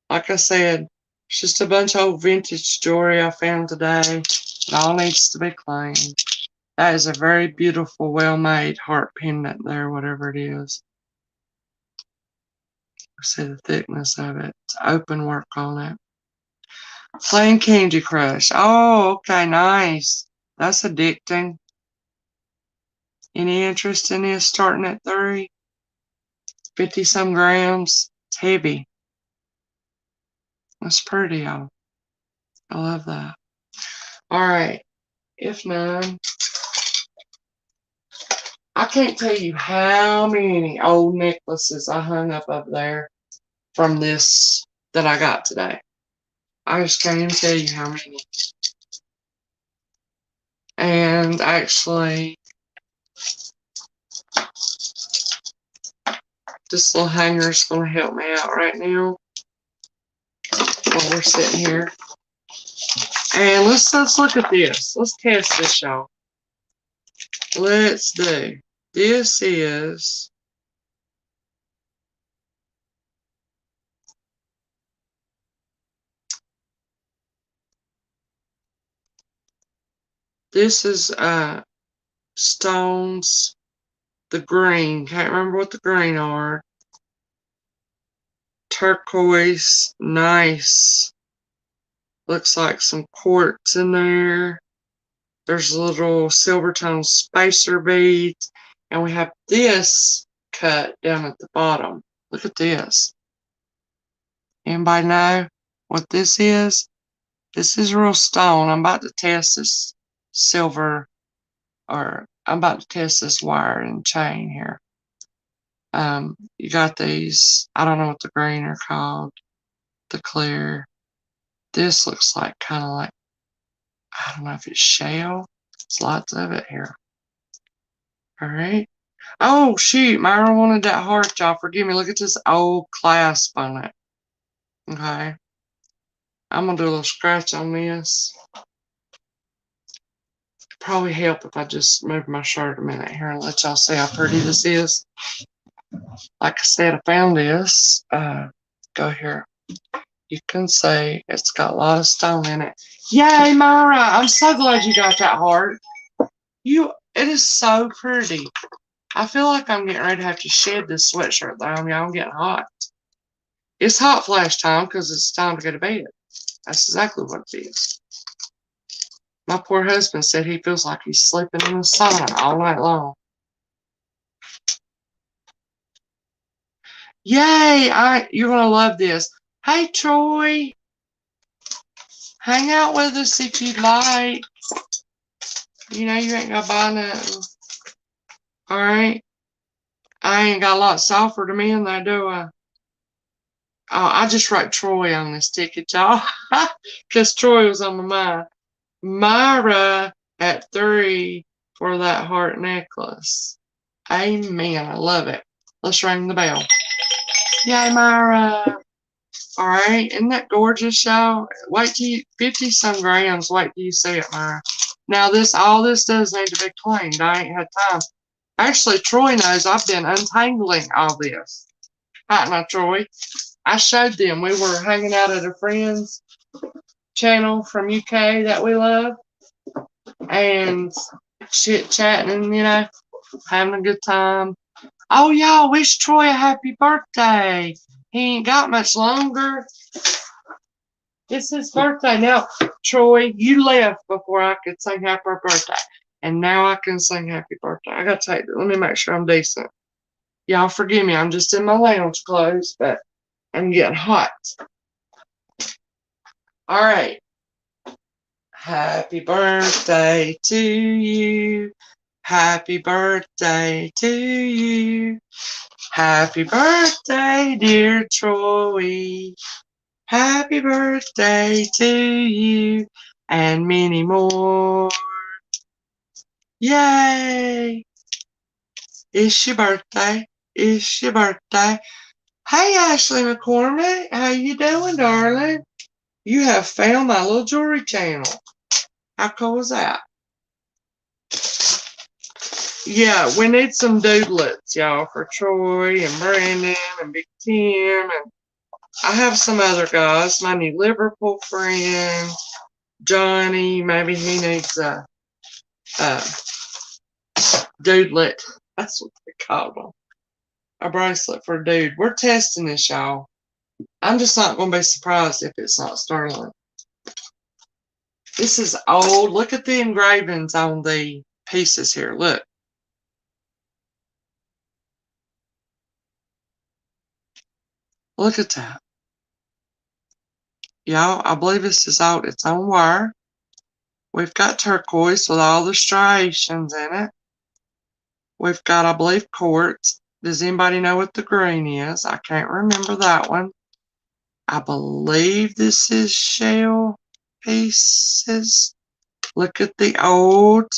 Like I said, it's just a bunch of old vintage jewelry I found today. It all needs to be cleaned. That is a very beautiful, well-made heart pendant there, whatever it is. See the thickness of it. It's open work on it. Playing Candy Crush. Oh, okay, nice. That's addicting. Any interest in this starting at 3? 50 some grams. It's heavy. That's pretty, y'all. I love that. Alright. If none. I can't tell you how many old necklaces I hung up there from this that I got today. I just can't even tell you how many. And actually, this little hanger is going to help me out right now while we're sitting here. And let's look at this. Let's test this, y'all. Let's do. This is stones, the green. Can't remember what the green are. turquoise, nice. Looks like some quartz in there. There's little silver tone spacer beads. And we have this cut down at the bottom. Look at this. Anybody know what this is? This is real stone. I'm about to test this silver, or I'm about to test this wire and chain here. You got these, I don't know what the green are called, the clear. This looks like kind of like, I don't know if it's shell. There's lots of it here. All right. Oh, shoot. Myra wanted that heart, y'all. Forgive me. Look at this old clasp on it. Okay. I'm going to do a little scratch on this. Probably help if I just move my shirt a minute here and let y'all see how pretty this is. Like I said, I found this. Go here. You can see it's got a lot of stone in it. Yay, Myra! I'm so glad you got that heart. It is so pretty. I feel like I'm getting ready to have to shed this sweatshirt though. Y'all, I'm getting hot. It's hot flash time because it's time to go to bed. That's exactly what it is. My poor husband said he feels like he's sleeping in the sauna all night long. Yay! You're gonna love this. Hey, Troy. Hang out with us if you'd like. You know you ain't gonna buy nothing. Alright? I ain't got a lot softer to me in there, do I? Oh, I just wrote Troy on this ticket, y'all. Because Troy was on my mind. Myra at 3 for that heart necklace. Amen. I love it. Let's ring the bell. Yay, Myra. Alright, isn't that gorgeous, y'all? Wait till you, 50 some grams, wait till you see it, Myra. Now all this does need to be cleaned. I ain't had time. Actually, Troy knows I've been untangling all this. Hi, my Troy. I showed them. We were hanging out at a friend's channel from UK that we love. And chit-chatting, you know, having a good time. Oh, y'all, wish Troy a happy birthday. He ain't got much longer. It's his birthday now. Troy, you left before I could sing happy birthday. And now I can sing happy birthday. I gotta take it. Let me make sure I'm decent. Y'all forgive me. I'm just in my lounge clothes, but I'm getting hot. All right. Happy birthday to you. Happy birthday to you. Happy birthday, dear Troy. Happy birthday to you and many more. Yay! It's your birthday. It's your birthday. Hey, Ashley McCormick. How you doing, darling? You have found my little jewelry channel. How cool was that? Yeah, we need some doodlets, y'all, for Troy and Brandon and Big Tim. And I have some other guys. My new Liverpool friend, Johnny. Maybe he needs a doodlet. That's what they call them. A bracelet for a dude. We're testing this, y'all. I'm just not going to be surprised if it's not sterling. This is old. Look at the engravings on the pieces here. Look. Look at that. Y'all, I believe this is out its own wire. We've got turquoise with all the striations in it. We've got, I believe, quartz. Does anybody know what the green is? I can't remember that one. I believe this is shell pieces. Look at the old.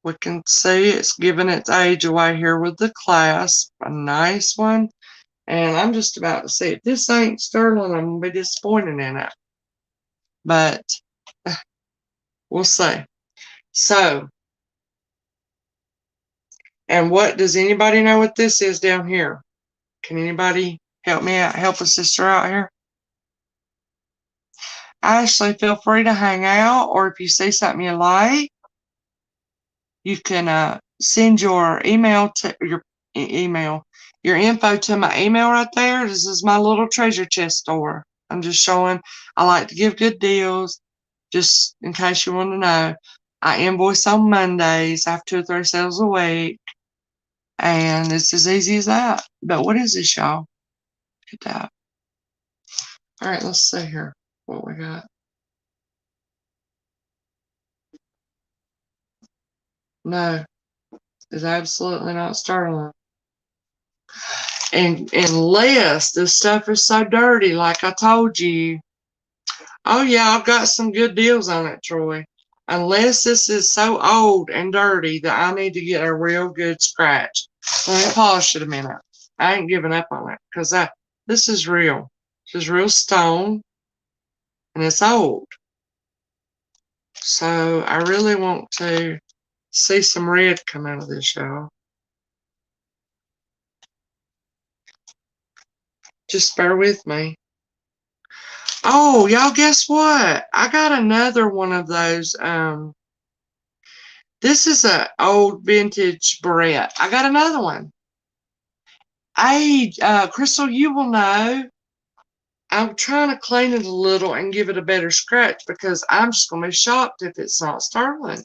We can see it's giving its age away here with the clasp. A nice one. And I'm just about to say, if this ain't sterling, I'm going to be disappointed in it. But we'll see. So, and what does anybody know what this is down here? Can anybody help me out, help a sister out here? Ashley, feel free to hang out, or if you see something you like, you can send your email to your email. your info to my email right there. This is my little treasure chest store. I'm just showing I like to give good deals, just in case you want to know. I invoice on Mondays. I have 2 or 3 sales a week. And it's as easy as that. But what is this, y'all? Hit that. All right, let's see here what we got. No, it's absolutely not sterling. And unless this stuff is so dirty, like I told you. Oh yeah, I've got some good deals on it, Troy. Unless this is so old and dirty that I need to get a real good scratch. Let me polish it a minute. I ain't giving up on it because this is real. This is real stone and it's old. So I really want to see some red come out of this, y'all. Just bear with me. Oh, y'all, guess what? I got another one of those. This is a old vintage barrette. I got another one. Hey, Crystal, you will know. I'm trying to clean it a little and give it a better scratch because I'm just going to be shocked if it's not sterling.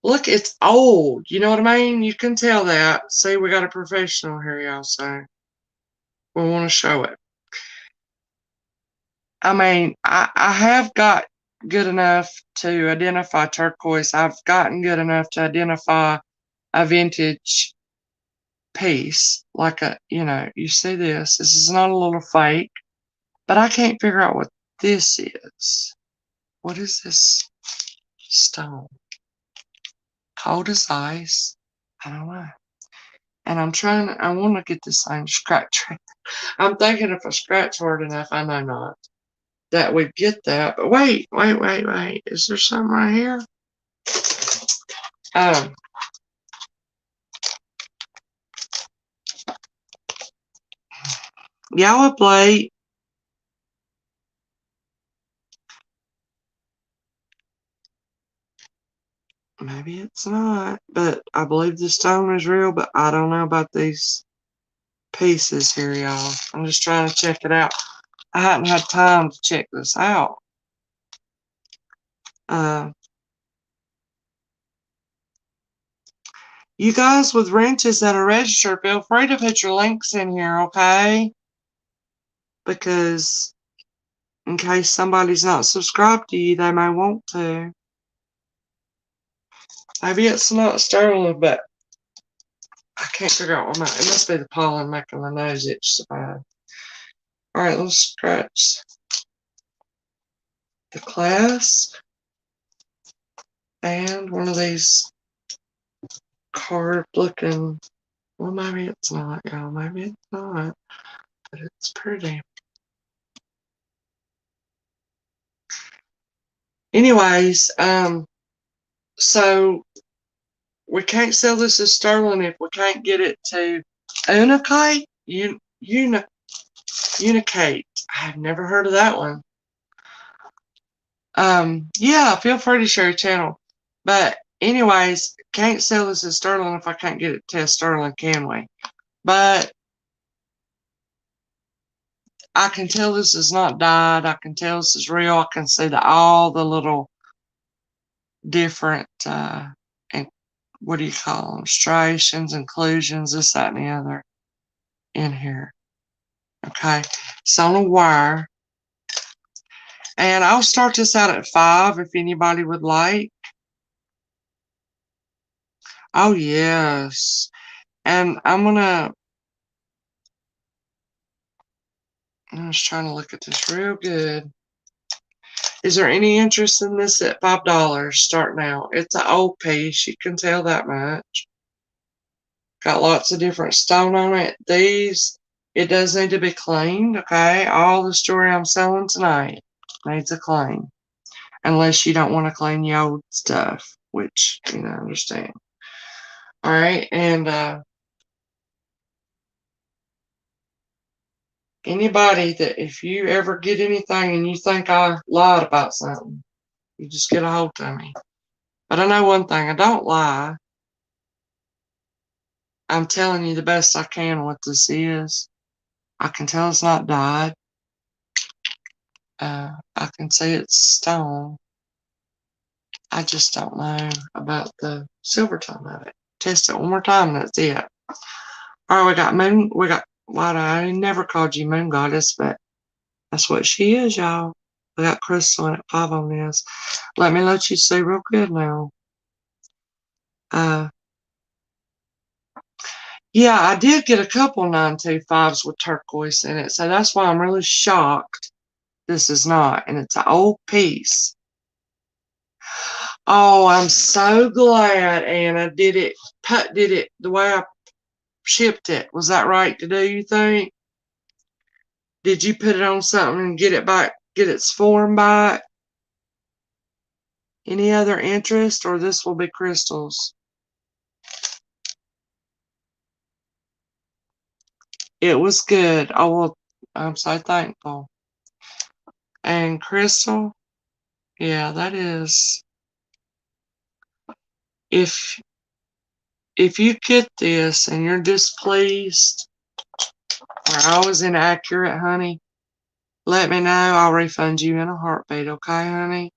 Look, it's old. You know what I mean? You can tell that. See, we got a professional here, y'all, so we want to show it. I mean, I have got good enough to identify turquoise. I've gotten good enough to identify a vintage piece. Like you see this. This is not a little fake, but I can't figure out what this is. What is this stone? Cold as ice. I don't know. And I want to get this thing scratch. I'm thinking if I scratch hard enough, I know not, that we'd get that. But wait. Is there something right here? Yellow plate. Maybe it's not, but I believe the stone is real, but I don't know about these pieces here, y'all. I'm just trying to check it out. I hadn't had time to check this out. You guys with wrenches that are registered, feel free to put your links in here, okay? Because in case somebody's not subscribed to you, they may want to. Maybe it's not sterling, but I can't figure out what it must be the pollen making the nose itch so bad. Alright, let's scratch the clasp and one of these card looking, well, maybe it's not, y'all, maybe it's not, but it's pretty. Anyways, so we can't sell this as sterling if we can't get it to Unicate. Unicate. I have never heard of that one. Yeah, feel free to share your channel. But anyways, can't sell this as sterling if I can't get it to sterling, can we? But I can tell this is not dyed. I can tell this is real. I can see all the little different and what do you call them? Striations, inclusions, this, that, and the other in here. Okay, it's on a wire. And I'll start this out at 5 if anybody would like. Oh, yes. And I'm just trying to look at this real good. Is there any interest in this at $5 starting out? It's an old piece. You can tell that much. Got lots of different stone on it. It does need to be cleaned, okay? All the jewelry I'm selling tonight needs a clean. Unless you don't want to clean your old stuff, which, I understand. Alright, and anybody that if you ever get anything and you think I lied about something, you just get a hold of me. But I know one thing, I don't lie. I'm telling you the best I can what this is. I can tell it's not dyed. I can say it's stone. I just don't know about the silver tone of it. Test it one more time and that's it. All right, we got Moon. We got, well, I never called you Moon Goddess, but that's what she is, y'all. We got Crystal in at 5 on this. Let me let you see real good now. Yeah, I did get a couple 925s with turquoise in it, so that's why I'm really shocked this is not, and it's an old piece. Oh, I'm so glad Anna did it the way I shipped it. Was that right to do, you think? Did you put it on something and get it back, get its form back? Any other interest, or this will be Crystal's? It was good. Oh, well, I'm so thankful. And Crystal, yeah, that is. If you get this and you're displeased or I was inaccurate, honey, let me know. I'll refund you in a heartbeat, okay, honey?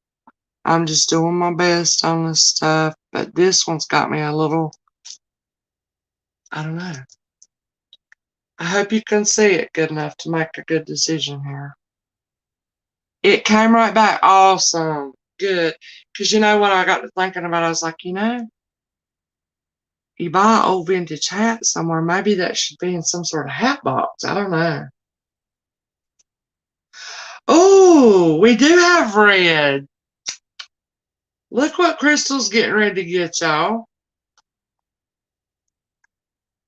I'm just doing my best on this stuff, but this one's got me a little, I don't know. I hope you can see it good enough to make a good decision here. It came right back. Awesome. Good. Because you know what I got to thinking about? I was like, you buy an old vintage hat somewhere. Maybe that should be in some sort of hat box. I don't know. Oh, we do have red. Look what Crystal's getting ready to get, y'all.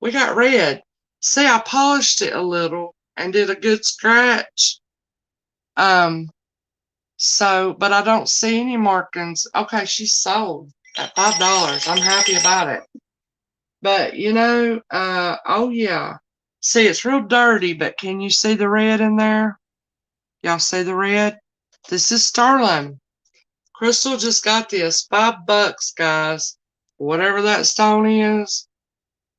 We got red. See, I polished it a little and did a good scratch. But I don't see any markings. Okay, she's sold at $5. I'm happy about it. But, oh yeah. See, it's real dirty, but can you see the red in there? Y'all see the red? This is sterling. Crystal just got this. $5, guys. Whatever that stone is.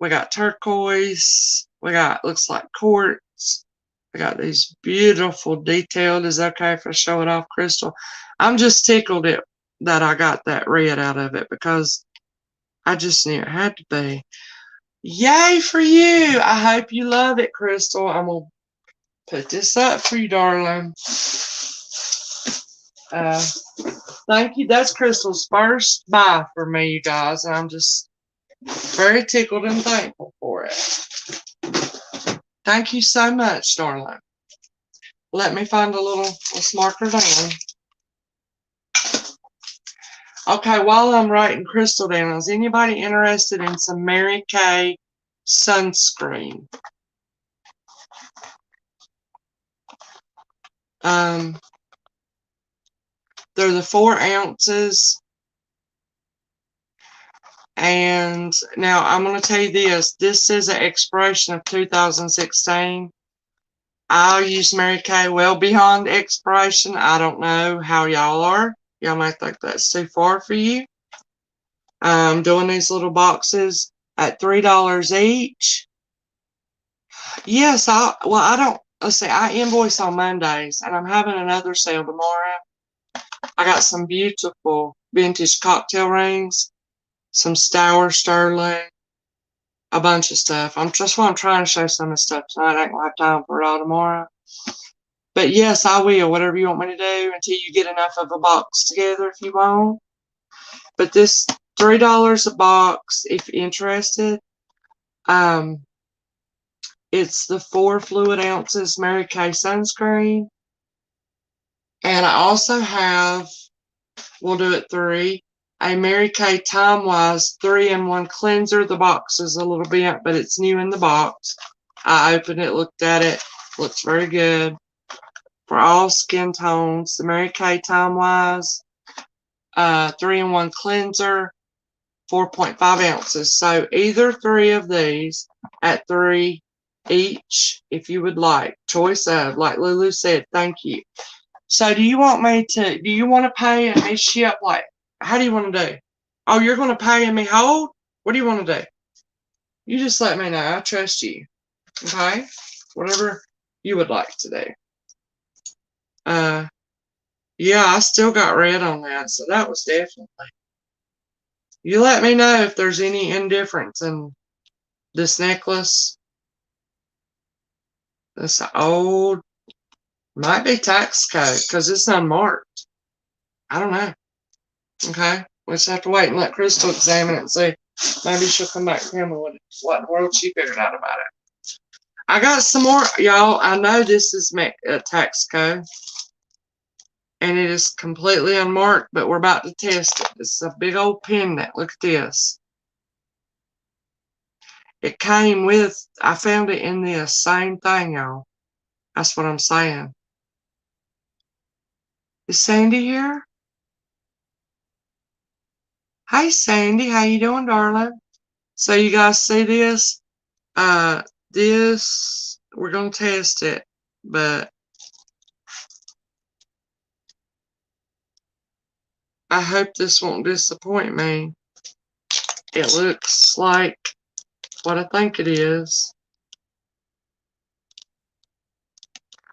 We got turquoise. We got, looks like quartz. We got these beautiful detailed. Is it okay if I show it off, Crystal? I'm just tickled that I got that red out of it because I just knew it had to be. Yay for you. I hope you love it, Crystal. I'm going to put this up for you, darling. Thank you. That's Crystal's first buy for me, you guys. And I'm just very tickled and thankful for it. Thank you so much, darling. Let me find a little marker down. Okay, while I'm writing Crystal down, is anybody interested in some Mary Kay sunscreen? They're the 4 ounces. And now I'm going to tell you this. This is an expiration of 2016. I'll use Mary Kay well beyond expiration. I don't know how y'all are. Y'all might think that's too far for you. I'm doing these little boxes at $3 each. Yes, let's see, I invoice on Mondays, and I'm having another sale tomorrow. I got some beautiful vintage cocktail rings, some Stour sterling, a bunch of stuff. I'm trying to show some of the stuff tonight. I ain't gonna have time for it all tomorrow. But yes, I will, whatever you want me to do until you get enough of a box together if you want. But this $3 a box if you're interested. It's the 4 fluid ounces Mary Kay sunscreen. And I also have, we'll do it 3, a Mary Kay Time Wise 3-in-1 cleanser. The box is a little bent, but it's new in the box. I opened it, looked at it, looks very good. For all skin tones, the Mary Kay Time Wise 3-in-1 cleanser, 4.5 ounces. So either 3 of these at $3 each, if you would like. Choice of, like Lulu said, thank you. So do you want to pay and me ship, like, how do you want to do? Oh, you're going to pay and me hold? What do you want to do? You just let me know. I trust you. Okay? Whatever you would like to do. Yeah, I still got red on that, so that was definitely. You let me know if there's any indifference in this necklace. This old, might be tax code because it's unmarked. I don't know. Okay? We'll just have to wait and let Crystal examine it and see. Maybe she'll come back and tell me what in the world she figured out about it. I got some more, y'all. I know this is tax code, and it is completely unmarked, but we're about to test it. This is a big old pendant. Look at this. It came with, I found it in this same thing, y'all. That's what I'm saying. Is Sandy here? Hey, Sandy. How you doing, darling? So you guys see this? This, we're going to test it, but I hope this won't disappoint me. It looks like what I think it is.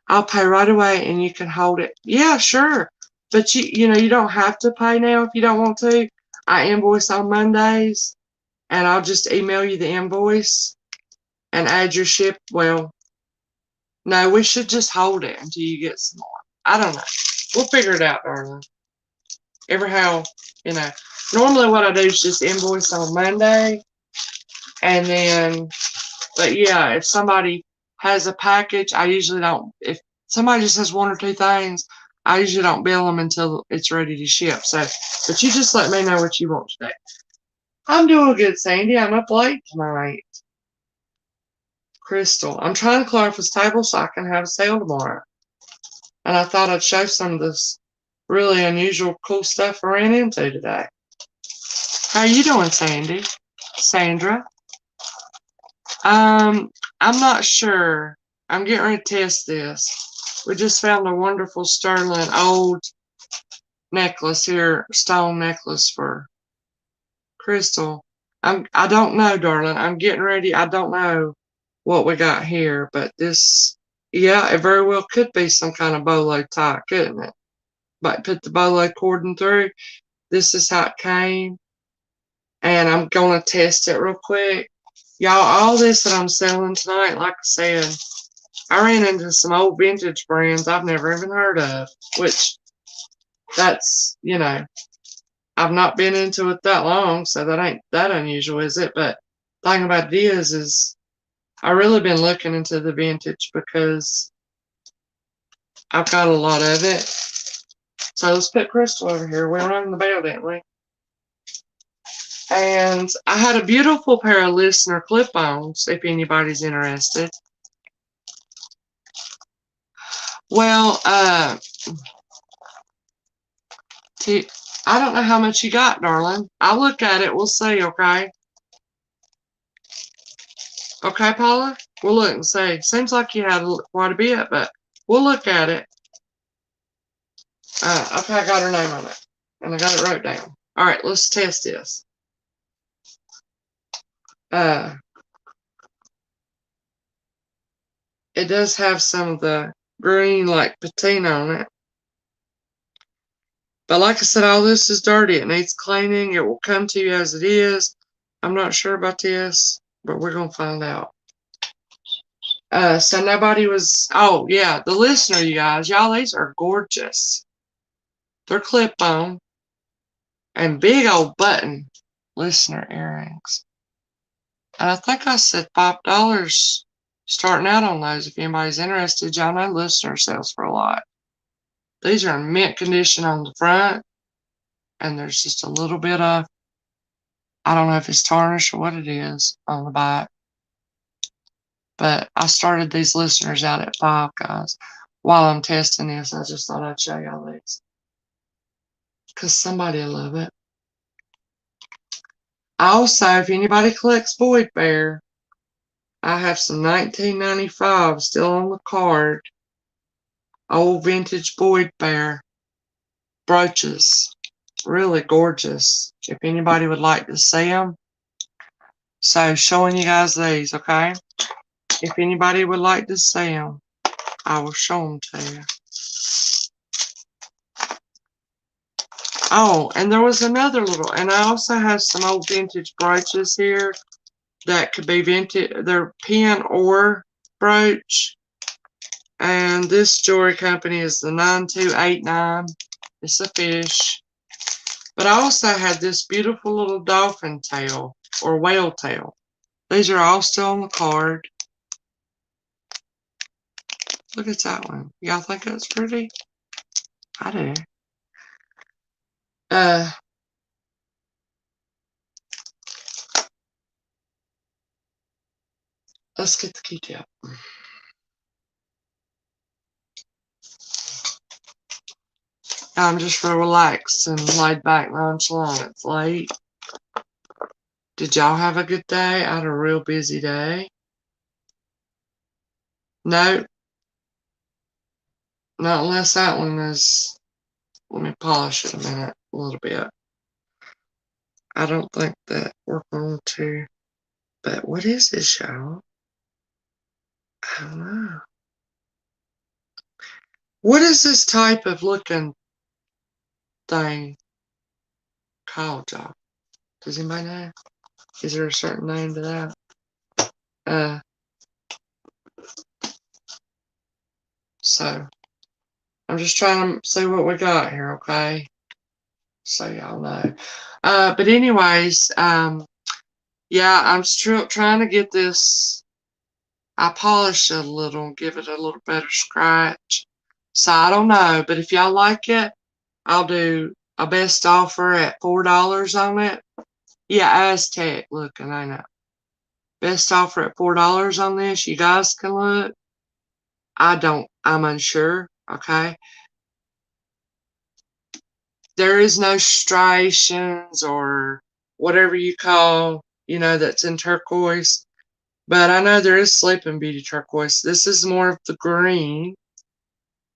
I'll pay right away and you can hold it. Yeah, sure. But you know, you don't have to pay now if you don't want to. I invoice on Mondays and I'll just email you the invoice and add your ship. Well, no, we should just hold it until you get some more. I don't know. We'll figure it out, darling. Every how, you know. Normally what I do is just invoice on Monday. And then, but yeah, if somebody has a package, I usually don't, if somebody just has one or two things, I usually don't bill them until it's ready to ship. So, but you just let me know what you want today. I'm doing good, Sandy. I'm up late tonight. Crystal, I'm trying to clear off this table so I can have a sale tomorrow. And I thought I'd show some of this really unusual, cool stuff I ran into today. How are you doing, Sandy? Sandra? I'm not sure. I'm getting ready to test this. We just found a wonderful sterling old necklace here, stone necklace for Crystal. I don't know, darling. I'm getting ready. I don't know what we got here, but this, yeah, it very well could be some kind of bolo tie, couldn't it? But put the bolo cording through. This is how it came. And I'm going to test it real quick. Y'all, all this that I'm selling tonight, like I said, I ran into some old vintage brands I've never even heard of, which that's, you know, I've not been into it that long, so that ain't that unusual, is it? But the thing about it is I've really been looking into the vintage because I've got a lot of it. So let's put Crystal over here. We rang the bell, didn't we? And I had a beautiful pair of listener clip-ons, if anybody's interested. Well, I don't know how much you got, darling. I'll look at it. We'll see, okay? Okay, Paula? We'll look and see. Seems like you had quite a bit, but we'll look at it. Okay, I got her name on it. And I got it wrote down. All right, let's test this. It does have some of the green, like, patina on it. But like I said, all this is dirty. It needs cleaning. It will come to you as it is. I'm not sure about this, but we're going to find out. So nobody was, oh, yeah, the listener, you guys. Y'all, these are gorgeous. They're clip-on. And big old button listener earrings. And I think I said $5 starting out on those. If anybody's interested, y'all know listener sells for a lot. These are in mint condition on the front. And there's just a little bit of, I don't know if it's tarnish or what it is on the back. But I started these listeners out at $5, guys. While I'm testing this, I just thought I'd show y'all these. Because somebody will love it. Also, if anybody collects Void Bear, I have some 1995 still on the card. Old vintage Void Bear brooches. Really gorgeous. If anybody would like to see them, So showing you guys these, okay? If anybody would like to see them, I will show them to you. Oh, and there was another little, and I also have some old vintage brooches here that could be vintage. They're pin or brooch. And this jewelry company is the 9289. It's a fish. But I also had this beautiful little dolphin tail or whale tail. These are all still on the card. Look at that one. Y'all think that's pretty? I do. Let's get the key tip. I'm just real relaxed and laid back, nonchalant. It's late. Did y'all have a good day? I had a real busy day. No, not unless that one is. Let me polish it a minute, a little bit. I don't think that we're going to. But what is this, y'all? I don't know. What is this type of looking thing called, y'all? Does anybody know? Is there a certain name to that? So I'm just trying to see what we got here, okay? So y'all know. But anyways, yeah, I'm still trying to get this. I polish it a little, give it a little better scratch. So I don't know, but if y'all like it, I'll do a best offer at $4 on it. Yeah, Aztec looking, I know. Best offer at $4 on this. You guys can look. I'm unsure, okay? There is no striations or whatever you call, that's in turquoise. But I know there is Sleeping Beauty turquoise. This is more of the green.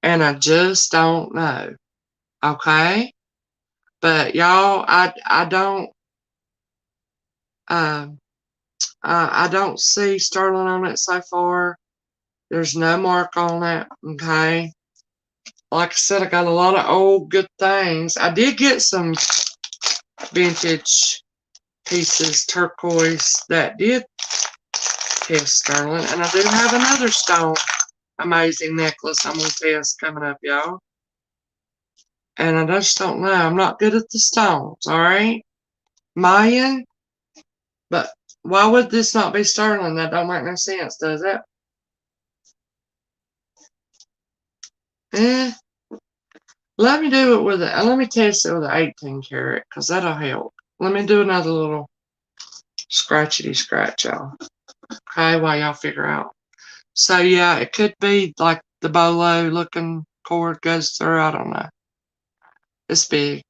And I just don't know. Okay? But y'all, I don't see sterling on it so far. There's no mark on it. Okay? Like I said, I got a lot of old good things. I did get some vintage pieces, turquoise, that did test sterling. And I do have another stone amazing necklace I'm going to test coming up, y'all. And I just don't know. I'm not good at the stones, alright? Mayan? But why would this not be sterling? That don't make no sense, does it? Let me do it with it. Let me test it with an 18 karat, because that'll help. Let me do another little scratchity scratch, y'all. Okay, while y'all figure out. So yeah, it could be like the bolo looking cord goes through. I don't know. It's big.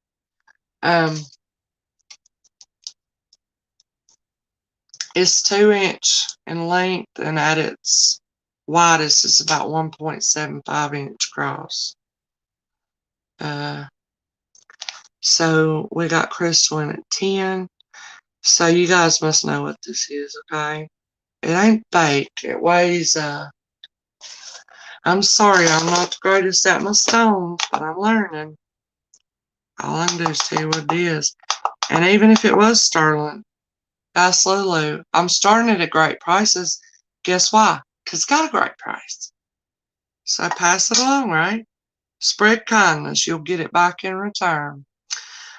It's 2-inch in length, and at its widest it's about 1.75-inch cross. So we got crystal in at 10. So you guys must know what this is, okay? It ain't fake. It weighs, I'm sorry, I'm not the greatest at my stones, but I'm learning. All I can do is tell you what it is. And even if it was sterling, guys, Lulu, I'm starting it at great prices. Guess why? Because it's got a great price. So pass it along, right? Spread kindness. You'll get it back in return.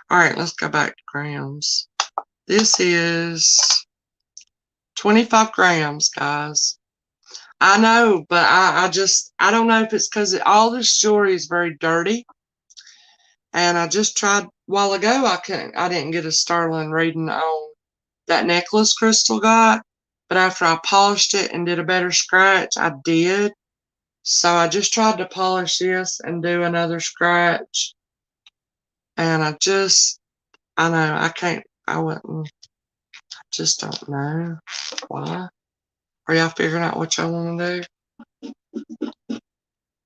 All right, let's go back to grams. This is 25 grams, guys. I know, but I don't know if it's because all this jewelry is very dirty. And I just tried a while ago. I didn't get a sterling reading on that necklace Crystal got. But after I polished it and did a better scratch, I did. So I just tried to polish this and do another scratch. And I know, just don't know why. Are y'all figuring out what y'all want to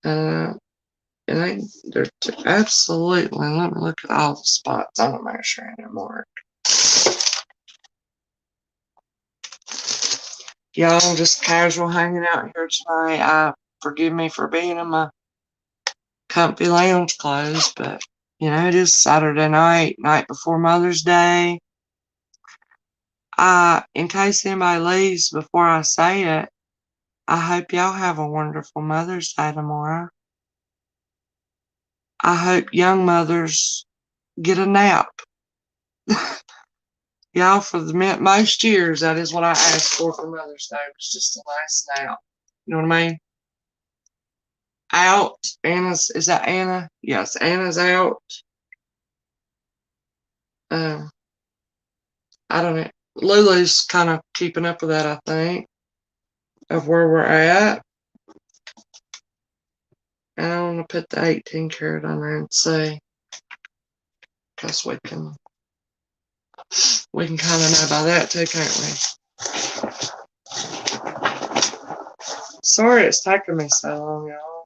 do? It ain't, absolutely, let me look at all the spots. I want to make sure I didn't mark. Y'all, I'm just casual hanging out here tonight. Forgive me for being in my comfy lounge clothes, but you know, it is Saturday night, night before Mother's Day. In case anybody leaves before I say it, I hope y'all have a wonderful Mother's Day tomorrow. I hope young mothers get a nap. Y'all, for the most years, that is what I asked for Mother's Day, was just a nice nap. You know what I mean? Out. Is that Anna? Yes, Anna's out. I don't know. Lulu's kind of keeping up with that, I think, of where we're at. And I want to put the 18 karat on there and see, because we can kind of know by that too, can't we? Sorry it's taking me so long, y'all.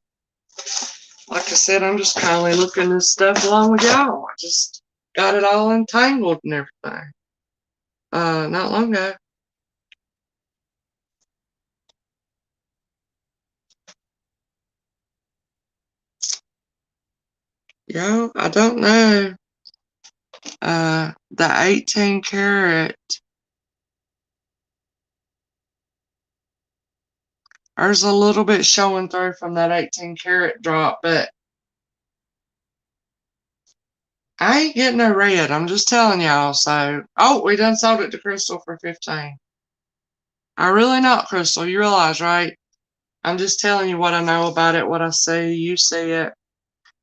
Like I said, I'm just kindly looking this stuff along with y'all. I just got it all entangled and everything. Not long ago. Yo, I don't know. The 18 karat. There's a little bit showing through from that 18 karat drop, but I ain't getting no red. I'm just telling y'all. So, oh, we done sold it to Crystal for 15. I really not, Crystal. You realize, right? I'm just telling you what I know about it, what I see. You see it.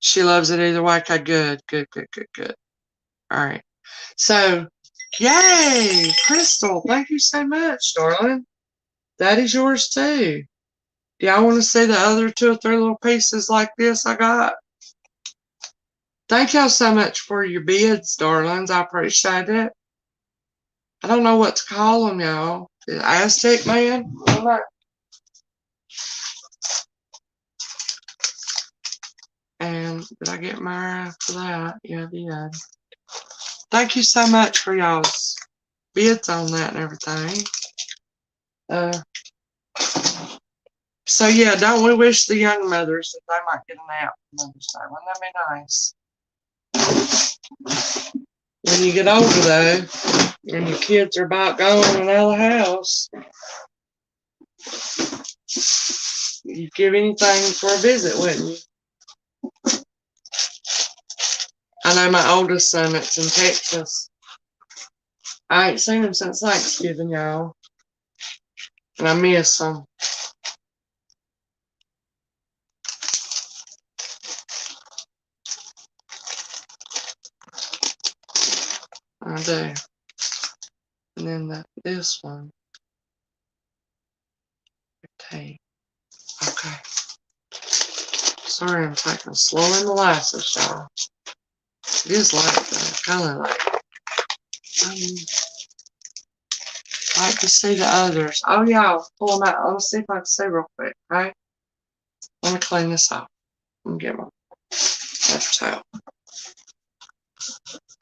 She loves it either way. Okay, good, good, good, good, good. All right. So, yay, Crystal. Thank you so much, darling. That is yours too. Do y'all want to see the other 2 or 3 little pieces like this I got? Thank y'all so much for your bids, darlings. I appreciate it. I don't know what to call them, y'all. The Aztec Man? I don't know. And did I get Myra for that? Yeah, I did. Thank you so much for y'all's bids on that and everything. So yeah, don't we wish the young mothers that they might get a nap for Mother's Day? Wouldn't that be nice? When you get older though, and your kids are about gone and out of the house, you'd give anything for a visit, wouldn't you? I know my oldest son that's in Texas. I ain't seen him since Thanksgiving, y'all. And I miss him. I do. And then this one. Okay. Okay. Sorry, I'm taking slow in molasses, y'all. It is like kind of like. Like to see the others. Oh yeah, I'll pull them out. Let me see if I can see real quick. Okay. Let me clean this off. Let me get my paper towel.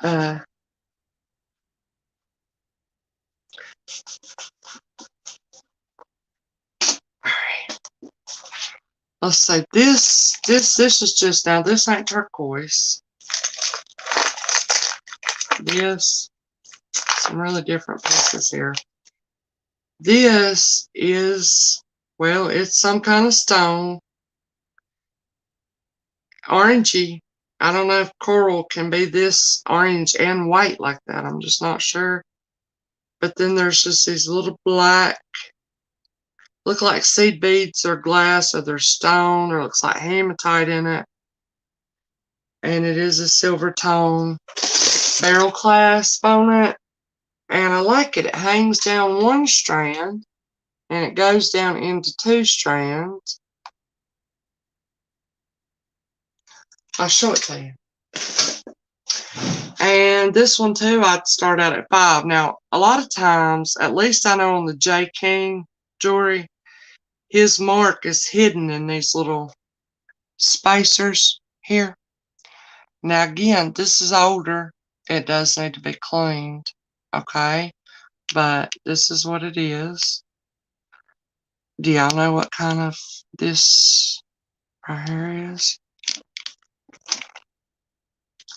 Alright. Let's say this is just, now this ain't turquoise. This, some really different pieces here. This is, well, it's some kind of stone. Orangey. I don't know if coral can be this orange and white like that. I'm just not sure. But then there's just these little black, look like seed beads or glass, or they're stone, or looks like hematite in it. And it is a silver tone barrel clasp on it. And I like it. It hangs down one strand and it goes down into 2 strands. I'll show it to you. And this one too, I'd start out at 5. Now, a lot of times, at least I know on the J. King jewelry, his mark is hidden in these little spacers here. Now, again, this is older. It does need to be cleaned, okay? But this is what it is. Do y'all know what kind of this right here is?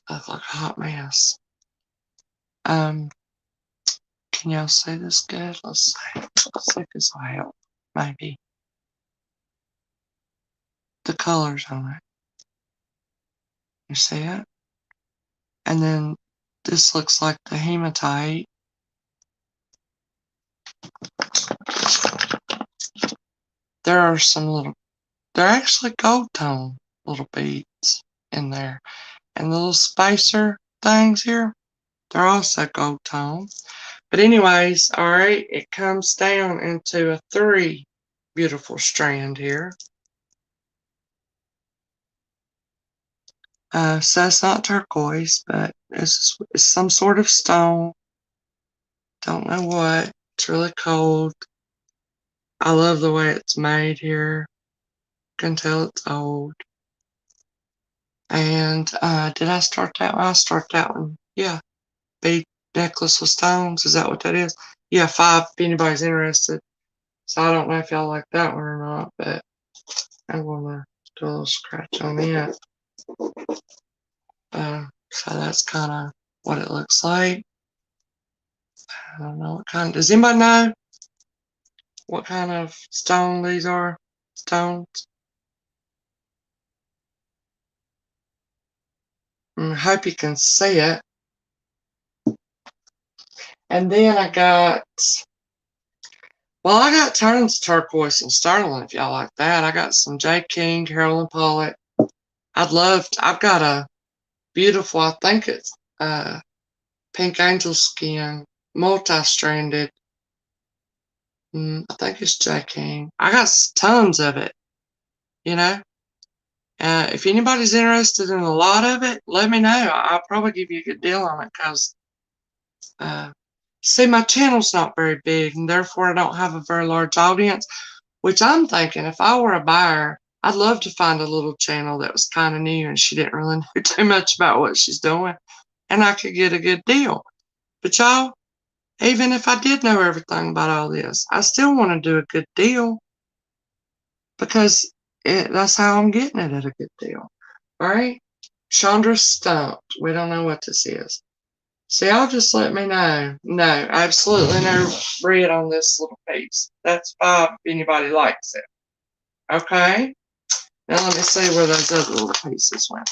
Looks like a hot mess. Can y'all see this good? Let's see if this will help. Maybe. The colors on it. You see it? And then this looks like the hematite. There are some little, they're actually gold tone little beads in there. And the little spacer things here, they're also gold tone. But anyways, alright, it comes down into a 3 beautiful strand here. So it's not turquoise, but it's some sort of stone. Don't know what. It's really cold. I love the way it's made here. You can tell it's old. And did I start that one? I start that one. Yeah. Bead necklace with stones. Is that what that is? Yeah, 5 if anybody's interested. So I don't know if y'all like that one or not, but I'm gonna do a little scratch on it. So that's kind of what it looks like. I don't know what kind. Does anybody know what kind of stone these are? Stones? I hope you can see it. And then I got tons of turquoise and sterling if y'all like that. I got some J. King, Carolyn Pollitt. I've got a beautiful, I think it's pink angel skin, multi-stranded. I think it's J. King. I got tons of it, you know. If anybody's interested in a lot of it, let me know. I'll probably give you a good deal on it because, see, my channel's not very big and therefore I don't have a very large audience, which I'm thinking if I were a buyer, I'd love to find a little channel that was kind of new and she didn't really know too much about what she's doing and I could get a good deal. But y'all, even if I did know everything about all this, I still want to do a good deal because that's how I'm getting it at a good deal. All right? Chandra stumped. We don't know what this is. So y'all just let me know. No, absolutely no red on this little piece. That's 5 if anybody likes it. Okay? Now let me see where those other little pieces went.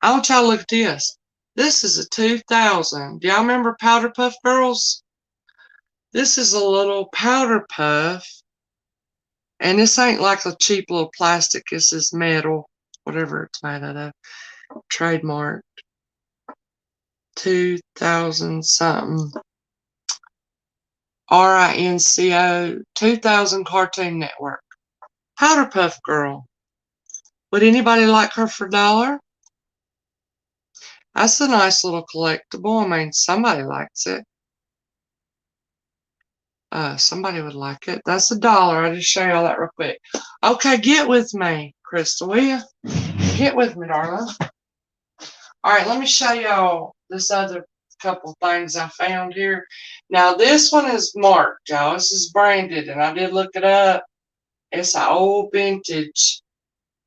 I want y'all to look at this. This is a 2000. Do y'all remember Powder Puff Girls? This is a little powder puff. And this ain't like a cheap little plastic. This is metal. Whatever it's made out of. Trademark. 2000 something. RINCO 2000 Cartoon Network. Powder Puff Girl. Would anybody like her for $1? That's a nice little collectible. I mean, somebody likes it. Somebody would like it. That's $1. I'll just show y'all that real quick. Okay, get with me, Crystal, will you? Get with me, darling. All right, let me show y'all this other couple things I found here. Now, this one is marked, y'all. This is branded, and I did look it up. It's an old vintage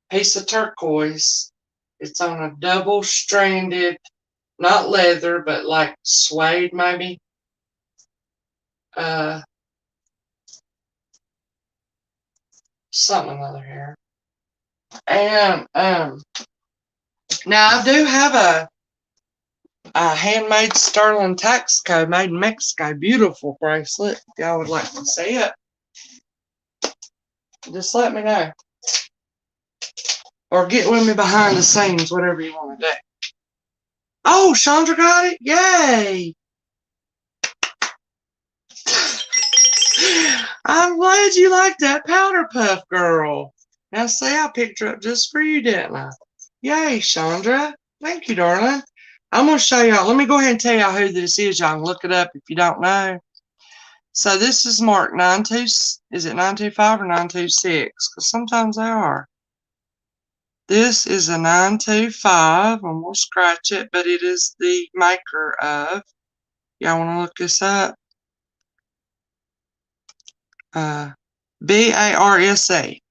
piece of turquoise. It's on a double-stranded, not leather, but like suede maybe. Something or other here. And now I do have a handmade sterling Taxco made in Mexico. Beautiful bracelet. If y'all would like to see it, just let me know. Or get with me behind the scenes, whatever you want to do. Oh, Chandra got it? Yay! I'm glad you like that Powder Puff Girl. Now, see, I picked her up just for you, didn't I? Yay, Chandra. Thank you, darling. I'm going to show y'all. Let me go ahead and tell y'all who this is. Y'all can look it up if you don't know. So this is marked 92. Is it 925 or 926? Because sometimes they are. This is a 925, and we'll scratch it, but it is the maker of. Y'all want to look this up? B-A-R-S-A.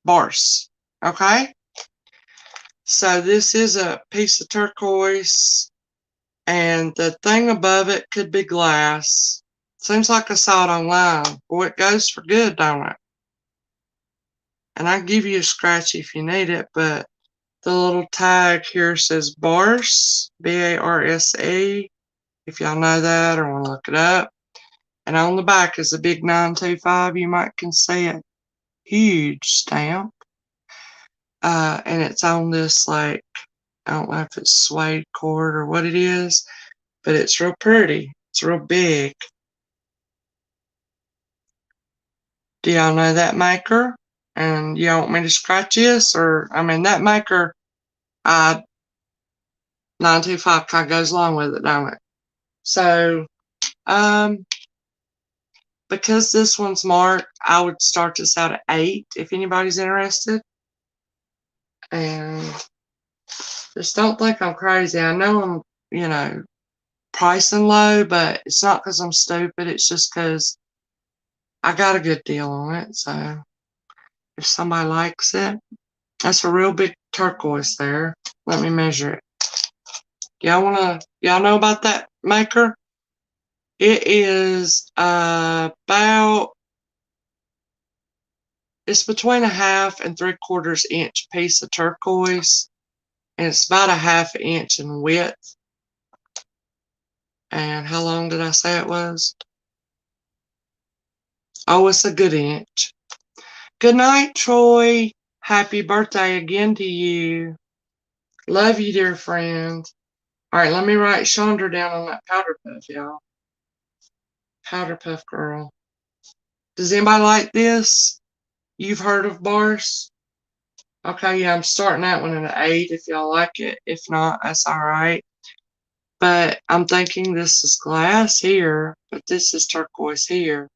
Barse. Okay? So this is a piece of turquoise, and the thing above it could be glass. Seems like I saw it online. Boy, it goes for good, don't it? And I'll give you a scratch if you need it, but the little tag here says Barse, B-A-R-S-E, if y'all know that or want to look it up. And on the back is a big 925. You might can see it. Huge stamp. And it's on this, like, I don't know if it's suede cord or what it is, but it's real pretty. It's real big. Do y'all know that maker? And y'all want me to scratch this? Or, I mean, that maker, 925 kind of goes along with it, don't it? So, because this one's marked, I would start this out at 8 if anybody's interested. And just don't think I'm crazy. I know I'm, pricing low, but it's not because I'm stupid. It's just because I got a good deal on it. So if somebody likes it, that's a real big turquoise there. Let me measure it. Y'all know about that maker? It is it's between a 1/2 and 3/4 inch piece of turquoise, and it's about a 1/2 inch in width. And how long did I say it was? Oh, it's a good inch. Good night, Troy. Happy birthday again to you. Love you, dear friend. All right, let me write Chandra down on that powder puff, y'all. Powder puff girl. Does anybody like this? You've heard of Barse? Okay, yeah, I'm starting that one at an 8 if y'all like it. If not, that's all right. But I'm thinking this is glass here, but this is turquoise here.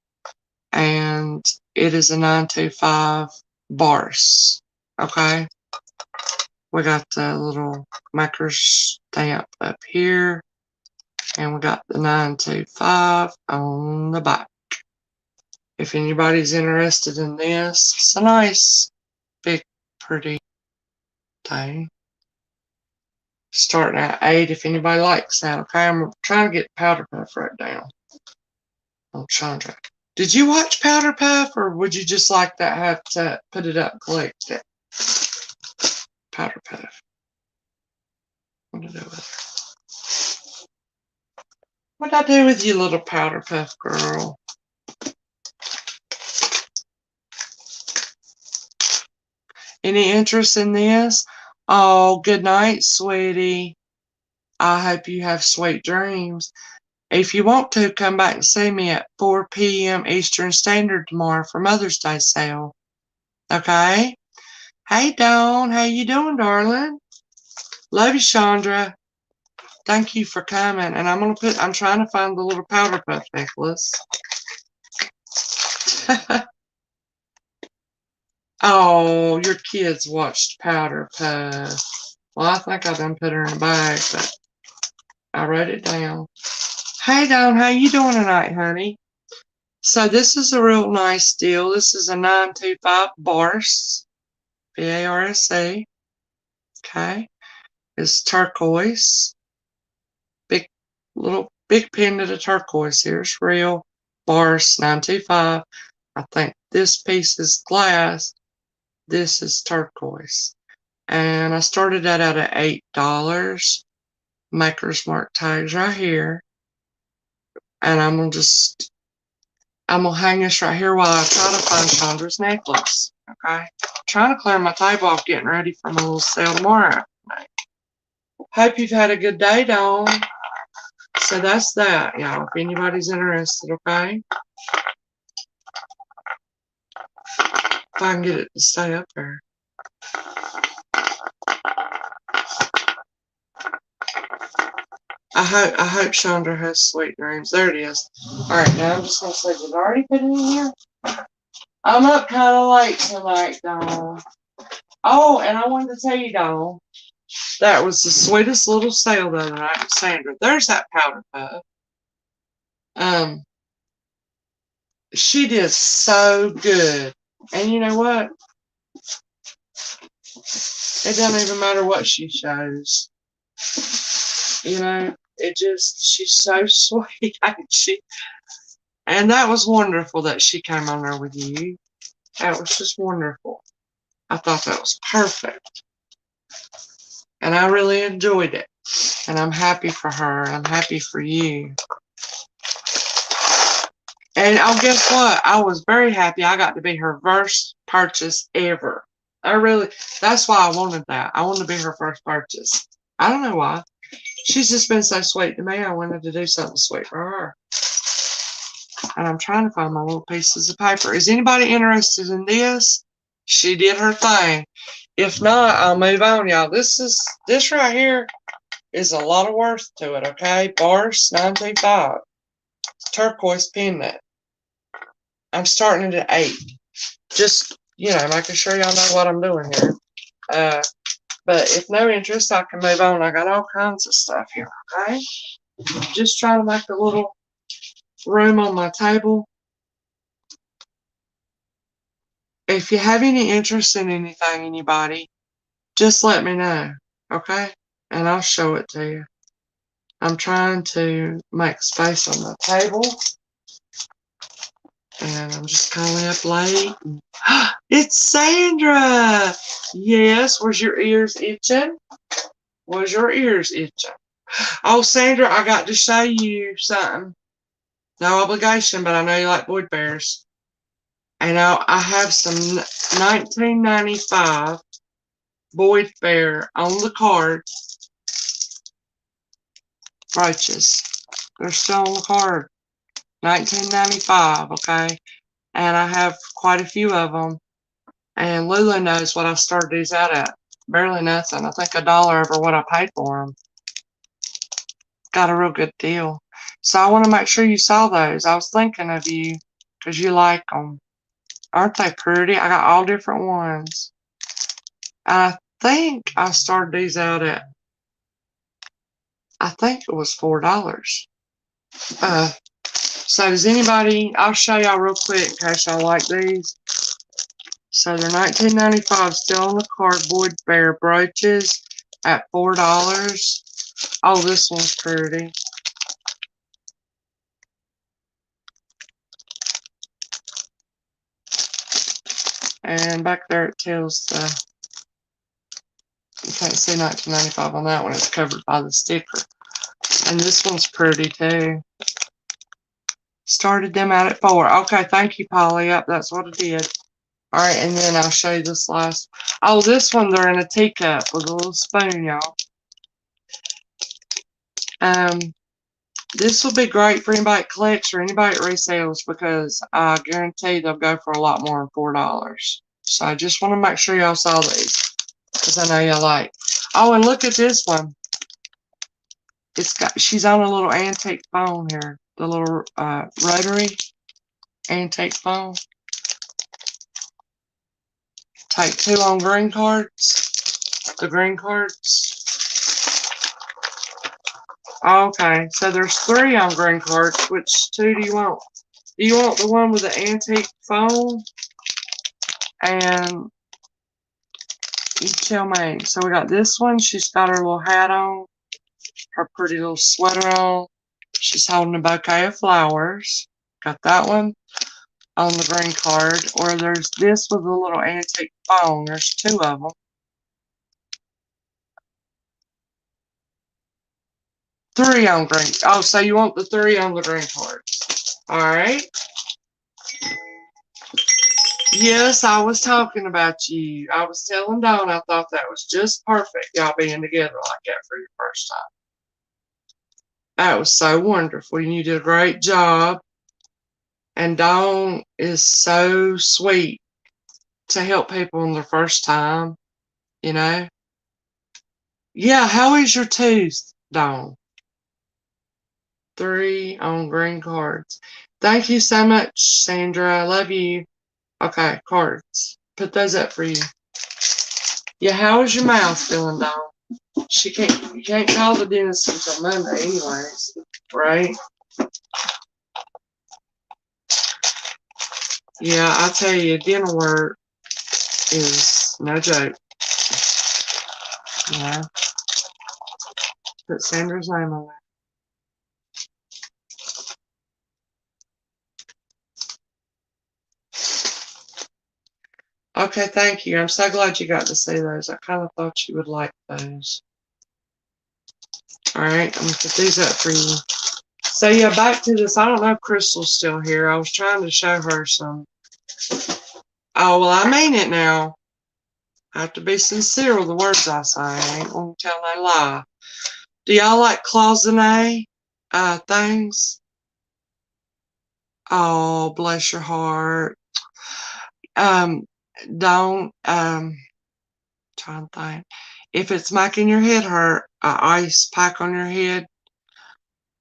And it is a 925 Barse. Okay? We got the little maker stamp up here. And we got the 925 on the back. If anybody's interested in this, it's a nice, big, pretty thing. Starting at 8 if anybody likes that, okay? I'm trying to get Powder Puff right down. I'm trying to. Did you watch Powder Puff, or would you just like that have to put it up and collect it? Powder Puff. What did I do with her? What did I do with you, little Powder Puff girl? Any interest in this? Oh, good night, sweetie. I hope you have sweet dreams. If you want to, come back and see me at 4 p.m. Eastern Standard tomorrow for Mother's Day sale. Okay? Hey, Dawn. How you doing, darling? Love you, Chandra. Thank you for coming. And I'm trying to find the little powder puff necklace. Oh, your kids watched Powder Puff. Well, I think I done put her in a bag, but I wrote it down. Hey, Dawn, how you doing tonight, honey? So this is a real nice deal. This is a 925 Barse, B-A-R-S-E. Okay. It's turquoise. Big pendant of turquoise here. It's real. Barse 925. I think this piece is glass. This is turquoise. And I started that out at $8. Maker's Mark tags right here. And I'm gonna hang this right here while I try to find Chandra's necklace. Okay? I'm trying to clear my table off, getting ready for my little sale tomorrow. Hope you've had a good day, Dawn. So that's that, y'all. If anybody's interested, okay? If I can get it to stay up there. I hope Chandra has sweet dreams. There it is. Alright, now I'm just gonna say, did I already put it in here? I'm up kind of late tonight, Dawn. Oh, and I wanted to tell you, Dawn, that was the sweetest little sale the other night with Sandra. There's that powder puff. She did so good. And you know what? It doesn't even matter what she shows. You know, she's so sweet, ain't she? And that was wonderful that she came on there with you. That was just wonderful. I thought that was perfect. And I really enjoyed it. And I'm happy for her. I'm happy for you. And oh, guess what? I was very happy I got to be her first purchase ever. That's why I wanted that. I wanted to be her first purchase. I don't know why. She's just been so sweet to me. I wanted to do something sweet for her. And I'm trying to find my little pieces of paper. Is anybody interested in this? She did her thing. If not, I'll move on, y'all. This right here is a lot of worth to it, okay? Bars 925. Turquoise pinnet. I'm starting it at 8. Just, making sure y'all know what I'm doing here. But if no interest, I can move on. I got all kinds of stuff here, okay? Just trying to make a little room on my table. If you have any interest in anything, anybody, just let me know, okay? And I'll show it to you. I'm trying to make space on the table. And I'm just calling up late. It's Sandra! Yes, was your ears itching? Was your ears itching? Oh, Sandra, I got to show you something. No obligation, but I know you like Boyd Bears. And I have some 1995 Boyd Bear on the card brooches. They're still on the card. 1995, okay? And I have quite a few of them. And Lulu knows what I started these out at. Barely nothing. I think $1 over what I paid for them. Got a real good deal. So I want to make sure you saw those. I was thinking of you because you like them. Aren't they pretty? I got all different ones. And I think I started these out at, I think it was $4. So does anybody, I'll show y'all real quick in case y'all like these. So they're $19.95, still on the card, Boyd Bear brooches at $4. Oh, this one's pretty. And back there it tells the, you can't see $19.95 on that one, it's covered by the sticker. And this one's pretty too. Started them out at $4. Okay, thank you, Polly. Yep, that's what I did. All right, and then I'll show you this last. Oh, this one, they're in a teacup with a little spoon, y'all. This will be great for anybody that collects or anybody that resells because I guarantee they'll go for a lot more than $4. So I just want to make sure y'all saw these because I know y'all like. Oh, and look at this one. She's on a little antique phone here. The little rotary antique phone. Take 2 on green cards. The green cards. Okay, so there's 3 on green cards. Which 2 do you want? Do you want the one with the antique phone? And you tell me. So we got this one. She's got her little hat on. Her pretty little sweater on. She's holding a bouquet of flowers. Got that one on the green card. Or there's this with a little antique phone. There's 2 of them. 3 on green. Oh, so you want the 3 on the green card. Alright. Yes, I was talking about you. I was telling Dawn I thought that was just perfect, y'all being together like that for your first time. That was so wonderful. You did a great job. And Dawn is so sweet to help people on their first time, you know. Yeah, how is your tooth, Dawn? 3 on green cards. Thank you so much, Sandra. I love you. Okay, cards. Put those up for you. Yeah, how is your mouth feeling, Dawn? You can't call the dentist until Monday anyways, right? Yeah, I tell you, dental work is no joke. You know, put Sandra's name on it. Okay, thank you. I'm so glad you got to see those. I kind of thought you would like those. All right, I'm gonna put these up for you. So yeah, back to this. I don't know if Crystal's still here. I was trying to show her some. Oh, well, I mean it now. I have to be sincere with the words I say. I ain't gonna tell no lie. Do y'all like cloisonne things? Oh, bless your heart. Um, don't trying to think. If it's making your head hurt, ice pack on your head,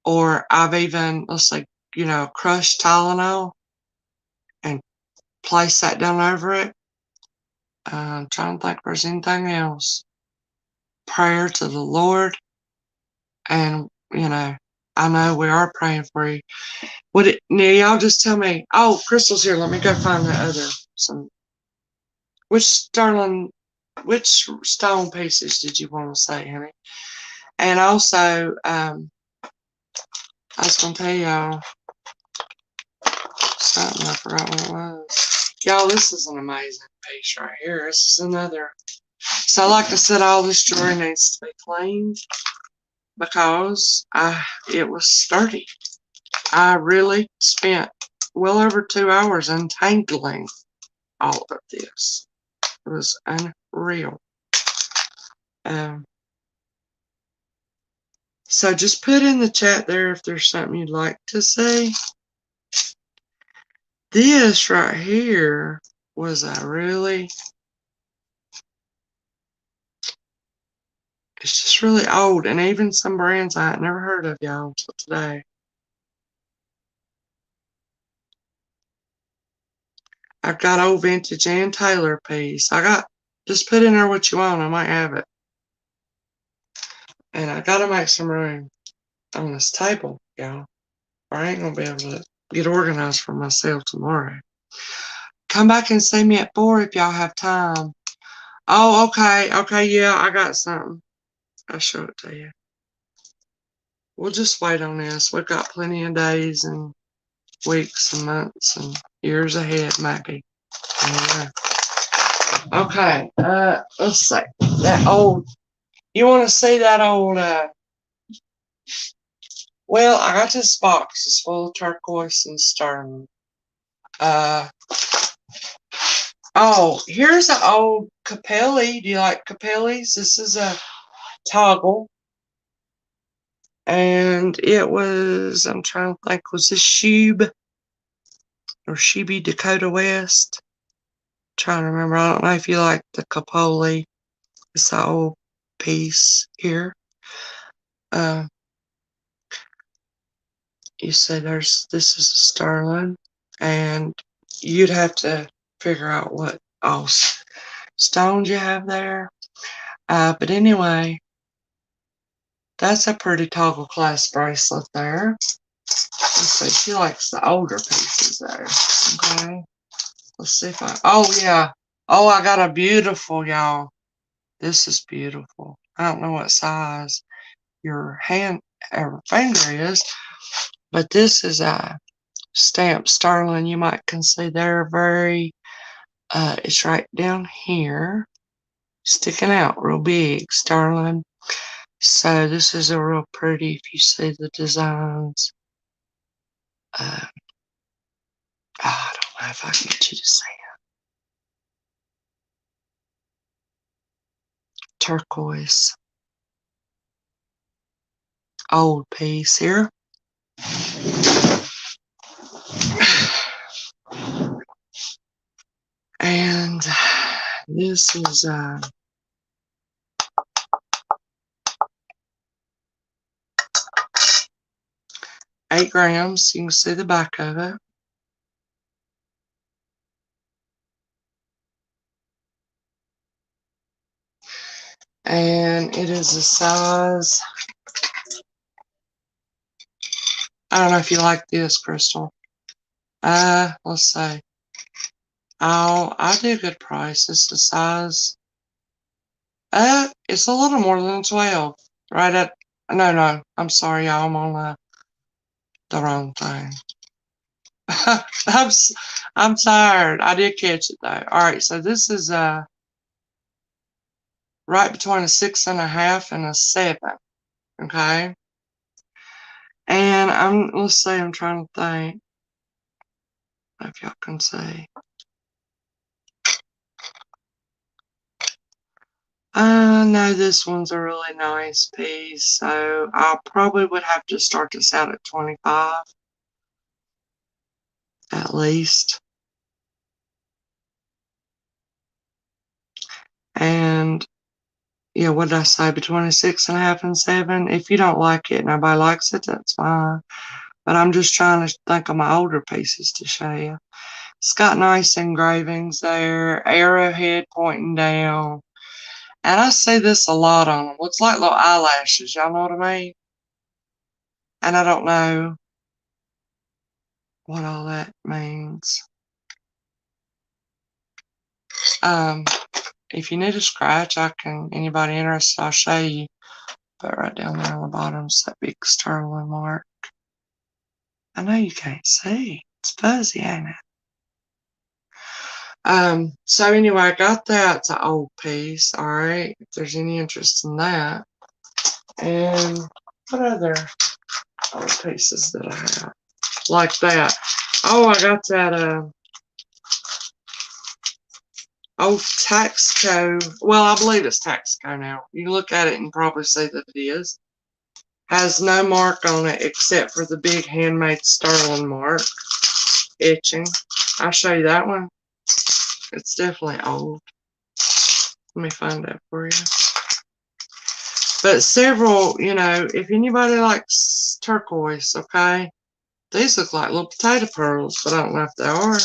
or I've even, let's say, crushed Tylenol and place that down over it. I'm trying to think if there's anything else. Prayer to the Lord, and I know we are praying for you. Now y'all just tell me. Oh, Crystal's here. Let me go find the other some. Which stone pieces did you want to say, honey? And also, I was gonna tell y'all something. I forgot what it was. Y'all, this is an amazing piece right here. This is another. So, like I said, all this jewelry needs to be cleaned because it was sturdy. I really spent well over 2 hours untangling all of this. It was unreal. So just put in the chat there if there's something you'd like to say. This right here was it's just really old, and even some brands I had never heard of, y'all, until today. I've got old vintage and Taylor piece. Just put in there what you want, I might have it. And I gotta make some room on this table, y'all, or I ain't gonna be able to get organized for myself tomorrow. Come back and see me at 4 if y'all have time. Oh, okay. Okay, yeah, I got something. I'll show it to you. We'll just wait on this. We've got plenty of days and weeks and months and years ahead, maybe. Yeah. Okay, let's see. That old, you want to see that old, well, I got this box. It's full of turquoise and sterling. Oh, here's an old Capelli. Do you like Capellis? This is a toggle. And it was, I'm trying to think, was this Shube or Shebe Dakota West? I'm trying to remember. I don't know if you like the Capoli. It's an old piece here. You say this is a sterling, and you'd have to figure out what else stones you have there. But anyway, that's a pretty toggle clasp bracelet there. Let's see, she likes the older pieces there. Okay. Let's see if oh yeah. Oh, I got a beautiful, y'all. This is beautiful. I don't know what size your hand or finger is, but this is a stamped sterling. You might can see they're very, it's right down here, sticking out real big, sterling. So this is a real pretty, if you see the designs. I don't know if I can get you to see it. Turquoise. Old piece here. And this is 8 grams. You can see the back of it. And it is a size, I don't know if you like this, Crystal. Let's see. Oh, I did a good price. It's the size. It's a little more than 12. Right at, no, I'm sorry, y'all. I'm on the wrong thing. I'm, I'm tired. I did catch it though. All right, so this is right between a 6.5 and a 7. Okay. And let's say I'm trying to think if y'all can see. I know this one's a really nice piece, so I probably would have to start this out at 25 at least. And yeah, what did I say? Between a 6.5 and 7. If you don't like it, nobody likes it, that's fine. But I'm just trying to think of my older pieces to show you. It's got nice engravings there, arrowhead pointing down. And I see this a lot on them. Looks like little eyelashes, y'all know what I mean? And I don't know what all that means. If you need a scratch, anybody interested, I'll show you. But right down there on the bottom is that big sterling mark. I know you can't see. It's fuzzy, ain't it? So anyway, I got that. It's an old piece, alright, if there's any interest in that. And what other old pieces that I have? Like that. Oh, I got that old Taxco. Well, I believe it's Taxco now. You look at it and probably see that it is. Has no mark on it except for the big handmade sterling mark. Etching. I'll show you that one. It's definitely old. Let me find that for you. But several, if anybody likes turquoise, okay, these look like little potato pearls, but I don't know if they are.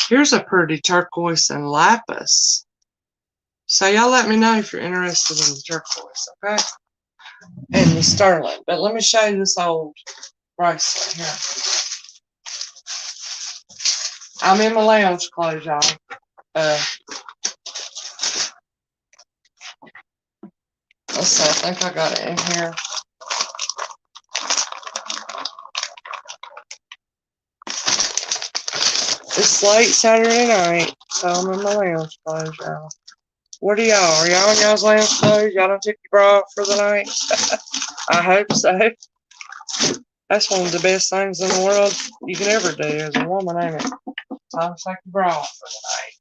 Here's a pretty turquoise and lapis. So y'all let me know if you're interested in the turquoise, okay? And the sterling. But let me show you this old bracelet here. I'm in my lounge clothes, y'all. Let's see, I think I got it in here. It's late Saturday night, so I'm in my lounge clothes, y'all. What are y'all? Are y'all in y'all's lounge clothes? Y'all don't take your bra off for the night? I hope so. That's one of the best things in the world you can ever do as a woman, ain't it? Time to take your bra off for the night.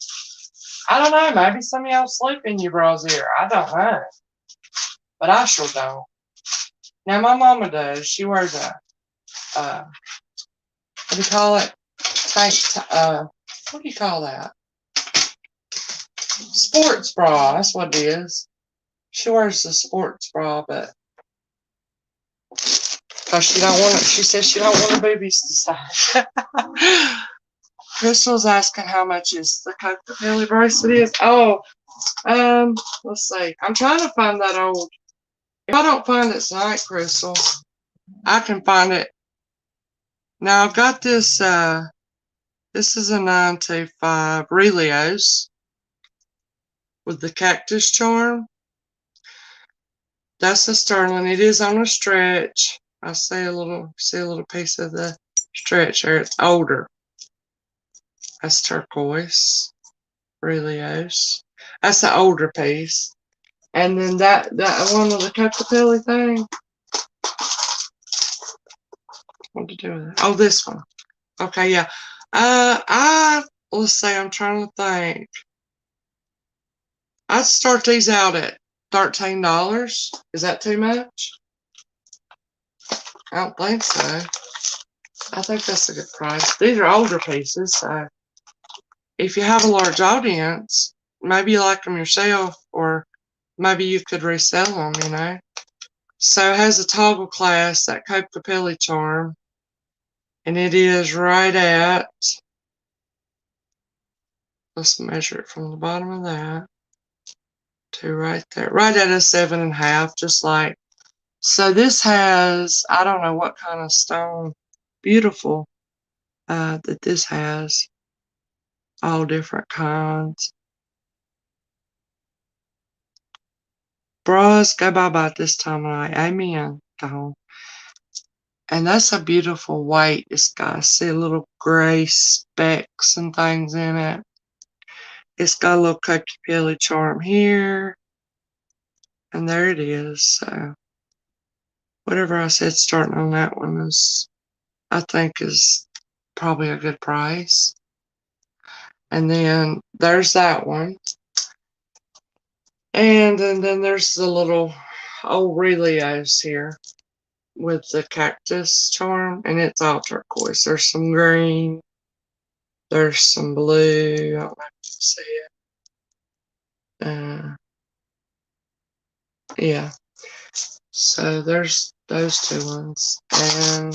I don't know. Maybe some of y'all sleep in your brassiere. I don't know. But I sure don't. Now, my mama does. She wears a, what do you call it? What do you call that? Sports bra. That's what it is. She wears a sports bra, but because she says she don't want her boobies to sag. Crystal's asking how much is the Coca-Cola bracelet is. Oh, let's see. I'm trying to find that old. If I don't find it tonight, Crystal, I can find it. Now I've got this. This is a 925 Relios with the cactus charm. That's a sterling. It is on a stretch. I see a little piece of the stretch there. It's older. That's turquoise. Relios. That's the older piece. And then that one with the Coca-Cola thing. What to do with it? Oh, this one. Okay, yeah. Let's say I'm trying to think. I'd start these out at $13. Is that too much? I don't think so. I think that's a good price. These are older pieces, so if you have a large audience, maybe you like them yourself, or maybe you could resell them, So it has a toggle class, that Coca-Cola charm, and it is right at, let's measure it from the bottom of that to right there, right at a 7.5, just like. So this has, I don't know what kind of stone, beautiful, that this has. all different kinds. Bras go bye-bye this time of night. Amen. Dog. And that's a beautiful white. It's got, I see little gray specks and things in it. It's got a little Kokopelli charm here. And there it is. So whatever I said starting on that one is, I think, is probably a good price. And then there's that one. And then there's the little Aurelios here with the cactus charm, and it's all turquoise. There's some green, there's some blue. I don't know if you can see it. Yeah. So there's those two ones, and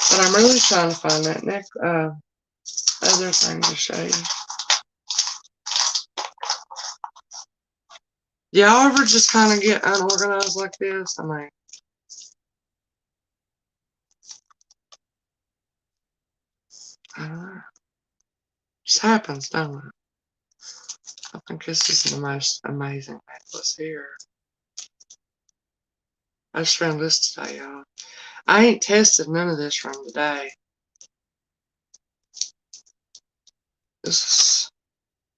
but I'm really trying to find that next other thing to show you. Do y'all ever just kind of get unorganized like this? I mean, I don't know. Just happens, don't it? I think this is the most amazing necklace here. I just found this today, y'all. I ain't tested none of this from today. This is,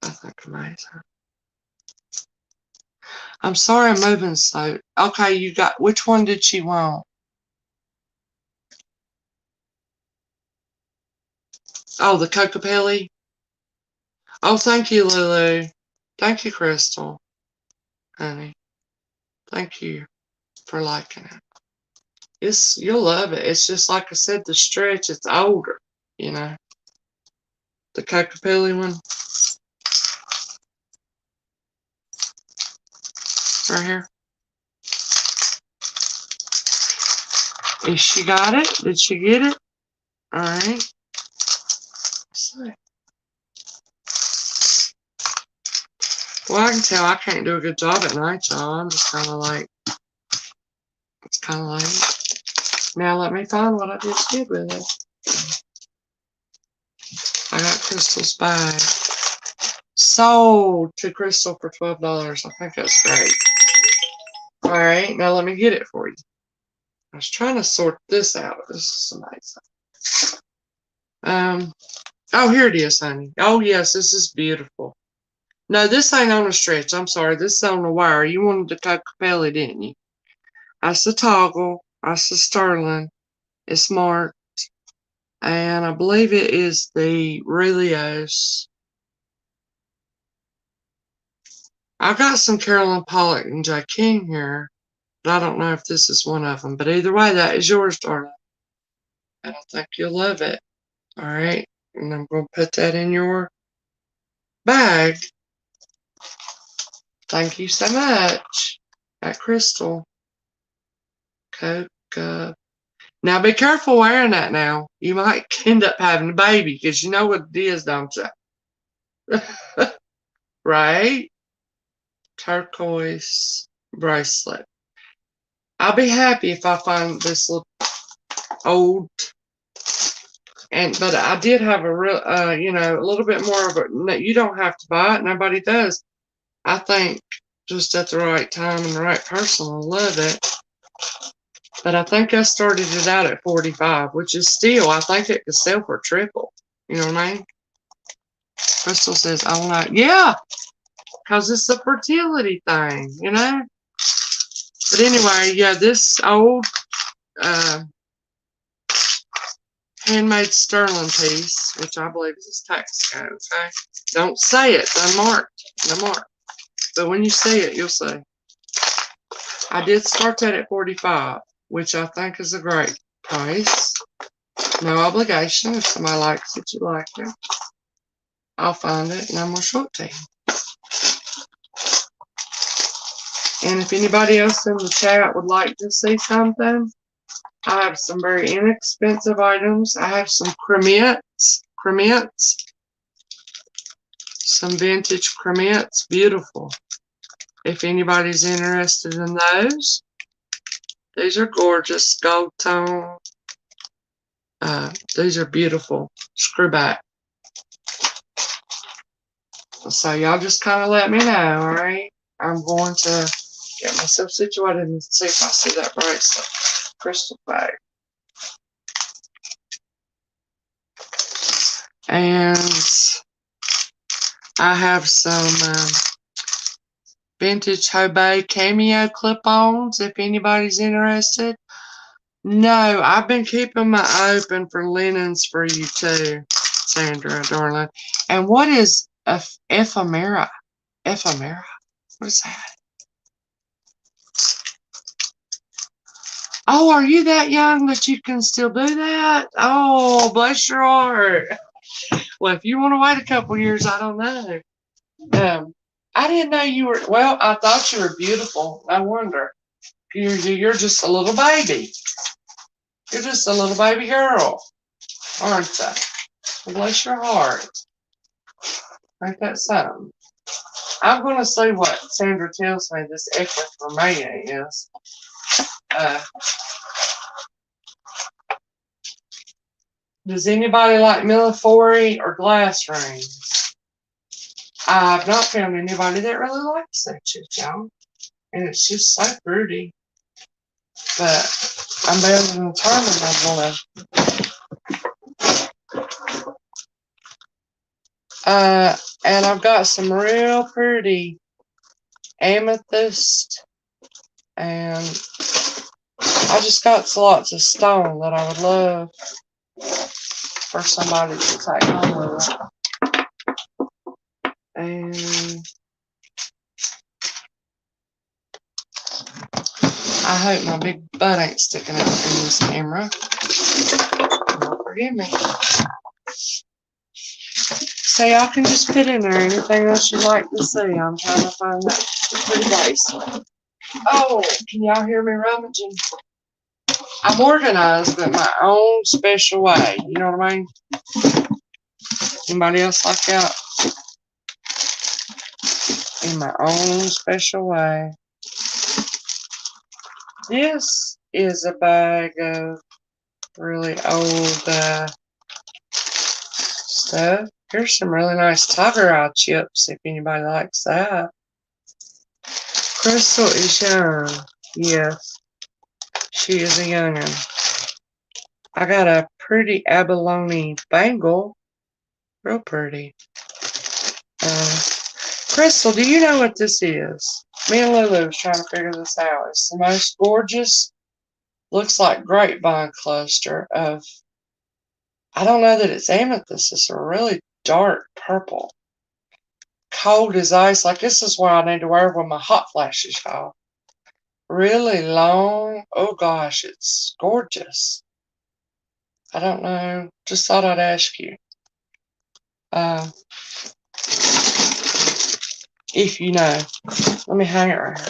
I think, amazing. I'm sorry I'm moving slow. Okay, you got, which one did she want? Oh, the Kokopelli? Oh, thank you, Lulu. Thank you, Crystal. Honey. Thank you for liking it. You'll love it. It's just like I said, the stretch, it's older, you know. The Kokopelli one. Right here. Is she got it? Did she get it? Alright. Let's see. Well, I can tell I can't do a good job at night, y'all. I'm just kind of like, it's kind of late. Now let me find what I just did with it. I got Crystal's bag. Sold to Crystal for $12. I think that's great. Alright, now let me get it for you. I was trying to sort this out. This is amazing. Oh, here it is, honey. Oh, yes, this is beautiful. No, this ain't on a stretch. I'm sorry. This is on a wire. You wanted the Kokopelli, didn't you? That's the toggle. That's the sterling. It's marked. And I believe it is the Relios. I've got some Carolyn Pollock and J. King here, but I don't know if this is one of them. But either way, that is yours, darling. And I think you'll love it. All right. And I'm going to put that in your bag. Thank you so much. That Crystal. Coca. Now be careful wearing that now. You might end up having a baby because you know what it is, don't you? Right? Turquoise bracelet. I'll be happy if I find this little old, but I did have a real, a little bit more of a, you don't have to buy it. Nobody does. I think just at the right time and the right person will love it. But I think I started it out at 45, which is still, I think it could sell for triple. You know what I mean? Crystal says, I want to, yeah, because it's a fertility thing, you know? But anyway, yeah, this old handmade sterling piece, which I believe is a Texaco, okay? Don't say it, it's unmarked, unmarked. But when you see it, you'll see. I did start that at 45, which I think is a great price. No obligation. If somebody likes it, you like it. I'll find it and I'm going to show it to you. And if anybody else in the chat would like to see something, I have some very inexpensive items. I have some cremettes, some vintage cremettes, beautiful. If anybody's interested in those, these are gorgeous, gold tone. These are beautiful. Screw back. So y'all just kind of let me know, alright? I'm going to get myself situated and see if I see that bracelet. Crystal bag. And I have some vintage Hobay cameo clip-ons if anybody's interested. No, I've been keeping my eye open for linens for you too, Sandra, darling. And what is ephemera? Ephemera? What is that? Oh, are you that young that you can still do that? Oh, bless your heart. Well, if you want to wait a couple years, I don't know. I didn't know you were, well, I thought you were beautiful. No wonder. You're just a little baby. You're just a little baby girl, aren't you? Bless your heart. Ain't that something? I'm going to see what Sandra tells me this equipharmia is. Does anybody like Millefiori or glass rings? I've not found anybody that really likes that shit, y'all. And it's just so pretty. But I'm better determined I'm going to. And I've got some real pretty amethyst. And I just got lots of stone that I would love for somebody to take home with them. And I hope my big butt ain't sticking out in this camera. Don't forgive me. So y'all can just put in there anything else you'd like to see. I'm trying to find that pretty bracelet. Oh, can y'all hear me rummaging? I'm organized, but my own special way. You know what I mean? Anybody else like that? In my own special way. This is a bag of really old stuff. Here's some really nice tiger eye chips if anybody likes that. Crystal is young. Yes, she is a youngin'. I got a pretty abalone bangle. Real pretty. Crystal, do you know what this is? Me and Lulu was trying to figure this out. It's the most gorgeous, looks like grapevine cluster of, I don't know that it's amethyst. It's a really dark purple. Cold as ice. Like this is what I need to wear when my hot flashes off. Really long. Oh gosh, it's gorgeous. I don't know. Just thought I'd ask you. If you know. Let me hang it right here.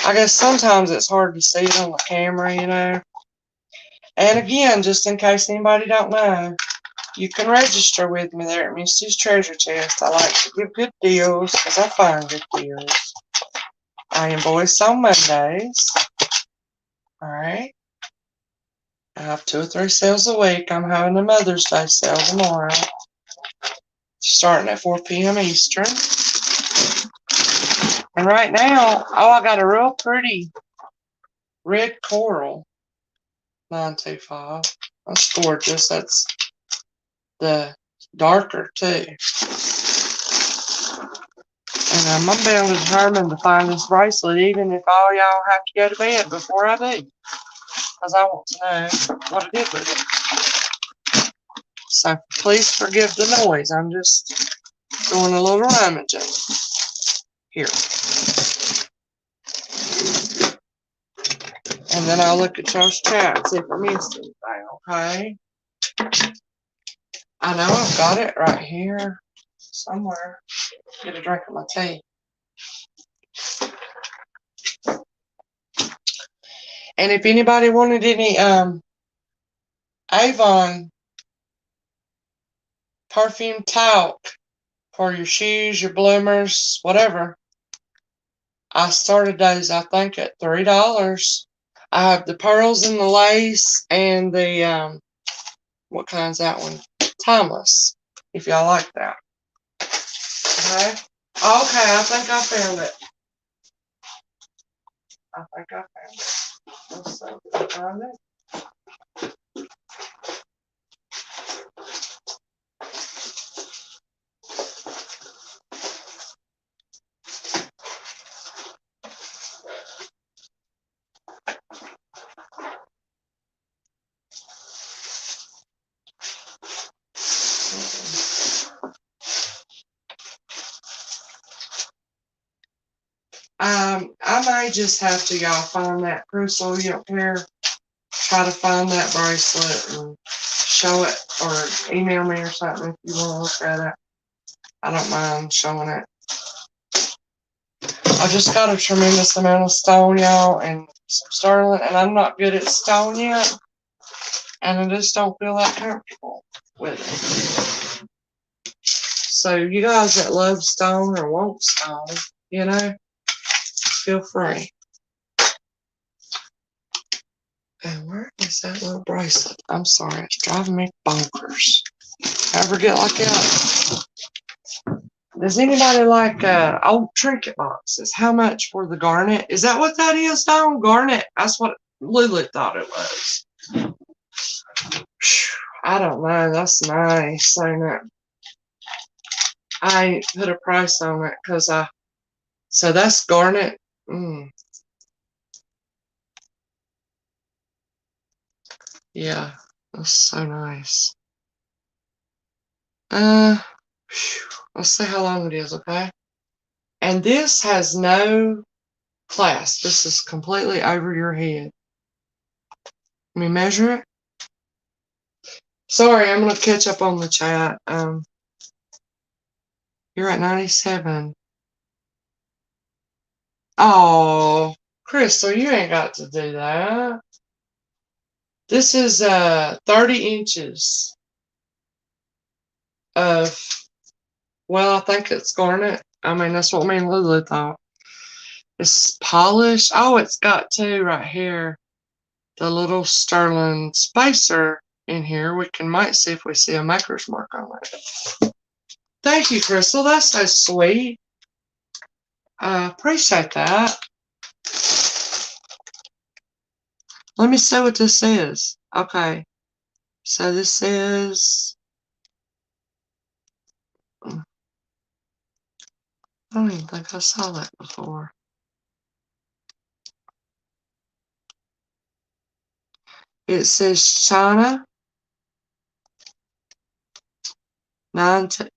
I guess sometimes it's hard to see it on the camera, you know. And again, just in case anybody don't know, you can register with me there at Misty's Treasure Chest. I like to give good deals because I find good deals. I invoice on Mondays. Alright. I have 2 or 3 sales a week. I'm having a Mother's Day sale tomorrow. Starting at 4 p.m. Eastern. And right now, oh, I got a real pretty red coral 925. That's gorgeous. That's the darker too. And I'm about determined to find this bracelet, even if all y'all have to go to bed before I do. Because I want to know what I did with it. So please forgive the noise. I'm just doing a little rummaging. Here. And then I'll look at y'all's chat and see if I missed anything, okay? I know I've got it right here somewhere. Get a drink of my tea. And if anybody wanted any Avon perfume talc for your shoes, your bloomers, whatever, I started those, I think, at $3. I have the pearls and the lace and the, what kind's that one? Timeless, if y'all like that. Okay. Okay, I think I found it. I think I found it. Let's see if I find it. I may just have to, y'all, find that Crystal. You don't care? Try to find that bracelet and show it, or email me or something if you want to look at it. I don't mind showing it. I just got a tremendous amount of stone, y'all, and some sterling, and I'm not good at stone yet, and I just don't feel that comfortable with it. So you guys that love stone or want stone, you know, feel free. And where is that little bracelet? I'm sorry, it's driving me bonkers. I forget like that. Does anybody like old trinket boxes? How much for the garnet? Is that what that is, Dawn? Garnet? That's what Lulu thought it was. I don't know. That's nice, ain't it? I ain't put a price on it because so that's garnet. Yeah, that's so nice. Let's see how long it is, okay? And this has no clasp. This is completely over your head. Let me measure it. Sorry, I'm gonna catch up on the chat. You're at 97. Oh, Crystal, you ain't got to do that. This is 30 inches of, well, I think it's garnet. I mean, that's what me and Lulu thought. It's polished. Oh, it's got two right here. The little sterling spacer in here. We might see if we see a maker's mark on it. Thank you, Crystal. That's so sweet. I appreciate that. Let me see what this is. Okay. So this is, I don't even think I saw that before. It says China.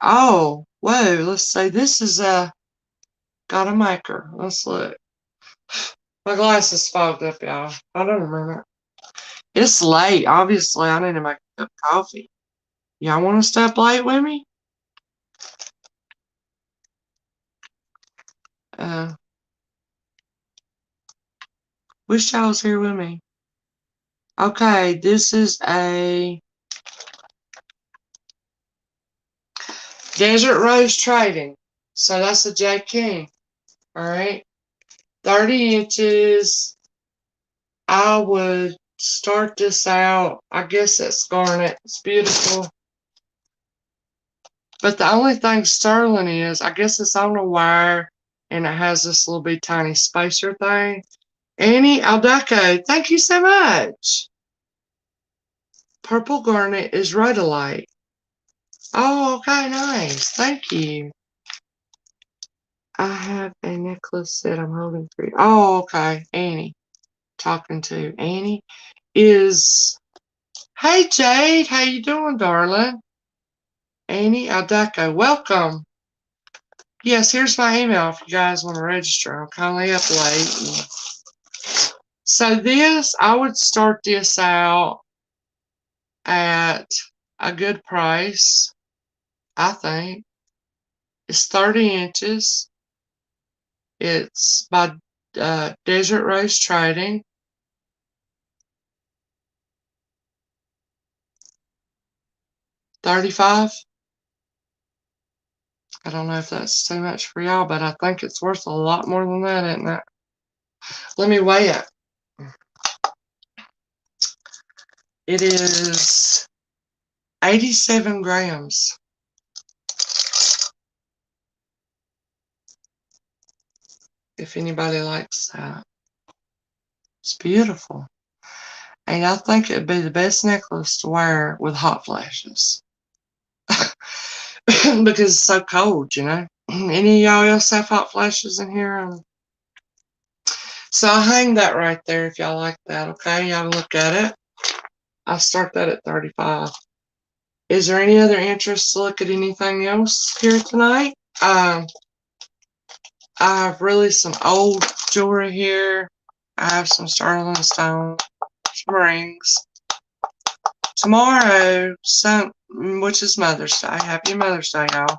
Oh, whoa. Let's see. This is got a maker. Let's look. My glasses fogged up, y'all. I don't remember. It's late. Obviously, I need to make a cup of coffee. Y'all want to stay up late with me? Wish y'all was here with me. Okay, this is a Desert Rose Trading. So that's a J. King. Alright. 30 inches. I would start this out. I guess that's garnet. It's beautiful. But the only thing sterling is, I guess it's on a wire and it has this little bit tiny spacer thing. Annie Aldeco, thank you so much. Purple garnet is rhodolite. Oh, okay, nice. Thank you. I have a necklace that I'm holding for you. Oh, okay. Annie. Talking to Annie is, hey Jade, how you doing, darling? Annie Aldeco, welcome. Yes, here's my email if you guys want to register. I'm kindly up late. So this, I would start this out at a good price, I think. It's 30 inches. It's by Desert Rose Trading. $35. I don't know if that's too much for y'all, but I think it's worth a lot more than that, isn't it? Let me weigh it. It is 87 grams. If anybody likes that. It's beautiful. And I think it'd be the best necklace to wear with hot flashes. Because it's so cold, you know. Any of y'all else have hot flashes in here? So I'll hang that right there if y'all like that, okay? Y'all look at it. I'll start that at 35. Is there any other interest to look at anything else here tonight? I have really some old jewelry here. I have some sterling stone, some rings. Tomorrow, which is Mother's Day. Happy Mother's Day, y'all.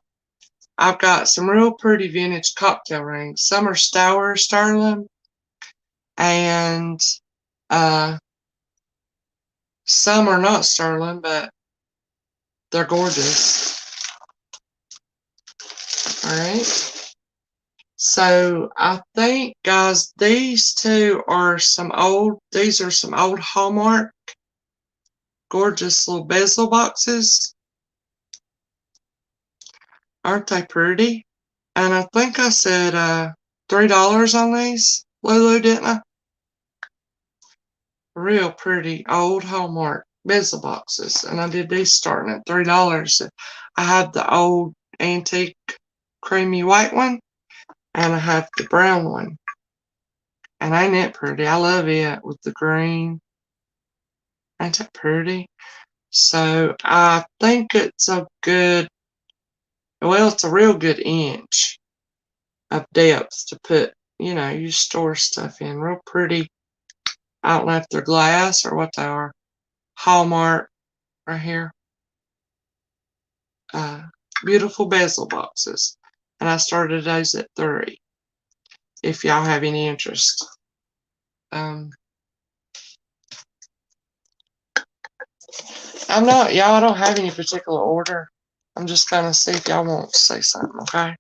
I've got some real pretty vintage cocktail rings. Some are Stour sterling, and some are not sterling, but they're gorgeous. Alright. So I think, guys, these are some old Hallmark gorgeous little bezel boxes. Aren't they pretty? And I think I said $3 on these, Lulu, didn't I? Real pretty old Hallmark bezel boxes. And I did these starting at $3. I have the old antique creamy white one, and I have the brown one. And ain't it pretty? I love it with the green. Ain't it pretty? So I think it's a real good inch of depth to put, you store stuff in. Real pretty. I don't know if they're glass or what they are. Hallmark right here. Beautiful bezel boxes. And I started those at 3. If y'all have any interest. Y'all don't have any particular order. I'm just gonna see if y'all want to say something, okay?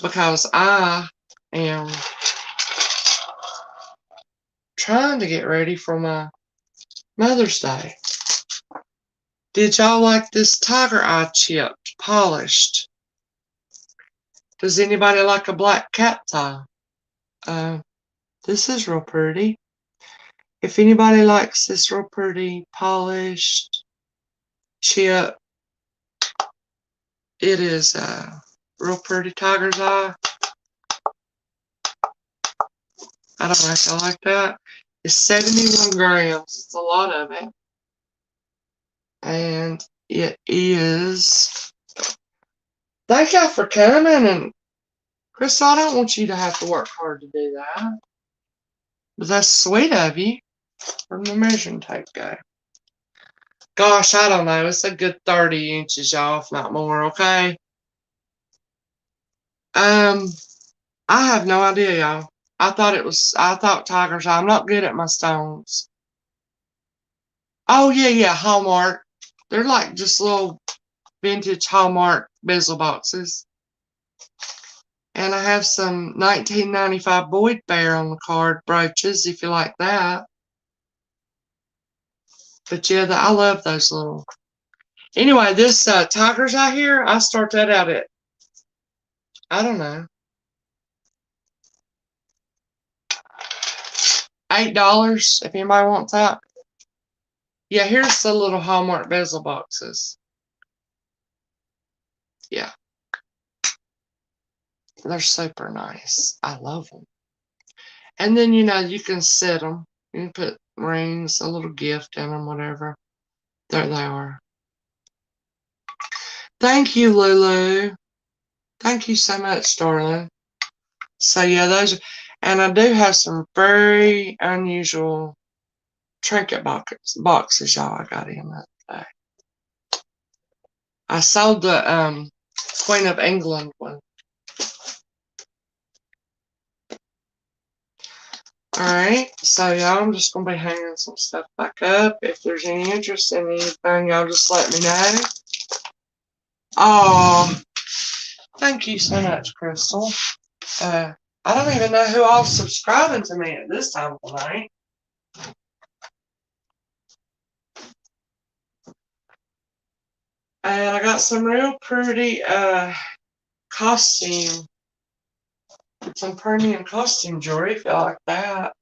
Because I am trying to get ready for my Mother's Day. Did y'all like this tiger eye chipped, polished? Does anybody like a black cat tie? This is real pretty. If anybody likes this real pretty, polished chip, it is a real pretty tiger's eye. I don't know if y'all like that. It's 71 grams. It's a lot of it. And it is. Thank y'all for coming. And Crystal, I don't want you to have to work hard to do that. But that's sweet of you. Where'd the measuring tape go? Gosh, I don't know. It's a good 30 inches, y'all, if not more, okay? I have no idea, y'all. I thought tiger's eye. I'm not good at my stones. Oh, yeah, Hallmark. They're like just little vintage Hallmark bezel boxes. And I have some 1995 Boyd Bear on the card brooches, if you like that. But yeah, I love those little. Anyway, this tiger's eye here, I start that out at, I don't know, $8 if anybody wants that. Yeah, here's the little Hallmark bezel boxes. Yeah. They're super nice. I love them. And then, you can set them. You can put rings, a little gift in them, whatever. There they are. Thank you, Lulu. Thank you so much, darling. So, yeah, those. And I do have some very unusual trinket boxes, y'all, I got in that today. I sold the Queen of England one. Alright, so y'all, I'm just going to be hanging some stuff back up. If there's any interest in anything, y'all just let me know. Oh, thank you so much, Crystal. I don't even know who all's subscribing to me at this time of the night. And I got some real pretty costume, some premium costume jewelry, if you like that.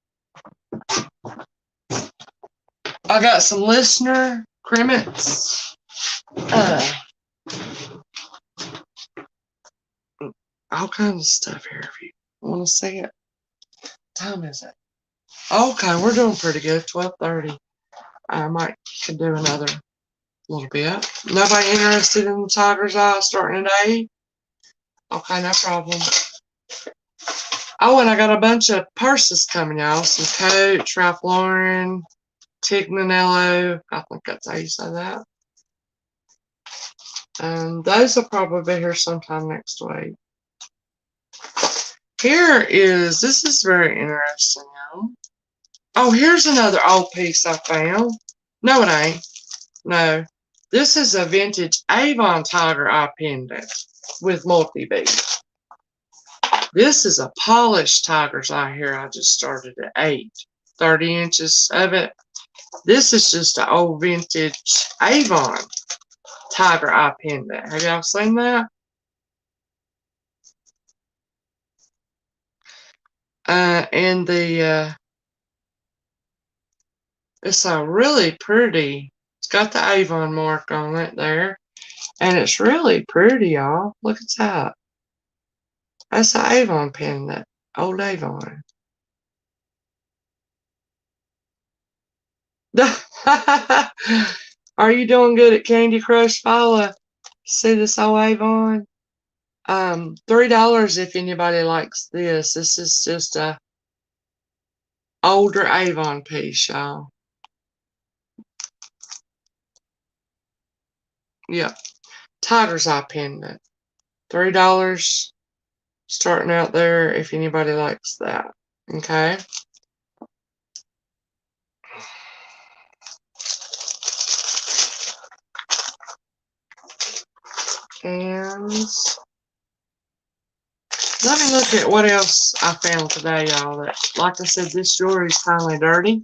I got some listener Crimmets. All kinds of stuff here if you want to see it. What time is it? Okay, we're doing pretty good. 12:30. I might could do another little bit. Nobody interested in the Tiger's Eye starting today? Okay, no problem. Oh, and I got a bunch of purses coming, y'all. Some Coach, Ralph Lauren, Tignanello. I think that's how you say that. And those will probably be here sometime next week. This is very interesting, y'all. Oh, here's another old piece I found. No, it ain't. No. This is a vintage Avon Tiger Eye pendant with multi-bead. This is a polished Tiger's Eye here. I just started at 8. 30 inches of it. This is just an old vintage Avon Tiger Eye pendant. Have y'all seen that? And it's a really pretty, it's got the Avon mark on it there. And it's really pretty, y'all. Look at that. That's an Avon pendant. Old Avon. Are you doing good at Candy Crush, Paula? See this old Avon? $3 if anybody likes this. This is just a older Avon piece, y'all. Yep. Tiger's Eye pendant. $3 starting out there if anybody likes that. Okay. And let me look at what else I found today, y'all. That, like I said, this jewelry is finally dirty.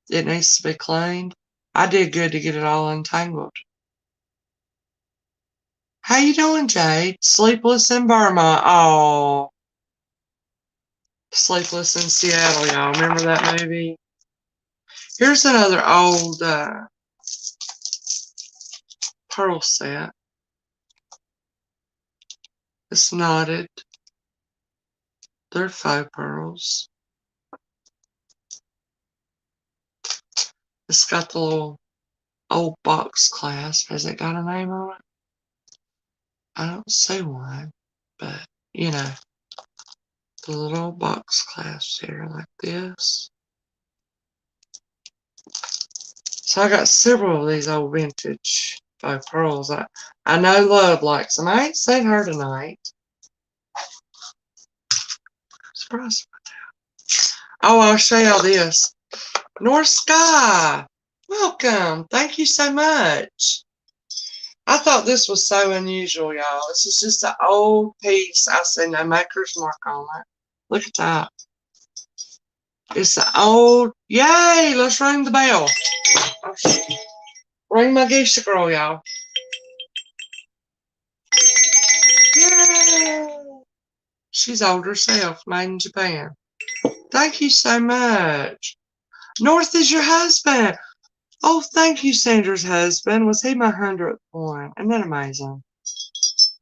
It needs to be cleaned. I did good to get it all untangled. How you doing, Jade? Sleepless in Burma. Oh. Sleepless in Seattle, y'all. Remember that movie? Here's another old pearl set. It's knotted. They're faux pearls. It's got the little old box clasp. Has it got a name on it? I don't see one, but you know, the little box clasps here like this. So I got several of these old vintage faux pearls. I know Love likes them. I ain't seen her tonight. Surprised about that. Oh, I'll show y'all this. North Sky, welcome. Thank you so much. I thought this was so unusual, y'all. This is just an old piece. I see no maker's mark on it. Look at that. It's an old, yay, let's ring the bell. Oh, shit. Ring my geisha girl, y'all. Yay. She's old herself, made in Japan. Thank you so much. North is your husband. Oh, thank you, Sandra's husband. Was he my 100th one? Isn't that amazing?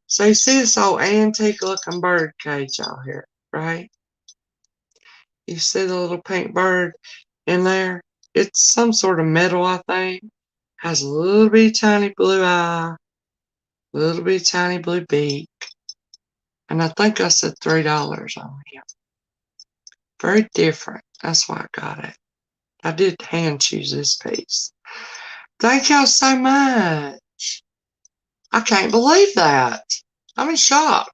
So you see this old antique looking bird cage out here, right? You see the little pink bird in there? It's some sort of metal, I think. Has a little bit tiny blue eye, a little bit tiny blue beak. And I think I said $3 on here. Very different. That's why I got it. I did hand choose this piece. Thank y'all so much. I can't believe that. I'm in shock.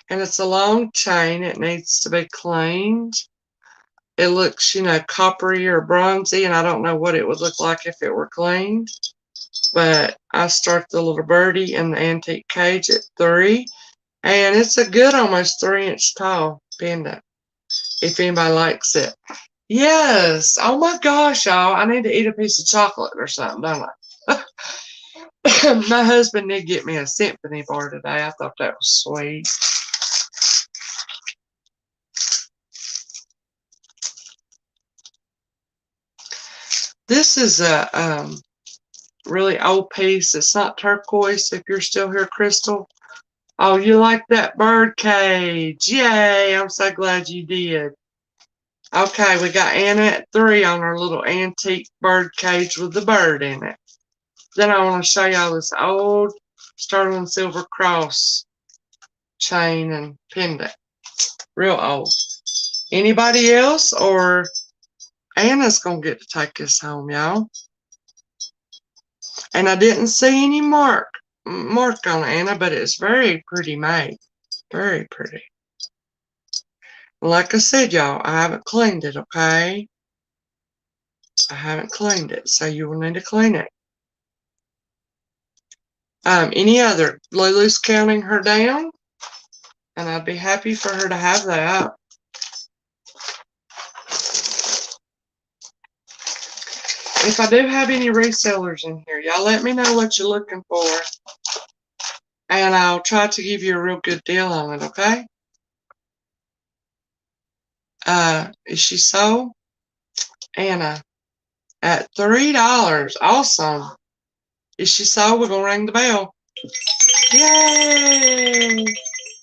And it's a long chain. It needs to be cleaned. It looks, you know, coppery or bronzy, and I don't know what it would look like if it were cleaned. But I start the little birdie in the antique cage at 3. And it's a good almost 3-inch tall pendant, if anybody likes it. Yes. Oh my gosh, y'all. I need to eat a piece of chocolate or something, don't I? My husband did get me a symphony bar today. I thought that was sweet. This is a really old piece. It's not turquoise if you're still here, Crystal. Oh, you like that bird cage. Yay, I'm so glad you did. Okay, we got Anna at 3 on her little antique bird cage with the bird in it. Then I want to show y'all this old sterling silver cross chain and pendant. Real old. Anybody else, or Anna's going to get to take this home, y'all. And I didn't see any mark on Anna, but it's very pretty made. Very pretty. Like I said, y'all, I haven't cleaned it, okay? I haven't cleaned it, so you will need to clean it. Any other? Lulu's counting her down, and I'd be happy for her to have that. If I do have any resellers in here, y'all let me know what you're looking for, and I'll try to give you a real good deal on it, okay? Is she sold? Anna, at $3. Awesome. Is she sold? We're going to ring the bell. Yay!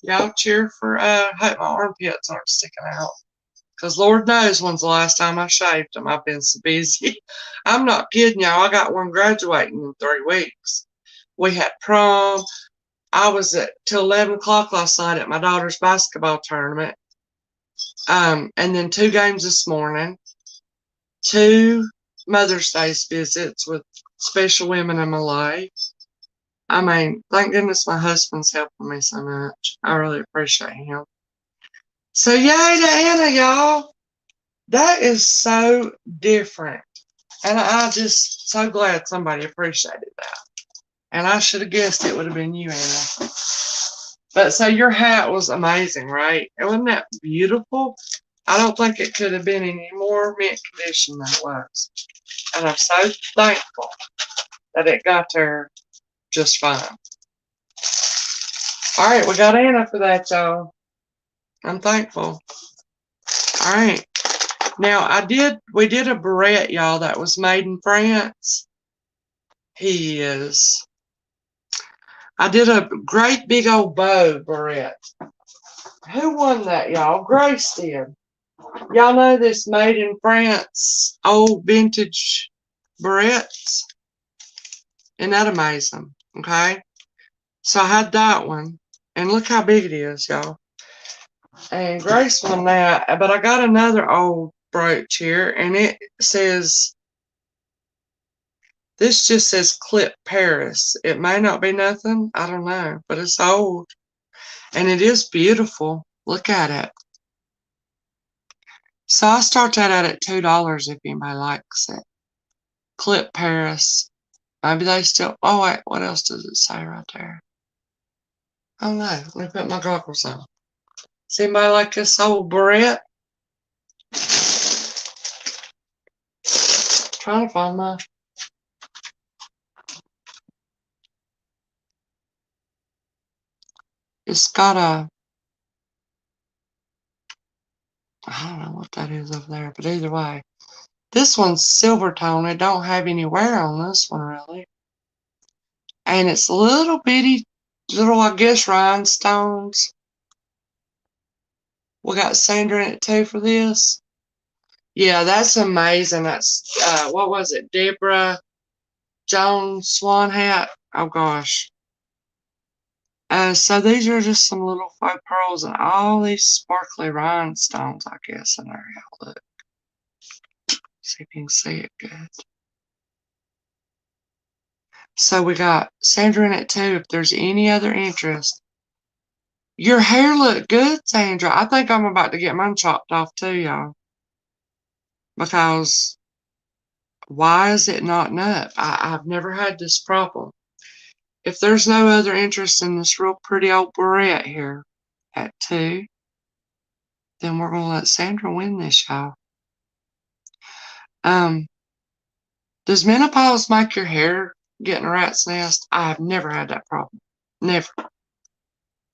Y'all cheer for, I hope my armpits aren't sticking out. Because Lord knows when's the last time I shaved them. I've been so busy. I'm not kidding y'all. I got one graduating in 3 weeks. We had prom. I was at till 11 o'clock last night at my daughter's basketball tournament. And then 2 games this morning. 2 Mother's Day visits with special women in my life. I mean, thank goodness my husband's helping me so much. I really appreciate him. So yay to Anna, y'all. That is so different. And I just so glad somebody appreciated that. And I should have guessed it would have been you, Anna. But so your hat was amazing, right? And wasn't that beautiful? I don't think it could have been any more mint condition than it was. And I'm so thankful that it got there just fine. All right, we got Anna for that, y'all. I'm thankful. All right. Now, we did a barrette, y'all, that was made in France. He is. I did a great big old bow barrette. Who won that, y'all? Grace did. Y'all know this made in France old vintage barrettes? Isn't that amazing? Okay. So I had that one. And look how big it is, y'all. And Grace won that. But I got another old brooch here. And it says, this just says Clip Paris. It may not be nothing. I don't know. But it's old. And it is beautiful. Look at it. So I start that out at $2 if anybody likes it. Clip Paris. Maybe they still. Oh wait, what else does it say right there? Oh no, let me put my goggles on. Does anybody like this old barrette? Trying to find my. It's got a. I don't know what that is over there, but either way. This one's silver tone. It don't have any wear on this one really. And it's little bitty, little, I guess, rhinestones. We got Sandra in it too for this. Yeah, that's amazing. That's, what was it? Deborah Jones Swan hat. Oh gosh. So these are just some little faux pearls and all these sparkly rhinestones, I guess, in there. Look. See if you can see it good. So we got Sandra in it too, if there's any other interest. Your hair looked good, Sandra. I think I'm about to get mine chopped off too, y'all. Because why is it not up? I've never had this problem. If there's no other interest in this real pretty old barrette here at 2, then we're going to let Sandra win this, y'all. Does menopause make your hair get in a rat's nest? I have never had that problem. Never.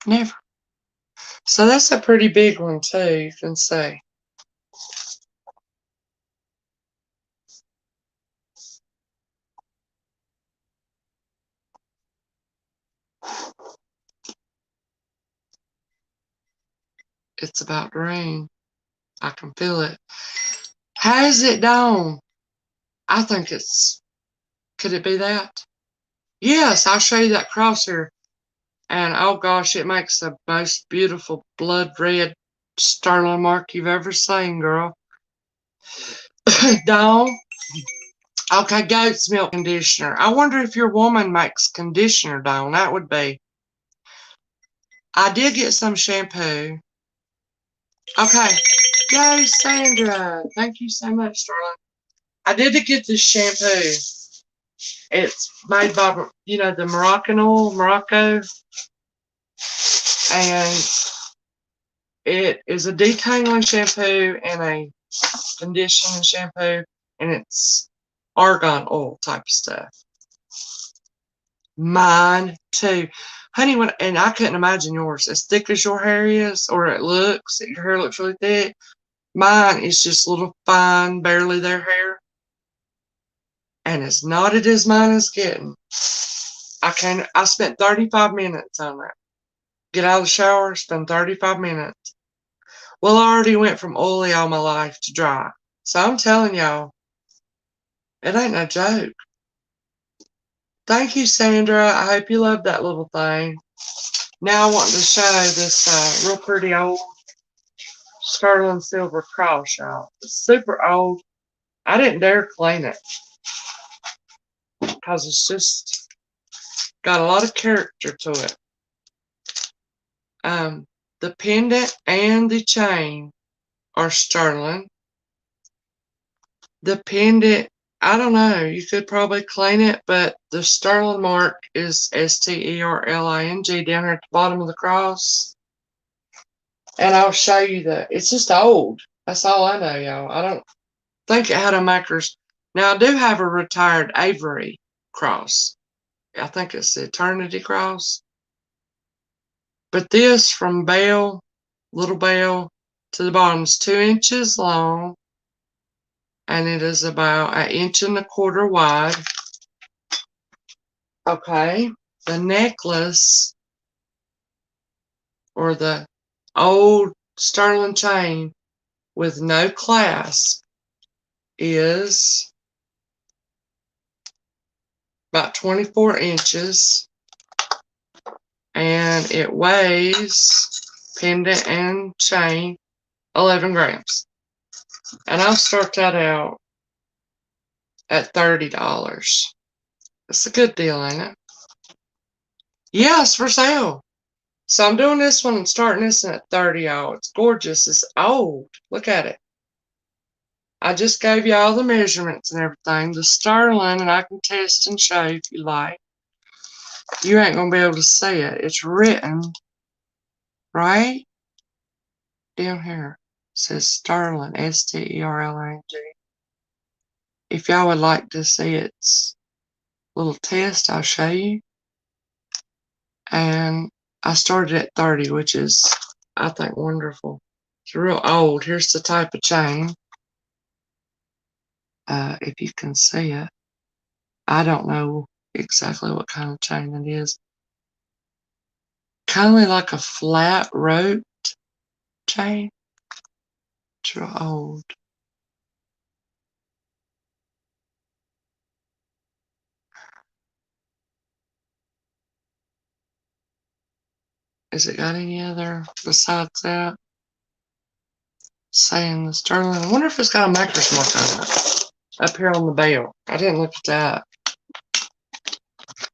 Never. So that's a pretty big one too, you can see. It's about to rain. I can feel it. Has it dawn? I think could it be that? Yes, I'll show you that cross here. And oh gosh, it makes the most beautiful blood red sterling mark you've ever seen, girl. Dawn. Okay, goat's milk conditioner. I wonder if your woman makes conditioner, Dawn. That would be. I did get some shampoo. Okay. Yay, Sandra. Thank you so much, darling. I did get this shampoo. It's made by, the Moroccan oil, Morocco. And it is a detangling shampoo and a conditioning shampoo. And it's argan oil type of stuff. Mine too. Honey, and I couldn't imagine yours. As thick as your hair is, or it looks, your hair looks really thick. Mine is just little fine, barely there hair. And as knotted as mine is getting. I spent 35 minutes on that. Get out of the shower, spend 35 minutes. Well, I already went from oily all my life to dry. So I'm telling y'all, it ain't no joke. Thank you, Sandra. I hope you love that little thing. Now I want to show this real pretty old sterling silver cross, y'all. It's super old. I didn't dare clean it because it's just got a lot of character to it. The pendant and the chain are sterling. The pendant, I don't know, you could probably clean it, but the sterling mark is Sterling down here at the bottom of the cross. And I'll show you it's just old. That's all I know, y'all. I don't think it had a maker's. Now, I do have a retired Avery cross. I think it's the Eternity cross. But this from little bell to the bottom is 2 inches long. And it is about 1.25 inches wide. Okay. The necklace, or the old sterling chain with no clasp, is about 24 inches. And it weighs, pendant and chain, 11 grams. And I'll start that out at $30. It's a good deal, ain't it? Yeah, it's for sale. So I'm doing this one and starting this at 30, y'all. It's gorgeous. It's old. Look at it. I just gave you all the measurements and everything. The sterling, and I can test and show if you like. You ain't going to be able to see it. It's written right down here. It says sterling, Sterling. If y'all would like to see its little test, I'll show you. And I started at 30, which is, I think, wonderful. It's real old. Here's the type of chain. If you can see it. I don't know exactly what kind of chain it is. Kind of like a flat roped chain. It's real old. Has it got any other besides that? Saying the sterling. I wonder if it's got a maker's mark on it. Up here on the bell. I didn't look at that.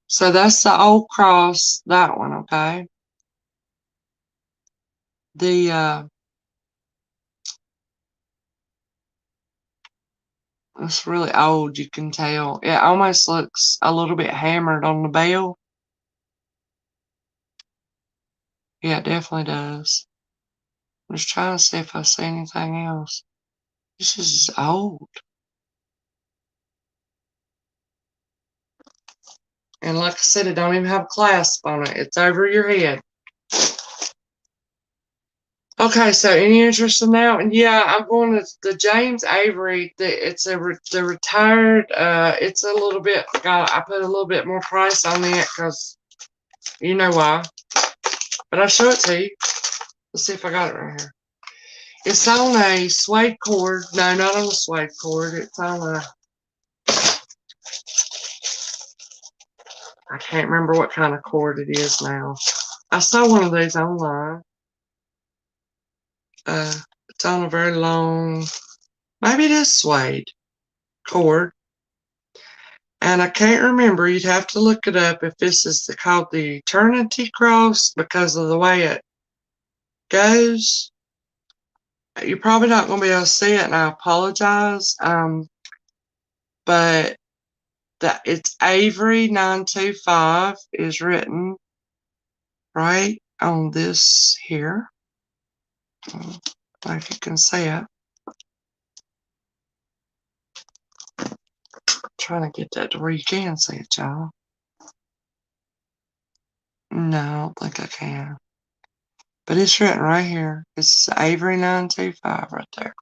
So that's the old cross, that one, okay? It's really old, you can tell. It almost looks a little bit hammered on the bell. Yeah, it definitely does. I'm just trying to see if I see anything else. This is old. And like I said, it don't even have a clasp on it. It's over your head. Okay, so any interest in that? And yeah, I'm going to the James Avery. The retired. It's a little bit. I put a little bit more price on it because you know why. But I'll show it to you. Let's see if I got it right here. It's on a suede cord. No, not on a suede cord. It's on a. I can't remember what kind of cord it is now. I saw one of these online. It's on a very long. Maybe it is suede cord. And I can't remember. You'd have to look it up if this is called the Eternity Cross because of the way it goes. You're probably not going to be able to see it, and I apologize. But it's Avery 925 is written right on this here. I don't know if you can see it. Trying to get that to where you can see it, y'all. No, I don't think I can. But it's written right here. It's Avery 925 right there.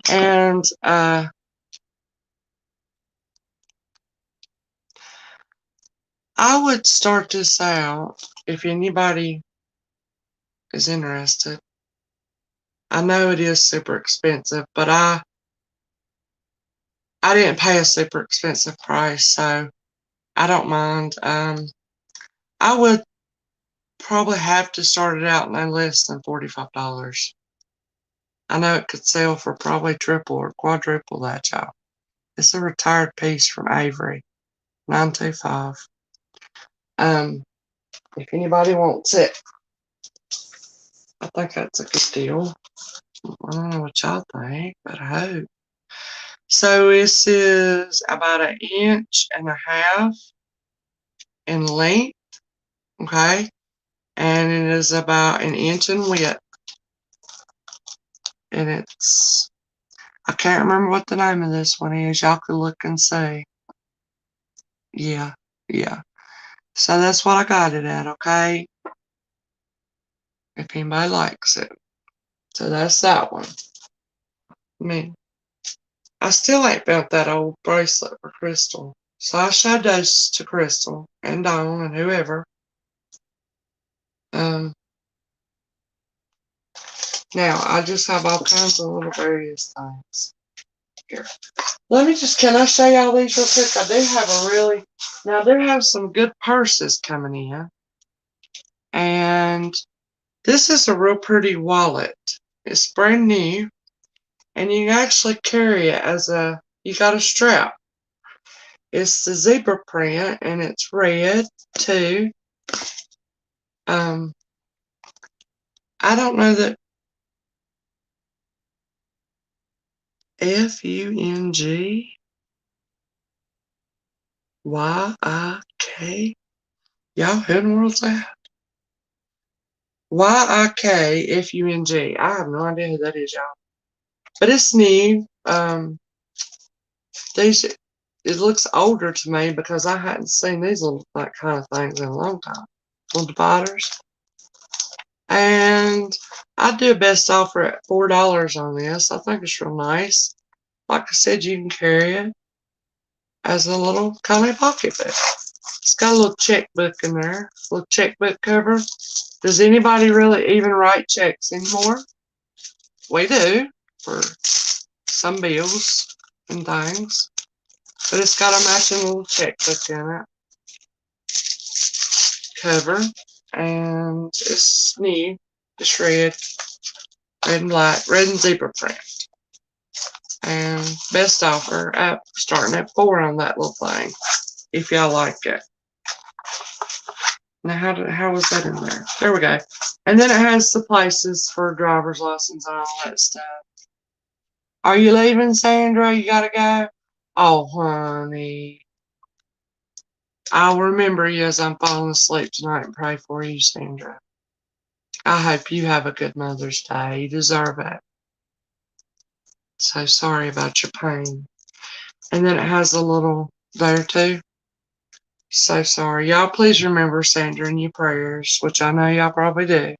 And I would start this out if anybody is interested. I know it is super expensive, but I didn't pay a super expensive price, so I don't mind. I would probably have to start it out no less than $45. I know it could sell for probably triple or quadruple that, y'all. It's a retired piece from Avery, 925. If anybody wants it, I think that's a good deal. I don't know what y'all think, but I hope. So this is about 1.5 inches in length, okay? And it is about 1 inch in width. And it's, I can't remember what the name of this one is. Y'all could look and see. Yeah. So that's what I got it at, okay? If anybody likes it. So that's that one. I mean, I still ain't found that old bracelet for Crystal. So I showed those to Crystal and Dawn and whoever. Now, I just have all kinds of little various things. Here. Can I show y'all these real quick? I do have now they have some good purses coming in. And this is a real pretty wallet. It's brand new. And you can actually carry it you got a strap. It's the zebra print and it's red too. I don't know that FUNGYIK. Y'all, who in the world's that? YIKFUNG. I have no idea who that is, y'all. But it's new. It looks older to me because I hadn't seen these little kind of things in a long time. Little dividers. And I do a best offer at $4 on this. I think it's real nice. Like I said, you can carry it as a little kind of pocketbook. It's got a little checkbook in there, a little checkbook cover. Does anybody really even write checks anymore? We do for some bills and things. But it's got a matching little checkbook in it. Cover. And it's new. It's red and black, red and zebra print. And best offer starting at $4 on that little thing, if y'all like it. Now, how was that in there? There we go. And then it has the places for driver's license and all that stuff. Are you leaving, Sandra? You gotta go? Oh, honey. I'll remember you as I'm falling asleep tonight and pray for you, Sandra. I hope you have a good Mother's Day. You deserve it. So sorry about your pain. And then it has a little there too. So sorry. Y'all please remember Sandra in your prayers, which I know y'all probably do.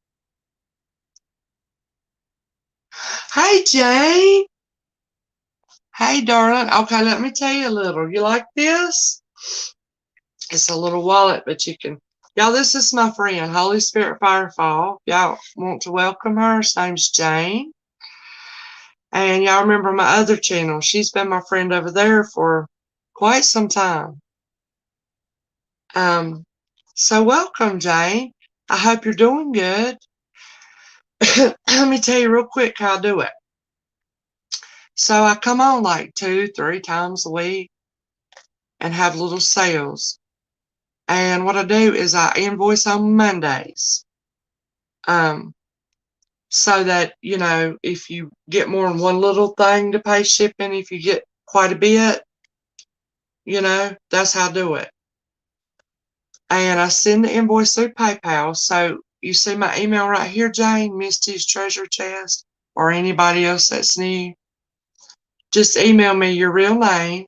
Hey, Jane. Hey, darling. Okay, let me tell you a little. You like this? It's a little wallet, but you can. Y'all, this is my friend, Holy Spirit Firefall. Y'all want to welcome her? Her name's Jane. And y'all remember my other channel. She's been my friend over there for quite some time. So welcome, Jane. I hope you're doing good. Let me tell you real quick how I do it. So I come on like 2-3 times a week and have little sales. And what I do is I invoice on Mondays. So that, you know, if you get more than one little thing to pay shipping, if you get quite a bit, you know, that's how I do it. And I send the invoice through PayPal. So you see my email right here, Jane, Misty's Treasure Chest, or anybody else that's new. Just email me your real name,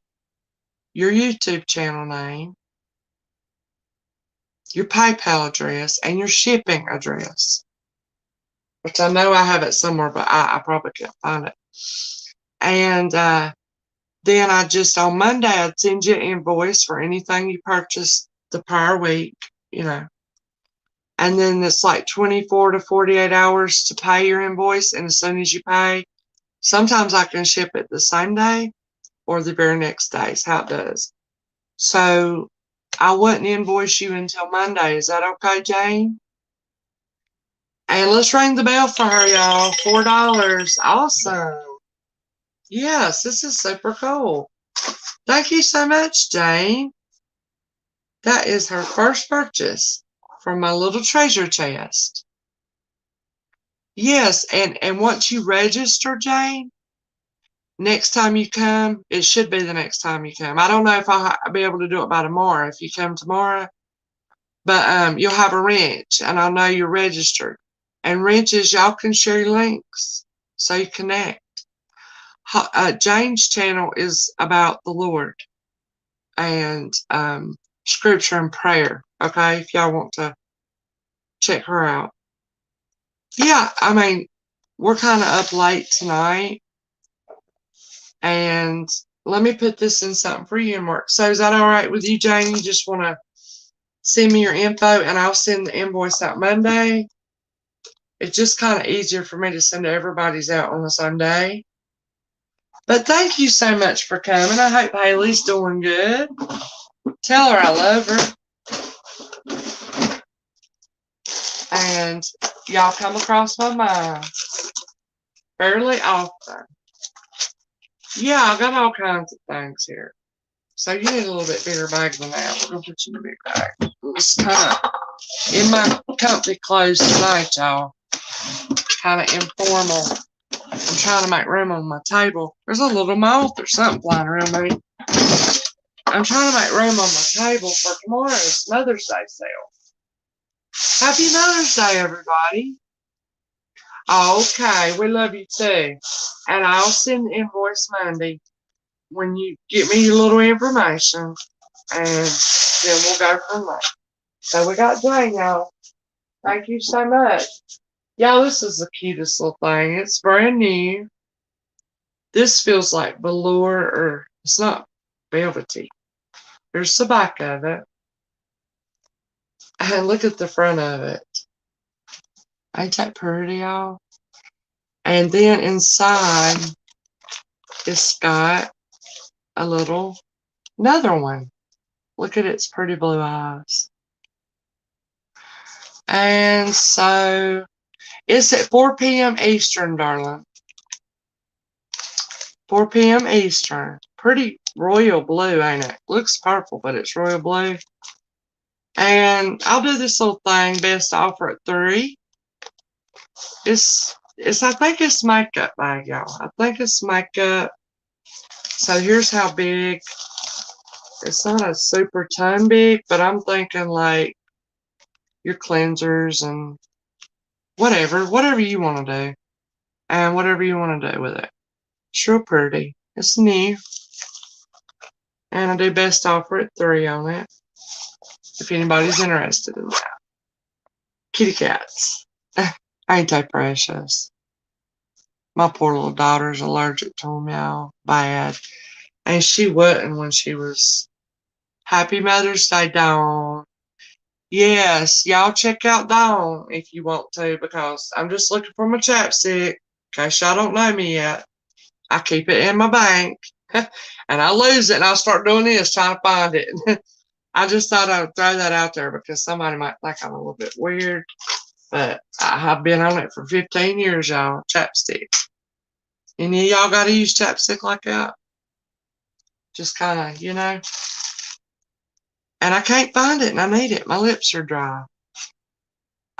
your YouTube channel name, your PayPal address, and your shipping address. Which I know I have it somewhere, but I probably can't find it. And then I just, on Monday, I'd send you an invoice for anything you purchased the prior week, you know. And then it's like 24 to 48 hours to pay your invoice. And as soon as you pay, sometimes I can ship it the same day or the very next day is how it does. So I wouldn't invoice you until Monday. Is that okay, Jane? And let's ring the bell for her, y'all. $4. Awesome. Yes, this is super cool. Thank you so much, Jane. That is her first purchase from my little treasure chest. Yes, and once you register, Jane, next time you come, it should be the next time you come. I don't know if I'll be able to do it by tomorrow if you come tomorrow, but you'll have a wrench, and I'll know you're registered. And wrenches, y'all can share your links so you connect. Jane's channel is about the Lord and scripture and prayer, okay, if y'all want to check her out. Yeah, I mean, we're kind of up late tonight, and let me put this in something for you, Mark. So is that all right with you, Jane? You just want to send me your info, and I'll send the invoice out Monday. It's just kind of easier for me to send everybody's out on the same day. But thank you so much for coming. I hope Haley's doing good. Tell her I love her. And y'all come across my mind fairly often. Yeah, I got all kinds of things here. So you need a little bit bigger bag than that. We're going to put you in a big bag. It's kind of in my comfy clothes tonight, y'all. Kind of informal. I'm trying to make room on my table. There's a little moth or something flying around me. I'm trying to make room on my table for tomorrow's Mother's Day sale. Happy Mother's Day, everybody. Okay, we love you too. And I'll send the invoice Monday when you get me your little information. And then we'll go from there. So we got Jane, y'all. Thank you so much. Y'all, this is the cutest little thing. It's brand new. This feels like velour, or it's not velvety. There's the back of it. And look at the front of it. Ain't that pretty, y'all? And then inside, it's got another one. Look at its pretty blue eyes. And so it's at 4 p.m. Eastern, darling. 4 p.m. Eastern. Pretty royal blue, ain't it? Looks purple, but it's royal blue. And I'll do this little thing, best offer at 3. I think it's makeup bag, y'all. I think it's makeup. So here's how big. It's not a super ton big, but I'm thinking like your cleansers and whatever you want to do. And whatever you want to do with it. It's real pretty. It's new. And I do best offer at 3 on it. if anybody's interested in that. Kitty cats. Ain't they precious? My poor little daughter's allergic to them, y'all. Bad. And she wasn't when she was. Happy Mother's Day, Dawn. Yes, y'all check out Dawn if you want to, because I'm just looking for my chapstick. In case y'all don't know me yet. I keep it in my bank. And I lose it and I'll start doing this, trying to find it. I just thought I would throw that out there because somebody might think I'm a little bit weird. But I have been on it for 15 years, y'all. Chapstick. Any of y'all got to use chapstick like that? Just kind of, you know. And I can't find it and I need it. My lips are dry.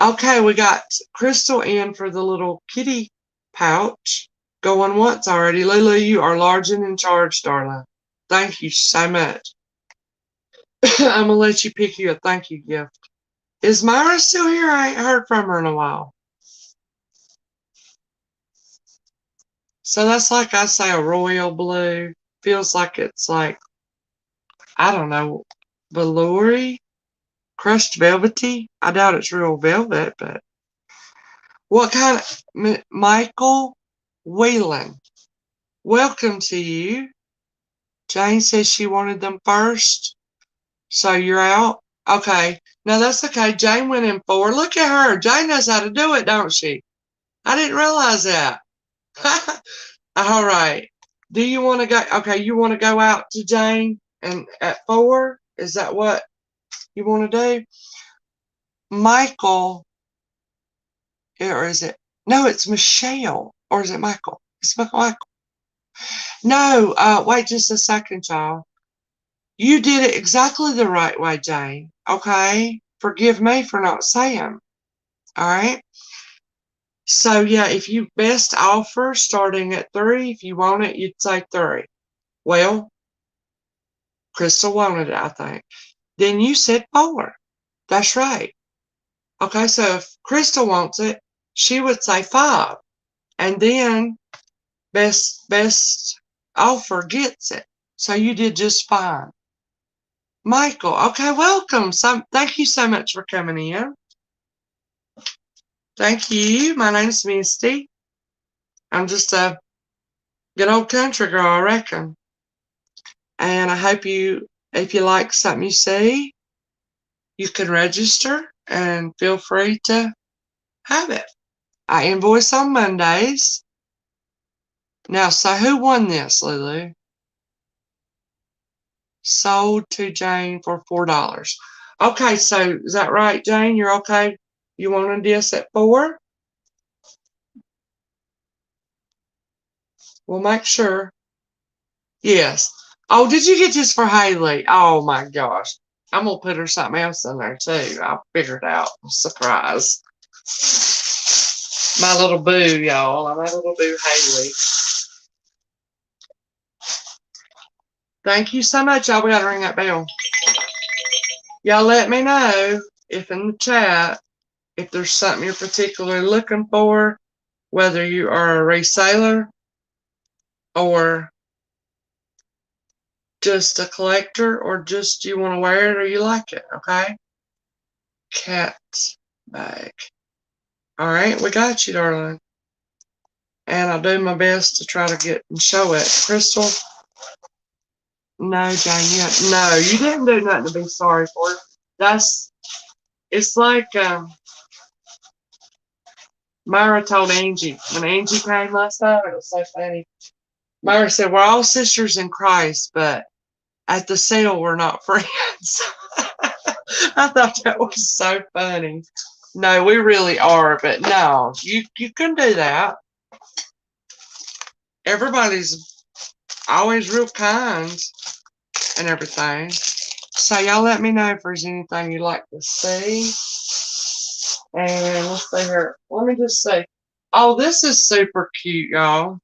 Okay, we got Crystal in for the little kitty pouch. Going once already. Lulu, you are large and in charge, darling. Thank you so much. I'm going to let you pick you a thank you gift. Is Myra still here? I ain't heard from her in a while. So that's like I say a royal blue. Feels like it's like, I don't know, velour-y, crushed velvety. I doubt it's real velvet, but what kind of, Michael Whelan. Welcome to you. Jane says she wanted them first. So you're out? Okay. No, that's okay. Jane went in 4. Look at her. Jane knows how to do it, don't she? I didn't realize that. All right. Do you want to go? Okay, you want to go out to Jane and at 4? Is that what you want to do? Michael, or is it? No, it's Michelle. Or is it Michael? It's Michael. No, wait just a second, y'all. You did it exactly the right way, Jane. Okay? Forgive me for not saying. All right? So, yeah, if you best offer starting at 3, if you want it, you'd say 3. Well, Crystal wanted it, I think. Then you said 4. That's right. Okay, so if Crystal wants it, she would say 5. And then best offer gets it. So you did just fine. Michael, okay, welcome. Thank you so much for coming in. Thank you. My name's Misty. I'm just a good old country girl, I reckon. And I hope if you like something you see, you can register and feel free to have it. I invoice on Mondays. Now, so who won this, Lulu? Sold to Jane for $4. Okay, so is that right, Jane? You're okay? You wanted this at 4? We'll make sure. Yes. Oh, did you get this for Haley? Oh my gosh. I'm gonna put her something else in there too. I'll figure it out. Surprise. My little boo, y'all. My little boo Haley. Thank you so much, y'all. We gotta ring that bell. Y'all let me know if in the chat if there's something you're particularly looking for, whether you are a reseller or just a collector or just you want to wear it or you like it, okay? Cat bag. All right, we got you, darling. And I'll do my best to try to get and show it. Crystal? No, Jane, no, you didn't do nothing to be sorry for. It's like, Myra told Angie, when Angie came last night, it was so funny. Myra said, we're all sisters in Christ, but at the sale, we're not friends. I thought that was so funny. No, we really are, but no, you can do that. Everybody's always real kind and everything. So y'all let me know if there's anything you'd like to see. And let's see here. Let me just say, oh, this is super cute, y'all.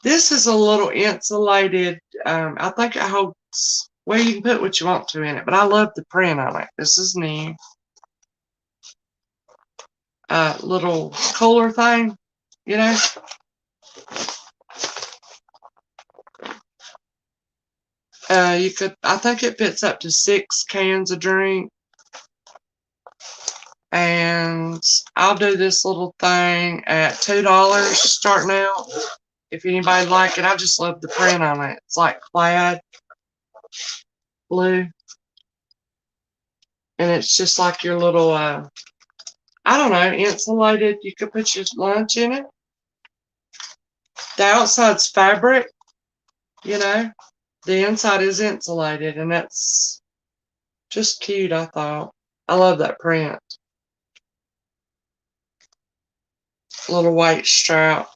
This is a little insulated, I think it holds, well, you can put what you want to in it, but I love the print on it. This is new. Little cooler thing, you know. I think it fits up to 6 cans of drink. And I'll do this little thing at $2 starting out. If anybody like it, I just love the print on it. It's like plaid blue. And it's just like your little, I don't know, insulated. You could put your lunch in it. The outside's fabric, you know. The inside is insulated, and that's just cute, I thought. I love that print. Little white strap.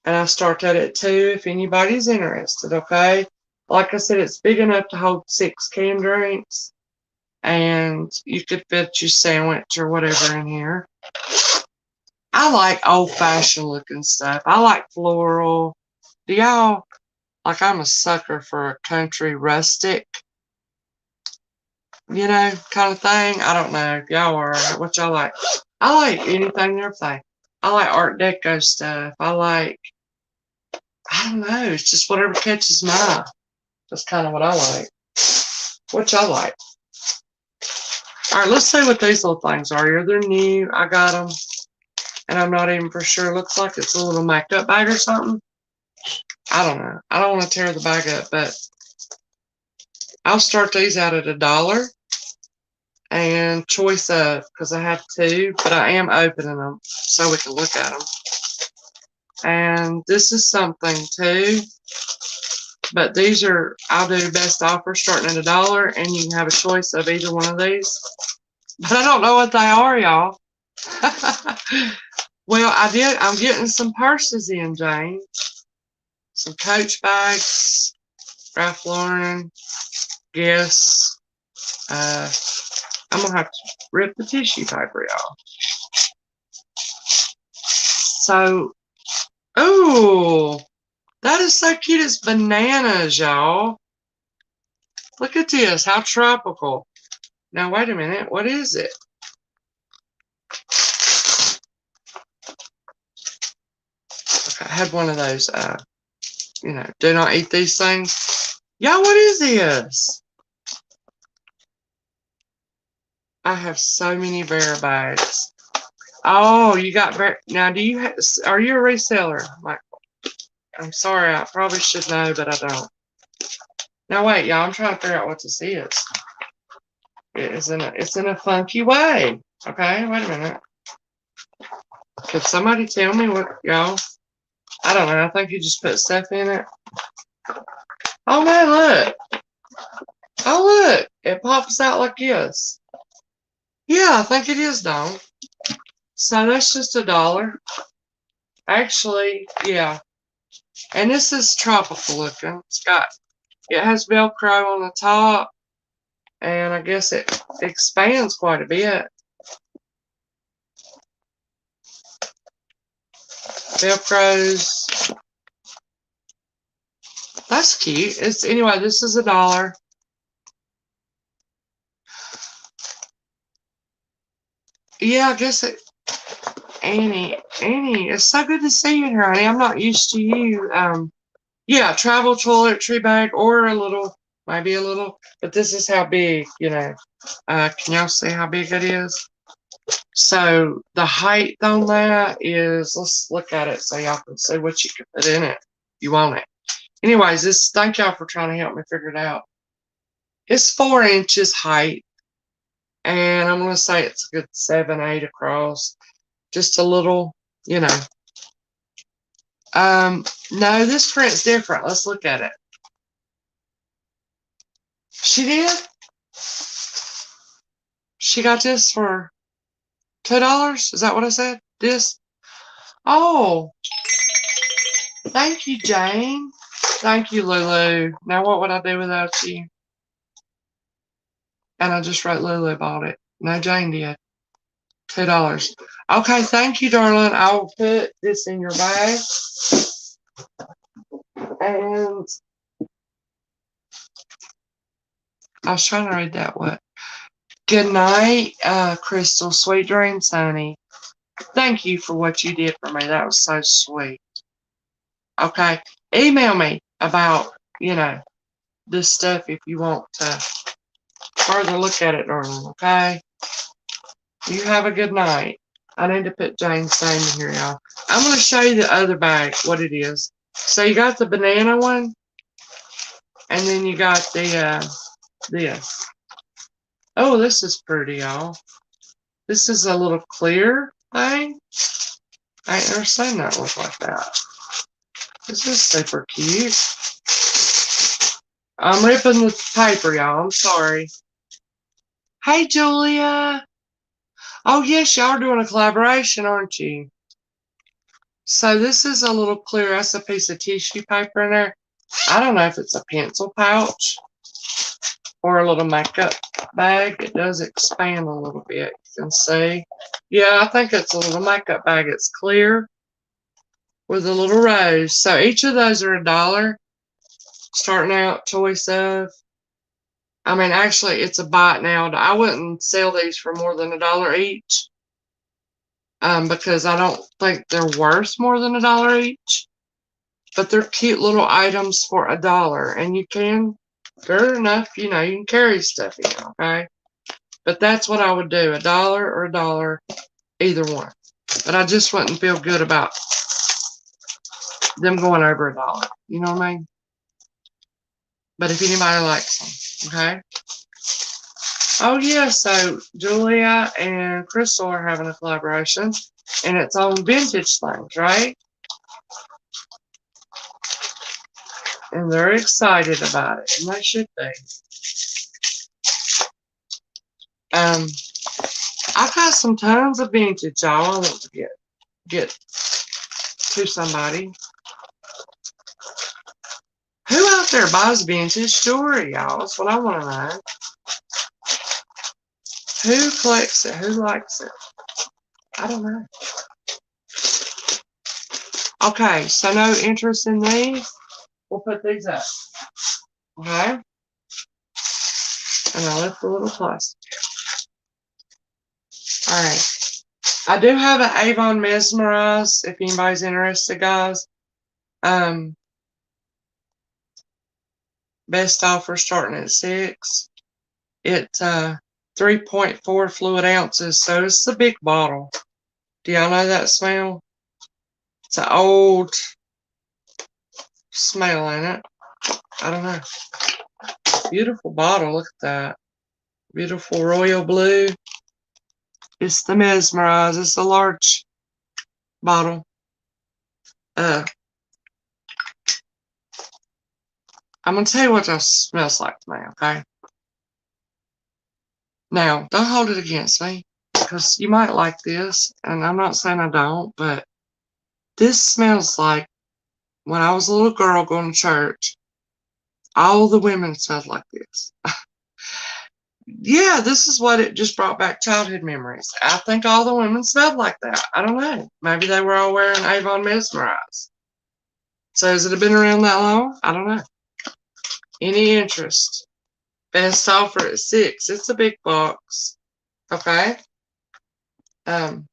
And I start that at 2 if anybody's interested, okay? Like I said, it's big enough to hold 6 canned drinks. And you could fit your sandwich or whatever in here. I like old-fashioned looking stuff. I like floral. Do y'all, like I'm a sucker for a country rustic, you know, kind of thing. I don't know if y'all are, what y'all like. I like anything and everything. I like Art Deco stuff. I don't know. It's just whatever catches my eye. That's kind of what I like. What y'all like? All right, let's see what these little things are. They're new. I got them. And I'm not even for sure. Looks like it's a little makeup bag or something. I don't know. I don't want to tear the bag up, but I'll start these out at $1. And choice of, because I have 2, but I am opening them so we can look at them. And this is something too. But these are, I'll do best offer starting at $1, and you can have a choice of either one of these. But I don't know what they are, y'all. Well, I'm getting some purses in, Jane. Some Coach bags, Ralph Lauren, Guess. I'm going to have to rip the tissue paper, y'all. So, ooh, that is so cute. It's bananas, y'all. Look at this. How tropical. Now, wait a minute. What is it? Okay, I had one of those, you know, do not eat these things. Y'all, what is this? I have so many bear bags. Oh, you got bear. Now, are you a reseller, Michael? I'm sorry. I probably should know, but I don't. Now, wait, y'all. I'm trying to figure out what this is. It's in a funky way. Okay, wait a minute. Could somebody tell me what, y'all? I don't know. I think you just put stuff in it. Oh, man, look. Oh, look. It pops out like this. Yeah, I think it is, Dawn. So that's just $1. Actually, yeah. And this is tropical looking. It has Velcro on the top. And I guess it expands quite a bit. Velcros. That's cute. Anyway, this is $1. Yeah, I guess Annie, it's so good to see you here, honey. I'm not used to you. Yeah, travel toiletry bag or maybe a little, but this is how big, you know. Can y'all see how big it is? So the height on that is, let's look at it so y'all can see what you can put in it. You want it. Anyways, thank y'all for trying to help me figure it out. It's 4 inches height, and I'm going to say it's a good 7, 8 across. Just a little, you know. No, this print's different. Let's look at it. She did? She got this for $2? Is that what I said? This? Oh. Thank you, Jane. Thank you, Lulu. Now what would I do without you? And I just wrote Lulu bought it. No, Jane did. $2. Okay, thank you, darling. I'll put this in your bag. And I was trying to read that what? Good night, Crystal. Sweet dreams, honey. Thank you for what you did for me. That was so sweet. Okay. Email me about, you know, this stuff if you want to further look at it, darling, okay? You have a good night. I need to put Jane's name in here, y'all. I'm going to show you the other bag, what it is. So you got the banana one, and then you got the, this. Oh, this is pretty, y'all. This is a little clear thing. I ain't never seen that look like that. This is super cute. I'm ripping the paper, y'all. I'm sorry. Hey, Julia. Oh, yes, y'all are doing a collaboration, aren't you? So this is a little clear. That's a piece of tissue paper in there. I don't know if it's a pencil pouch or a little makeup bag. It does expand a little bit. You can see. Yeah, I think it's a little makeup bag. It's clear with a little rose. So each of those are $1. Starting out choice of. I mean, actually, it's a buy it now. I wouldn't sell these for more than $1 each. Because I don't think they're worth more than $1 each. But they're cute little items for $1. And you can, fair enough, you know, you can carry stuff in, okay? But that's what I would do, $1 or $1, either one. But I just wouldn't feel good about them going over $1. You know what I mean? But if anybody likes them, okay? Oh, yeah, so Julia and Crystal are having a collaboration, and it's on vintage things, right? And they're excited about it, and they should be. I've got some tons of vintage, y'all. I want to get to somebody. Who out there buys vintage jewelry, y'all? That's what I want to know. Who collects it? Who likes it? I don't know. Okay, so no interest in these. We'll put these up. Okay? And I'll lift the little plastic. Alright. I do have an Avon Mesmerize if anybody's interested, guys. Best offer starting at $6. It's 3.4 fluid ounces, so it's a big bottle. Do y'all know that smell? It's an old smell, ain't it? I don't know. Beautiful bottle. Look at that. Beautiful royal blue. It's the Mesmerize. It's a large bottle. I'm going to tell you what that smells like to me, okay? Now, don't hold it against me, because you might like this, and I'm not saying I don't, but this smells like when I was a little girl going to church, all the women smelled like this. Yeah, this is what it just brought back childhood memories. I think all the women smelled like that. I don't know. Maybe they were all wearing Avon Mesmerize. So has it been around that long? I don't know. Any interest? Best offer at $6. It's a big box. Okay. You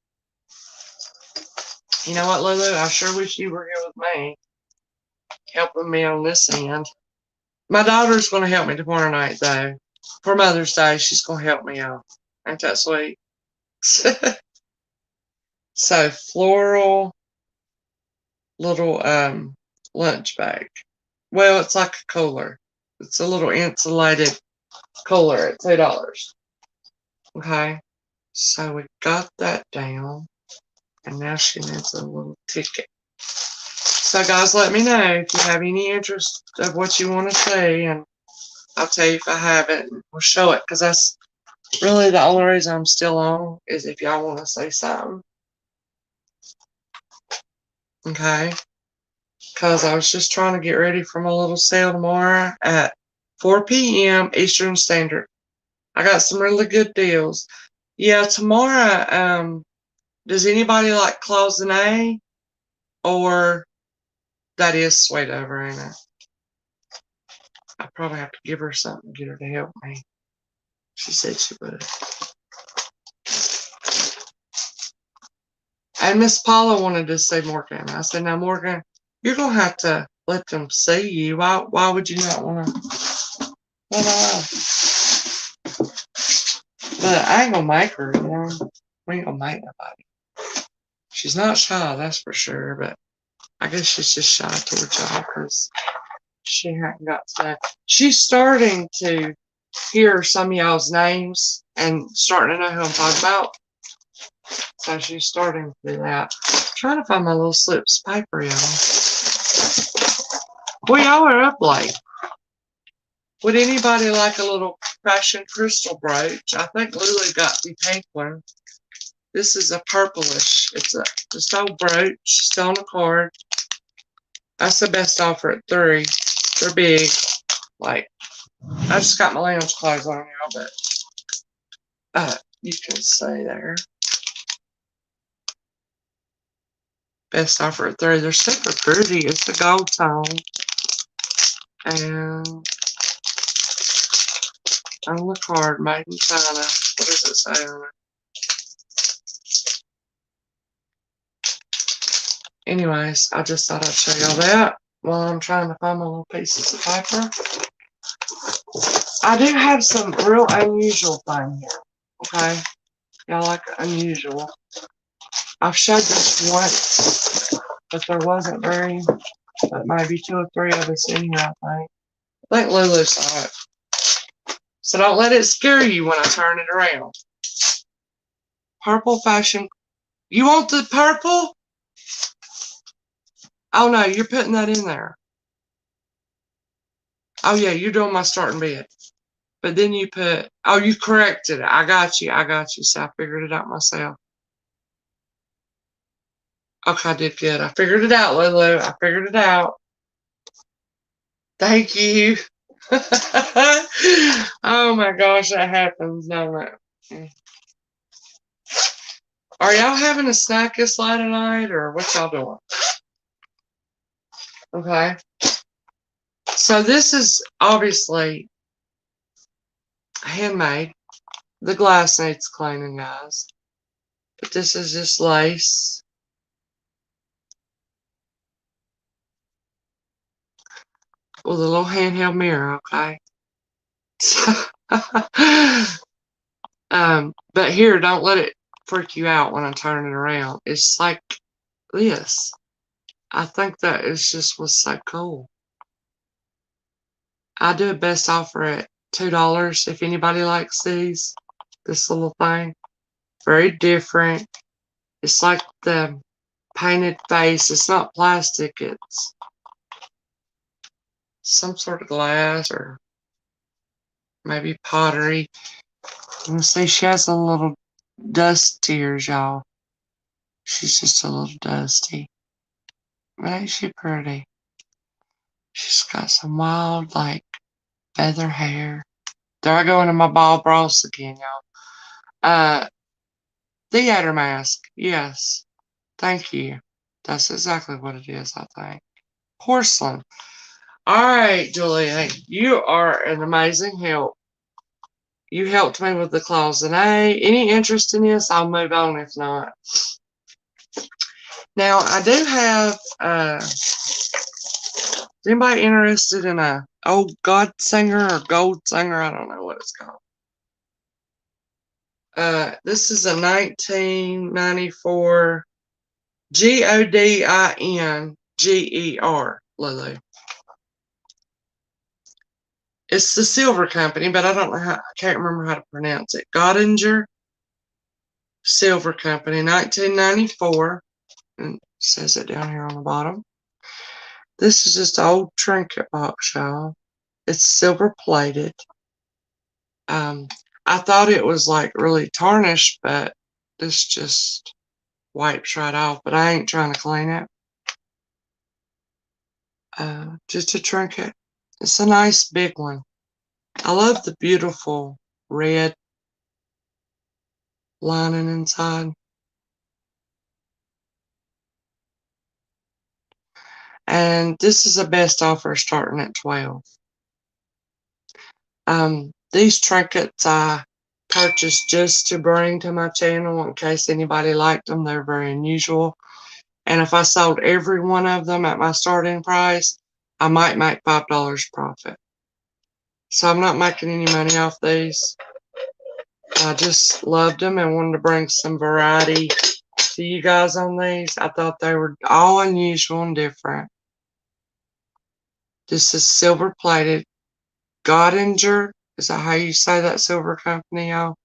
know what, Lulu? I sure wish you were here with me, helping me on this end. My daughter's going to help me tomorrow night, though. For Mother's Day, she's going to help me out. Ain't that sweet? So, floral little lunch bag. Well, it's like a cooler. It's a little insulated cooler at $2. Okay. So, we got that down. And now she needs a little ticket. So, guys, let me know if you have any interest of what you want to see. And I'll tell you if I have it. And we'll show it. Because that's really the only reason I'm still on is if y'all want to say something. Okay. Because I was just trying to get ready for my little sale tomorrow at 4 p.m. Eastern Standard. I got some really good deals. Yeah, tomorrow, does anybody like Cloisonne? Or that is Sweet Over, ain't it? I probably have to give her something, get her to help me. She said she would. And Miss Paula wanted to see Morgan. I said, now, Morgan, you're going to have to let them see you. Why would you not want to But I ain't gonna make her, you know. We ain't gonna make nobody. She's not shy, that's for sure, but I guess she's just shy towards y'all because she hasn't got to. She's starting to hear some of y'all's names and starting to know who I'm talking about. So she's starting to do that. I'm trying to find my little slips of paper, y'all. Well, y'all are up late. Would anybody like a little fashion crystal brooch? I think Lulu got the pink one. This is a purplish. It's a just old brooch, still on the card. That's the best offer at $3. They're big. Like, I just got my lounge clothes on now, but you can see there. Best offer at $3. They're super pretty. It's a gold tone. And on the card, made in China. What does it say on it? Anyways, I just thought I'd show y'all that while I'm trying to find my little pieces of paper. I do have some real unusual thing here. Okay? Y'all like unusual. I've showed this once, but there wasn't very, but maybe 2 or 3 of us in here, I think. I think Lulu saw it. So don't let it scare you when I turn it around. Purple fashion. You want the purple? Oh no, you're putting that in there. Oh yeah, you're doing my starting bid. But then you put, oh, you corrected it. I got you. So I figured it out myself. Okay, I did good. I figured it out, Lulu. I figured it out. Thank you. Oh my gosh, that happens, don't it? Are y'all having a snack this late tonight, or what y'all doing? Okay. So this is obviously handmade. The glass needs cleaning, guys. But this is just lace. With a little handheld mirror, okay? But here, don't let it freak you out when I turn it around. It's like this. I think that is just was so cool. I do a best offer at $2 if anybody likes these. This little thing. Very different. It's like the painted face. It's not plastic. It's some sort of glass or maybe pottery. You can see she has a little dust tears, y'all. She's just a little dusty. But ain't she pretty? She's got some wild, like, feather hair. There I go into my Bob Ross again, y'all. Theater mask. Yes. Thank you. That's exactly what it is, I think. Porcelain. All right, Julia. You are an amazing help. You helped me with the closet. Hey, any interest in this? I'll move on if not. Now, I do have, is anybody interested in a old God singer or gold singer? I don't know what it's called. This is a 1994 Godinger, Lulu. It's the silver company, but I don't know how, I can't remember how to pronounce it. Godinger Silver Company, 1994. And it says it down here on the bottom. This is just an old trinket box, y'all. It's silver plated. I thought it was like really tarnished, but this just wipes right off. But I ain't trying to clean it. Just a trinket. It's a nice big one. I love the beautiful red lining inside. And this is a best offer starting at $12. These trinkets I purchased just to bring to my channel in case anybody liked them. They're very unusual. And if I sold every one of them at my starting price, I might make $5 profit. So I'm not making any money off these. I just loved them and wanted to bring some variety to you guys on these. I thought they were all unusual and different. This is silver plated. Godinger, is that how you say that silver company, y'all?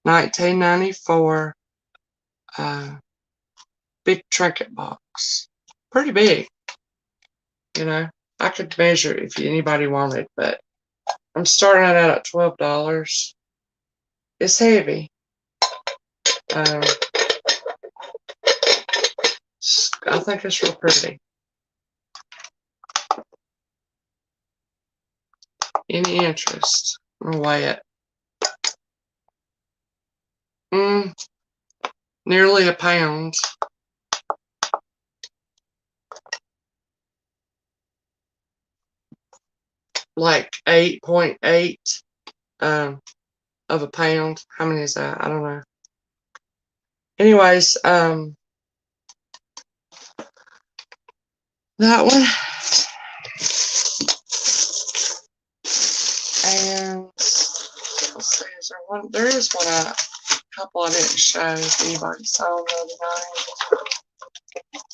1994. Big trinket box. Pretty big. You know, I could measure it if anybody wanted, but I'm starting it out at $12. It's heavy. I think it's real pretty. Any interest? I'm gonna weigh it. Nearly a pound. Like 8.8 of a pound. How many is that? I don't know. Anyways, that one. And let's see, is there one? There is one. A couple I didn't show if anybody saw them the other night.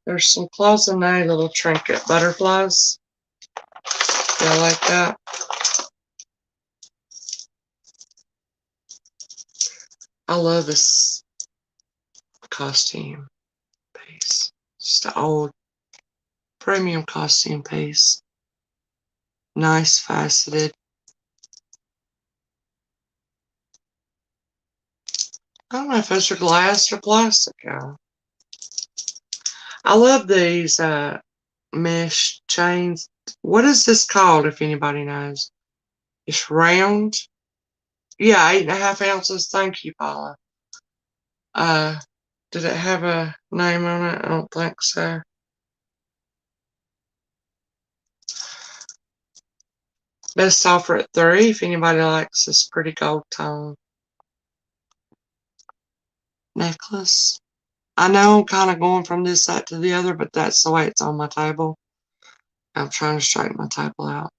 There's some cloisonne little trinket butterflies. Y'all like that? I love this costume piece. Just an old premium costume piece. Nice faceted. I don't know if those are glass or plastic, y'all. I love these mesh chains. What is this called, if anybody knows? It's round. Yeah, 8.5 ounces. Thank you, Paula. Did it have a name on it? I don't think so. Best offer at $3 if anybody likes this pretty gold tone necklace. I know I'm kind of going from this side to the other, but that's the way it's on my table. I'm trying to straighten my table out.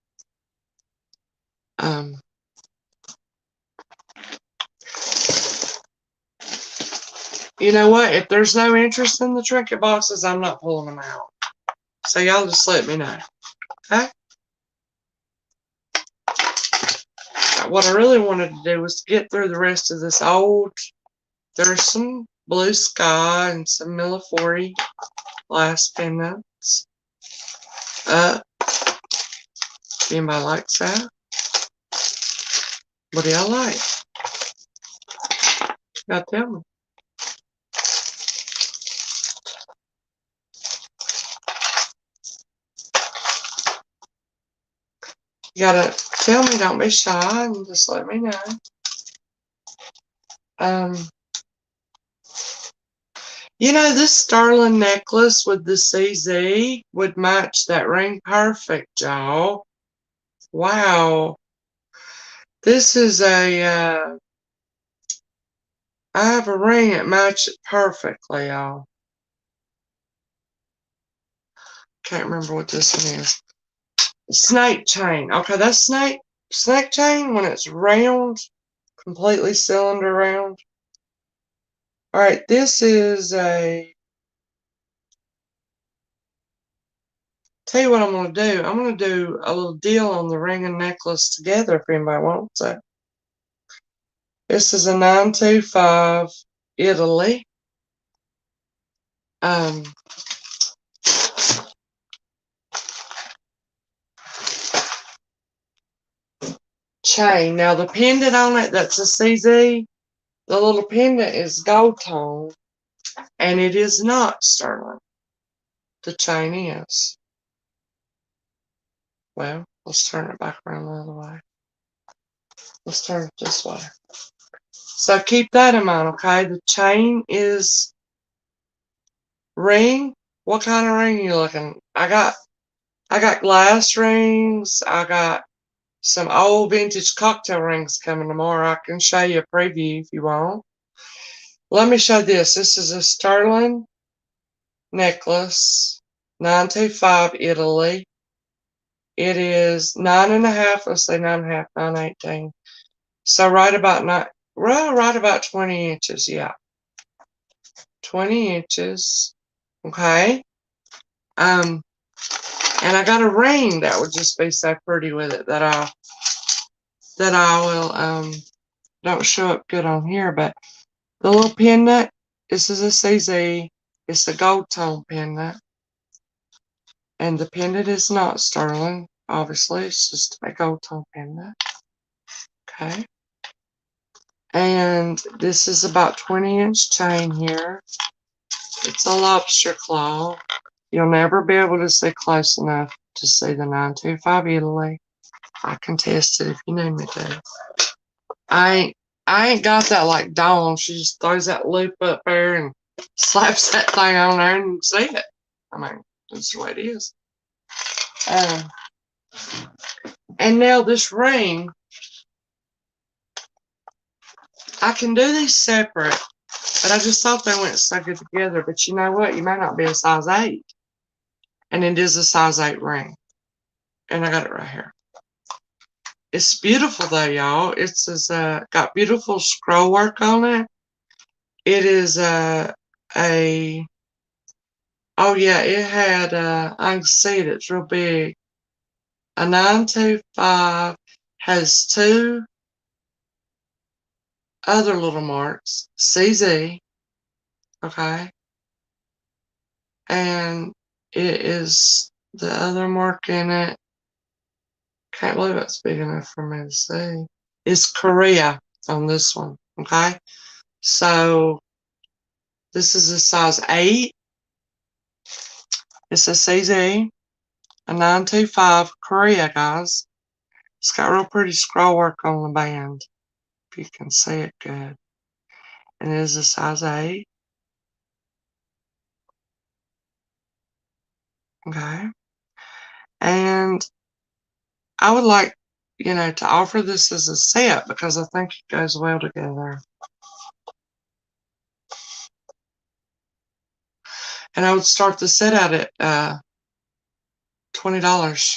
You know what? If there's no interest in the trinket boxes, I'm not pulling them out. So y'all just let me know. Okay? What I really wanted to do was get through the rest of this old. There's some blue sky and some Millefiori glass pendants. Anybody likes that? What do y'all like? Y'all tell me. You gotta tell me, don't be shy, and just let me know. You know, this sterling necklace with the CZ would match that ring perfect, y'all. Wow. This is a, I have a ring that matches it perfectly, y'all. Can't remember what this one is. Snake chain. Okay, that's snake chain when it's round, completely cylinder round. All right, this is a, tell you what I'm going to do. I'm going to do a little deal on the ring and necklace together if anybody wants it. This is a 925 Italy. Chain. Now the pendant on it, that's a CZ. The little pendant is gold tone, and it is not sterling. The chain is. Well, let's turn it back around the other way. Let's turn it this way. So keep that in mind, okay? The chain is ring. What kind of ring are you looking? I got glass rings. I got some old vintage cocktail rings coming tomorrow. I can show you a preview if you want. Let me show this. This is a sterling necklace, 925 Italy. It is 9.5. Let's say 9.5, 9/18. So right about right about 20 inches. Yeah, 20 inches. Okay. And I got a ring that would just be so pretty with it that I will don't show up good on here, but the little pendant. This is a CZ. It's a gold tone pendant, and the pendant is not sterling. Obviously, it's just a gold tone pendant. Okay. And this is about 20-inch chain here. It's a lobster claw. You'll never be able to see close enough to see the 925 Italy. I can test it if you need me to. I ain't got that like Dawn. She just throws that loop up there and slaps that thing on there and see it. I mean, that's the way it is. And now this ring, I can do these separate, but I just thought they went so good together. But you know what? You may not be a size 8. And it is a size 8 ring. And I got it right here. It's beautiful though, y'all. It's got beautiful scroll work on it. It is oh yeah, it had I can see it, it's real big. A 925 has 2 other little marks, CZ, okay, and it is the other mark in it. Can't believe it's big enough for me to see. It's Korea on this one, okay? So this is a size 8. It's a CZ, a 925 Korea, guys. It's got real pretty scroll work on the band, if you can see it good. And it is a size 8. Okay. And I would like, to offer this as a set because I think it goes well together. And I would start the set out at $20.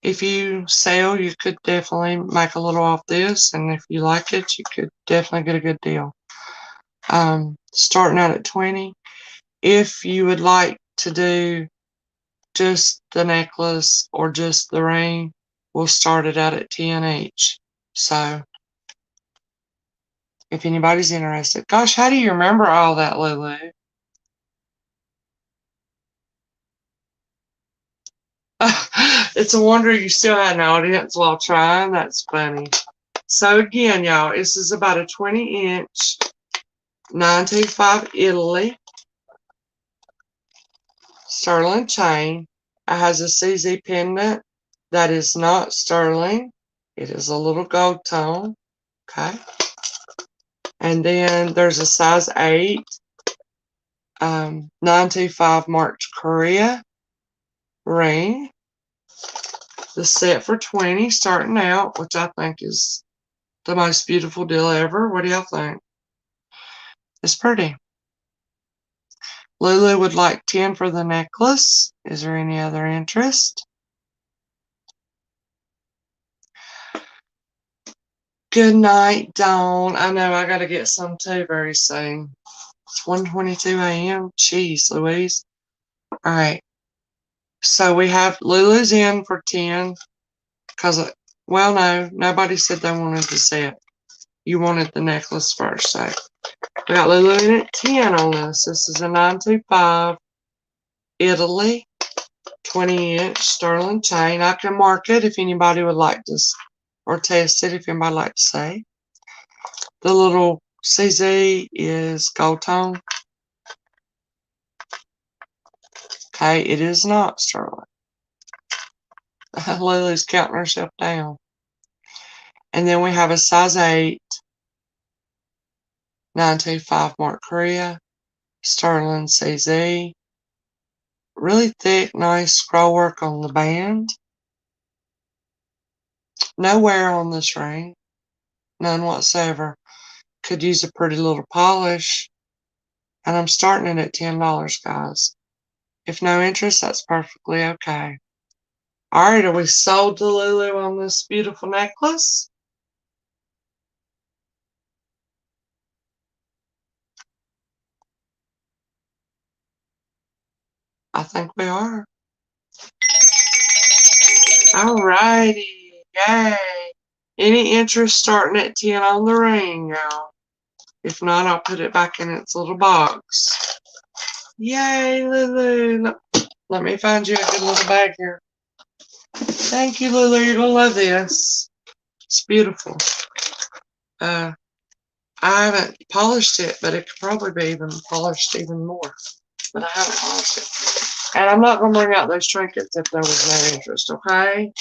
If you sell, you could definitely make a little off this, and if you like it, you could definitely get a good deal. Starting out at 20. If you would like to do just the necklace or just the ring, we'll start it out at 10 each. So if anybody's interested. Gosh, how do you remember all that, Lulu? It's a wonder you still had an audience while trying. That's funny. So again, y'all, this is about a 20-inch 925 Italy sterling chain. It has a CZ pendant that is not sterling. It is a little gold tone. Okay. And then there's a size 8 925 marked Korea ring. The set for 20 starting out, which I think is the most beautiful deal ever. What do y'all think? It's pretty. Lulu would like 10 for the necklace. Is there any other interest? Good night, Dawn. I know I got to get some too very soon. It's 1:22 a.m. Jeez, Louise. All right. So we have Lulu's in for 10 because, well, no, nobody said they wanted the set. You wanted the necklace first, so we got Lulu in at 10 on this. This is a 925 Italy 20-inch sterling chain. I can mark it if anybody would like to, or test it if anybody would like to say. The little CZ is gold tone. Okay, it is not sterling. Lulu's counting herself down. And then we have a size 8 925 Mark Korea sterling CZ. Really thick, nice scroll work on the band. No wear on this ring. None whatsoever. Could use a pretty little polish. And I'm starting it at $10, guys. If no interest, that's perfectly okay. All right, are we sold to Lulu on this beautiful necklace? I think we are. All righty, yay. Any interest starting at 10 on the ring, y'all? If not, I'll put it back in its little box. Yay, Lulu. Let me find you a good little bag here. Thank you, Lulu. You're going to love this. It's beautiful. I haven't polished it, but it could probably be even polished even more. But I haven't polished it. And I'm not going to bring out those trinkets if there was no interest, okay?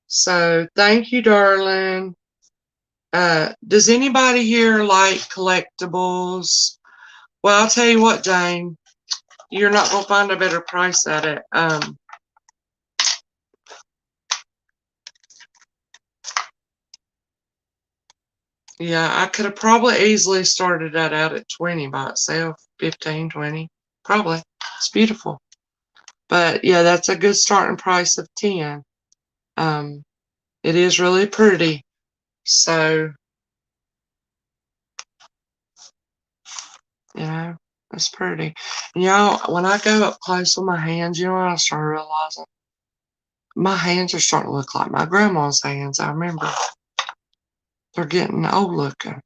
So, thank you, darling. Does anybody here like collectibles? Well, I'll tell you what, Jane. You're not going to find a better price at it. Yeah, I could have probably easily started that out at 20 by itself, 15, 20. Probably. It's beautiful. But yeah, that's a good starting price of 10. It is really pretty. So, you know, it's pretty. And y'all, when I go up close with my hands, you know what I start realizing? My hands are starting to look like my grandma's hands. I remember they're getting old looking.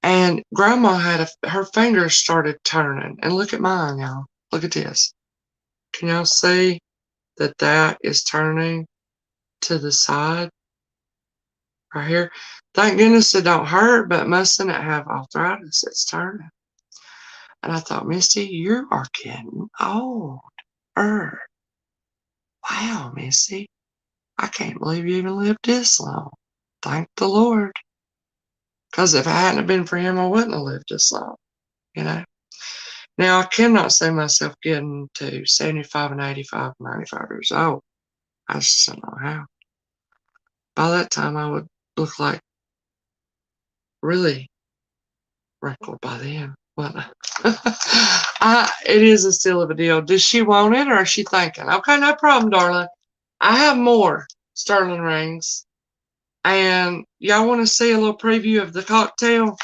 And grandma had her fingers started turning. And look at mine, y'all. Look at this. Can y'all see that that is turning to the side right here? Thank goodness it don't hurt, but mustn't it have arthritis? It's turning. And I thought, Misty, you are getting old. Wow, Misty. I can't believe you even lived this long. Thank the Lord. Because if it hadn't been for him, I wouldn't have lived this long, you know. Now, I cannot see myself getting to 75 and 85, 95 years old. I just don't know how. By that time, I would look like really wrinkled by then. But it is a still of a deal. Does she want it or is she thinking? Okay, no problem, darling. I have more sterling rings. And y'all want to see a little preview of the cocktail?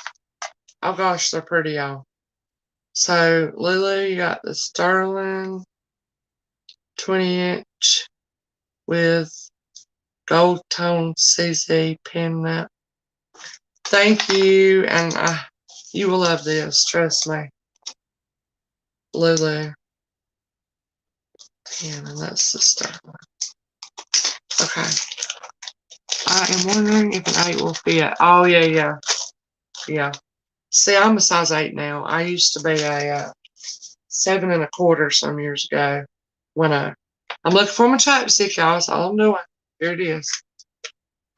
Oh gosh, they're pretty, y'all. So, Lulu, you got the sterling 20-inch with gold tone CZ pin nut. Thank you, and you will love this, trust me. Lulu. And that's the sterling. Okay. I am wondering if an 8 will fit. Oh, yeah. Yeah. See, I'm a size 8 now. I used to be a 7 1/4 some years ago. I'm looking for my chapstick, y'all. That's all I'm doing. Here it is.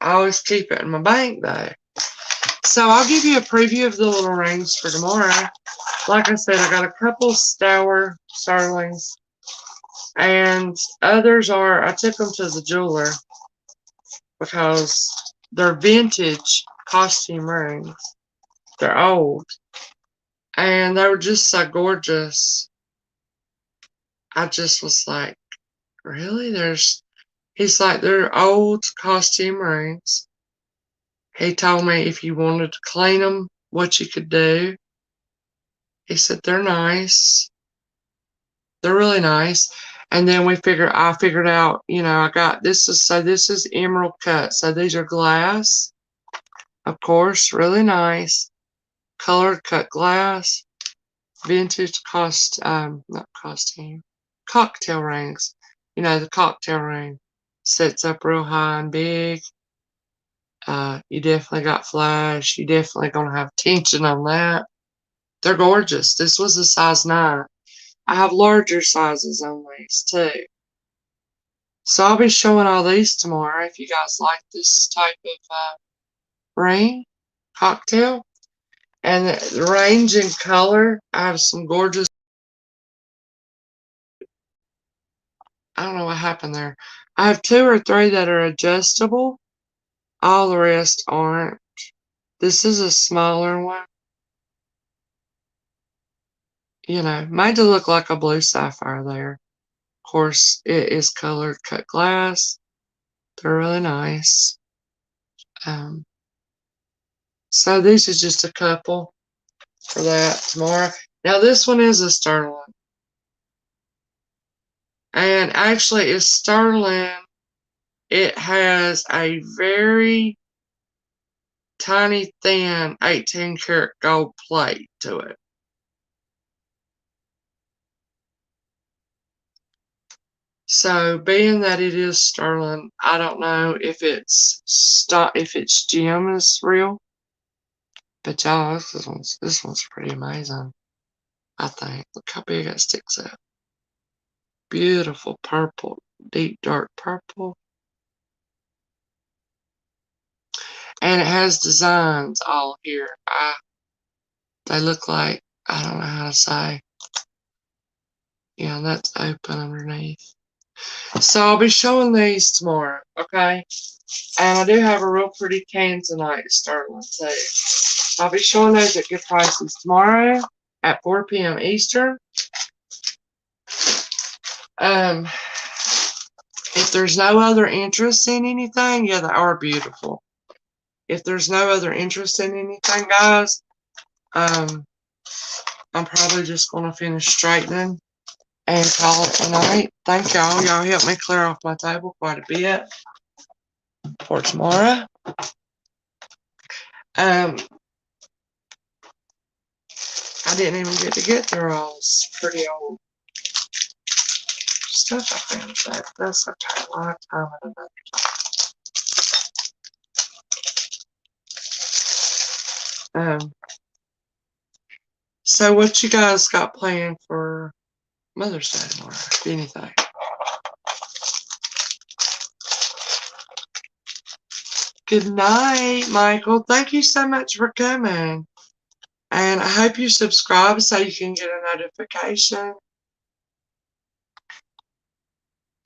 I always keep it in my bank, though. So I'll give you a preview of the little rings for tomorrow. Like I said, I got a couple Stour sterlings, and others I took them to the jeweler because they're vintage costume rings. They're old, and they were just so gorgeous. I just was like, really? He's like, they're old costume rings. He told me if you wanted to clean them, what you could do. He said, they're nice. They're really nice. And then I figured out, I got this is emerald cut. So these are glass, of course, really nice. Colored cut glass, vintage not costume, cocktail rings. The cocktail ring sets up real high and big. You definitely got flash. You definitely gonna have tension on that. They're gorgeous. This was a size 9. I have larger sizes on these too. So I'll be showing all these tomorrow if you guys like this type of ring cocktail. And the range in color, I have some gorgeous. I don't know what happened there. I have 2 or 3 that are adjustable. All the rest aren't. This is a smaller one. made to look like a blue sapphire there. Of course, it is colored cut glass. They're really nice. So these are just a couple for that tomorrow. Now this one is a sterling. And actually it's sterling. It has a very tiny thin 18 karat gold plate to it. So being that it is sterling, I don't know if its gem is real. But y'all, this one's pretty amazing, I think. Look how big it sticks out. Beautiful purple, deep dark purple. And it has designs all here. They look like, I don't know how to say. Yeah, that's open underneath. So I'll be showing these tomorrow, okay? And I do have a real pretty tanzanite sterling too. I'll be showing those at good prices tomorrow at 4 p.m. Eastern. If there's no other interest in anything, yeah, they are beautiful. If there's no other interest in anything, guys, I'm probably just going to finish straightening and call it a night. Thank y'all. Y'all helped me clear off my table quite a bit for tomorrow. I didn't even get to get through all this pretty old stuff I found, but that's okay. I'll have time at another time. So what you guys got planned for Mother's Day tomorrow, if anything? Good night, Michael. Thank you so much for coming. And I hope you subscribe so you can get a notification.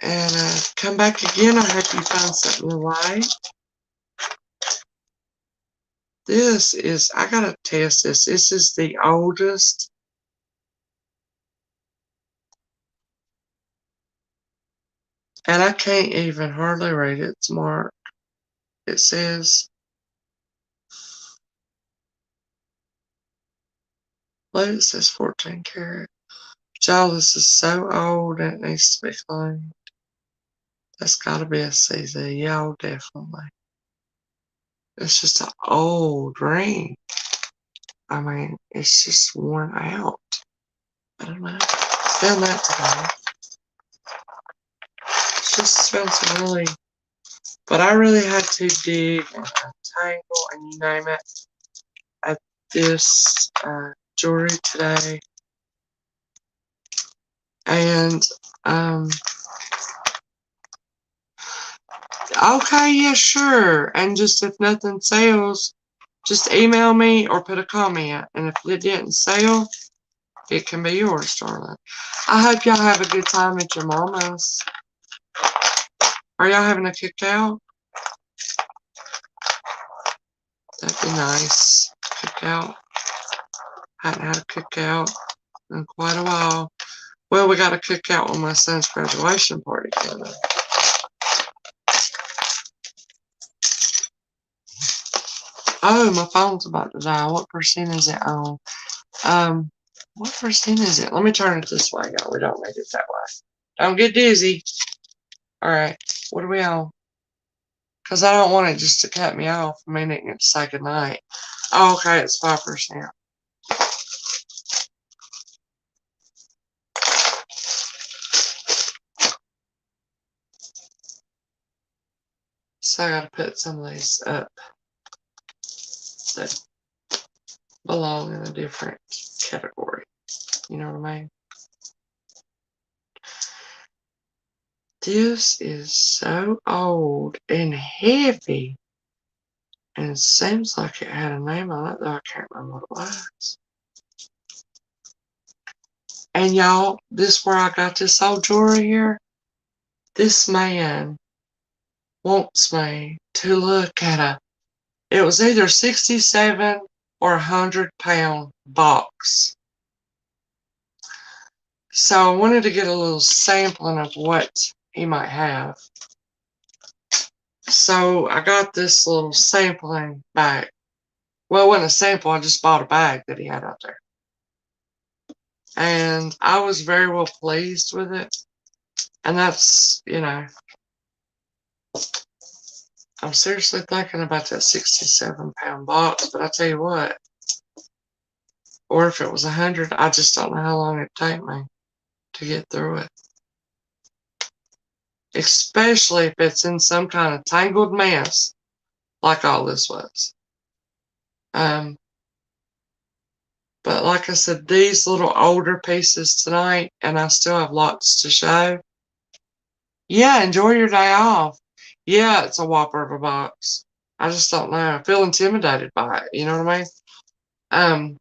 And come back again. I hope you find something you like. I gotta test this. This is the oldest. And I can't even hardly read it. It's marked. It says, well, it says 14 karat. Y'all, this is so old and it needs to be cleaned. That's gotta be a CZ. Y'all, definitely. It's just an old ring. I mean, it's just worn out. I don't know. Found that today. It just smells really, but I really had to dig and untangle and you name it at this jewelry today. And, okay, yeah, sure. And just if nothing sells, just email me or put a comment. And if it didn't sell, it can be yours, darling. I hope y'all have a good time at your mama's. Are y'all having a cookout? That'd be nice. Cookout. Hadn't had a cookout in quite a while. Well, we got a cookout on my son's graduation party coming. Oh, my phone's about to die. What percent is it on? What percent is it? Let me turn it this way, y'all. We don't need it that way. Don't get dizzy. Alright, what are we on? Because I don't want it just to cut me off a minute and say goodnight. Oh, okay, it's 5%. So I gotta put some of these up that belong in a different category. You know what I mean? This is so old and heavy. And it seems like it had a name on it, though I can't remember what it was. And y'all, this is where I got this old jewelry here. This man wants me to look at it was either 67 or 100-pound box So I wanted to get a little sampling of what he might have. So I got this little sampling bag. Well, it wasn't a sample, I just bought a bag that he had out there. And I was very well pleased with it. And that's, I'm seriously thinking about that 67-pound box, but I tell you what, or if it was 100, I just don't know how long it'd take me to get through it. Especially if it's in some kind of tangled mess, like all this was. But like I said, these little older pieces tonight, and I still have lots to show. Yeah, enjoy your day off. Yeah, it's a whopper of a box. I just don't know. I feel intimidated by it. You know what I mean?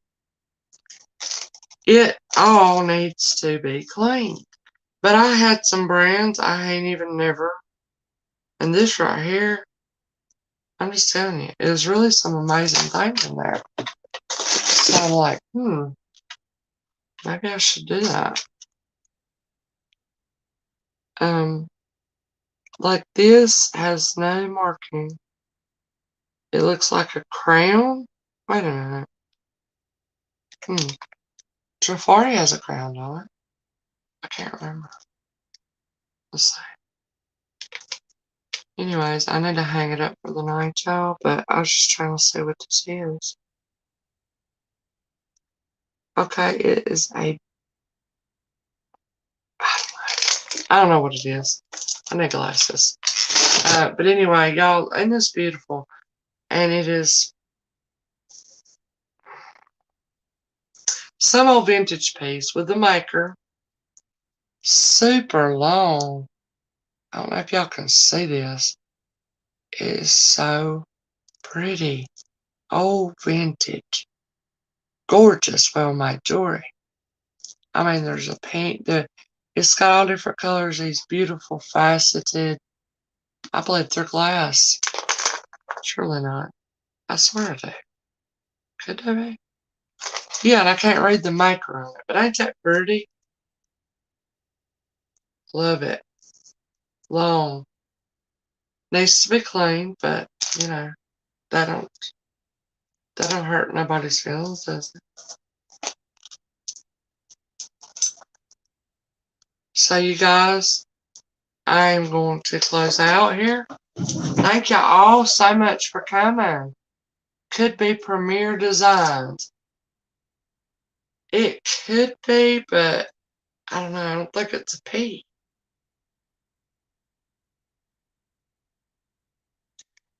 It all needs to be cleaned. But I had some brands I ain't even never. And this right here, I'm just telling you, there's really some amazing things in there. So I'm like, maybe I should do that. Like this has no marking. It looks like a crown. Wait a minute. Jafari has a crown on it. I can't remember. Let's see. Anyways, I need to hang it up for the night, y'all, but I was just trying to see what this is. Okay, it is a... I don't know what it is. I need glasses. But anyway, y'all, isn't this beautiful? And it is some old vintage piece with the maker. Super long. I don't know if y'all can see this. It is so pretty. Old vintage. Gorgeous well-made jewelry. I mean, there's a pink. It's got all different colors. These beautiful faceted. I believe they're glass. Surely not. I swear they do. Could they be? Yeah, and I can't read the maker on it. But ain't that pretty? Love it. Long. Needs to be clean, but that don't hurt nobody's feelings, does it? So you guys, I'm going to close out here. Thank you all so much for coming. Could be Premier Designs. It could be, but I don't know. I don't think it's a P.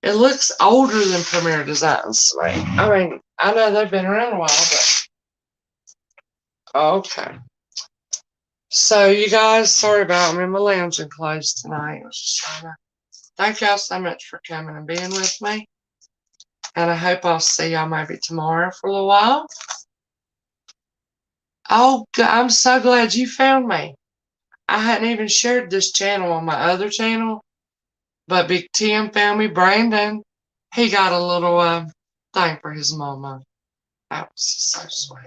It looks older than Premier Designs to me. I mean, I know they've been around a while, but okay. So you guys, sorry about me. My lounge closed tonight. I was just trying to thank y'all so much for coming and being with me. And I hope I'll see y'all maybe tomorrow for a little while. Oh, I'm so glad you found me. I hadn't even shared this channel on my other channel, but Big Tim found me. Brandon, he got a little thing for his mama. That was so sweet.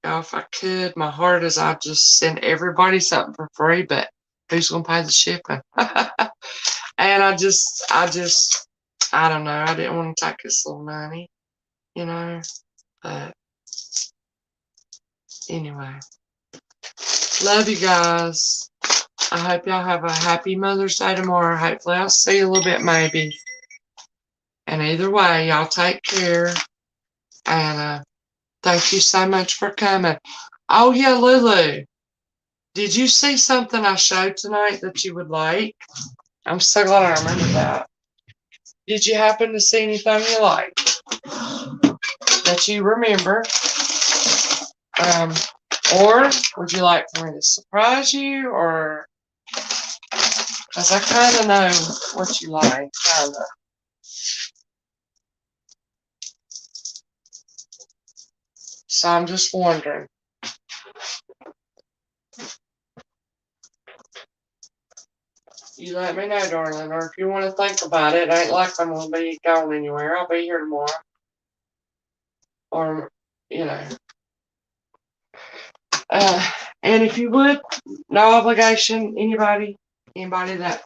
If I could, my heart is I'd just send everybody something for free, but who's gonna pay the shipping? And I don't know. I didn't want to take this little money, but anyway. Love you guys. I hope y'all have a happy Mother's Day tomorrow. Hopefully I'll see you a little bit maybe. And either way, y'all take care. And thank you so much for coming. Oh yeah, Lulu. Did you see something I showed tonight that you would like? I'm so glad I remembered that. Did you happen to see anything you like that you remember? Or would you like for me to surprise you? Or, because I kind of know what you like, kind of. So I'm just wondering. You let me know, darling. Or if you want to think about it, ain't like I'm going to be going anywhere. I'll be here tomorrow. Or, And if you would, no obligation, anybody that,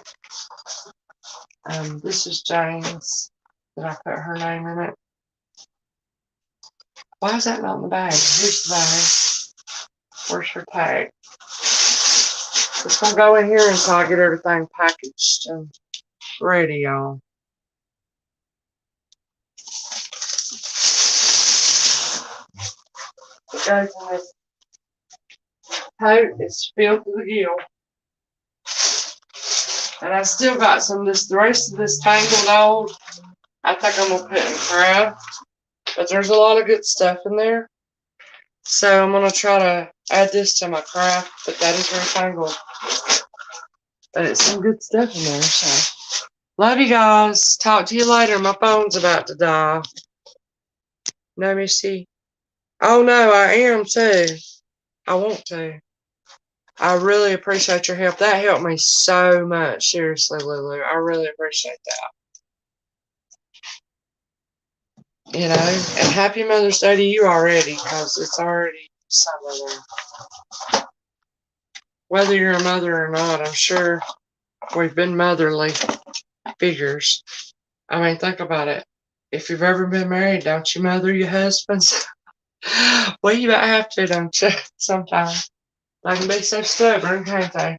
this is James. Did I put her name in it? Why is that not in the bag? Here's the bag. Where's her tag? It's gonna go in here until I get everything packaged and ready, y'all. It goes in this tote. It's filled to the gill. And I still got some of this, the rest of this Tangled Old, I think I'm going to put in craft. But there's a lot of good stuff in there. So I'm going to try to add this to my craft, but that is very Tangled. But it's some good stuff in there, so. Love you guys. Talk to you later. My phone's about to die. No, Missy. Oh, no, I am too. I want to. I really appreciate your help. That helped me so much. Seriously, Lulu. I really appreciate that. You know, and happy Mother's Day to you already, because it's already summer there. Whether you're a mother or not, I'm sure we've been motherly figures. I mean, think about it. If you've ever been married, don't you mother your husbands? Well, you might have to, don't you? Sometimes. They can be so stubborn, can't they?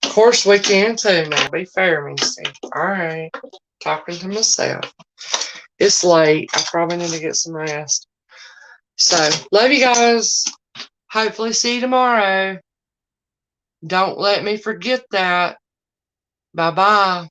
Of course we can too now. Be fair, Missy. Alright. Talking to myself. It's late. I probably need to get some rest. So, love you guys. Hopefully see you tomorrow. Don't let me forget that. Bye-bye.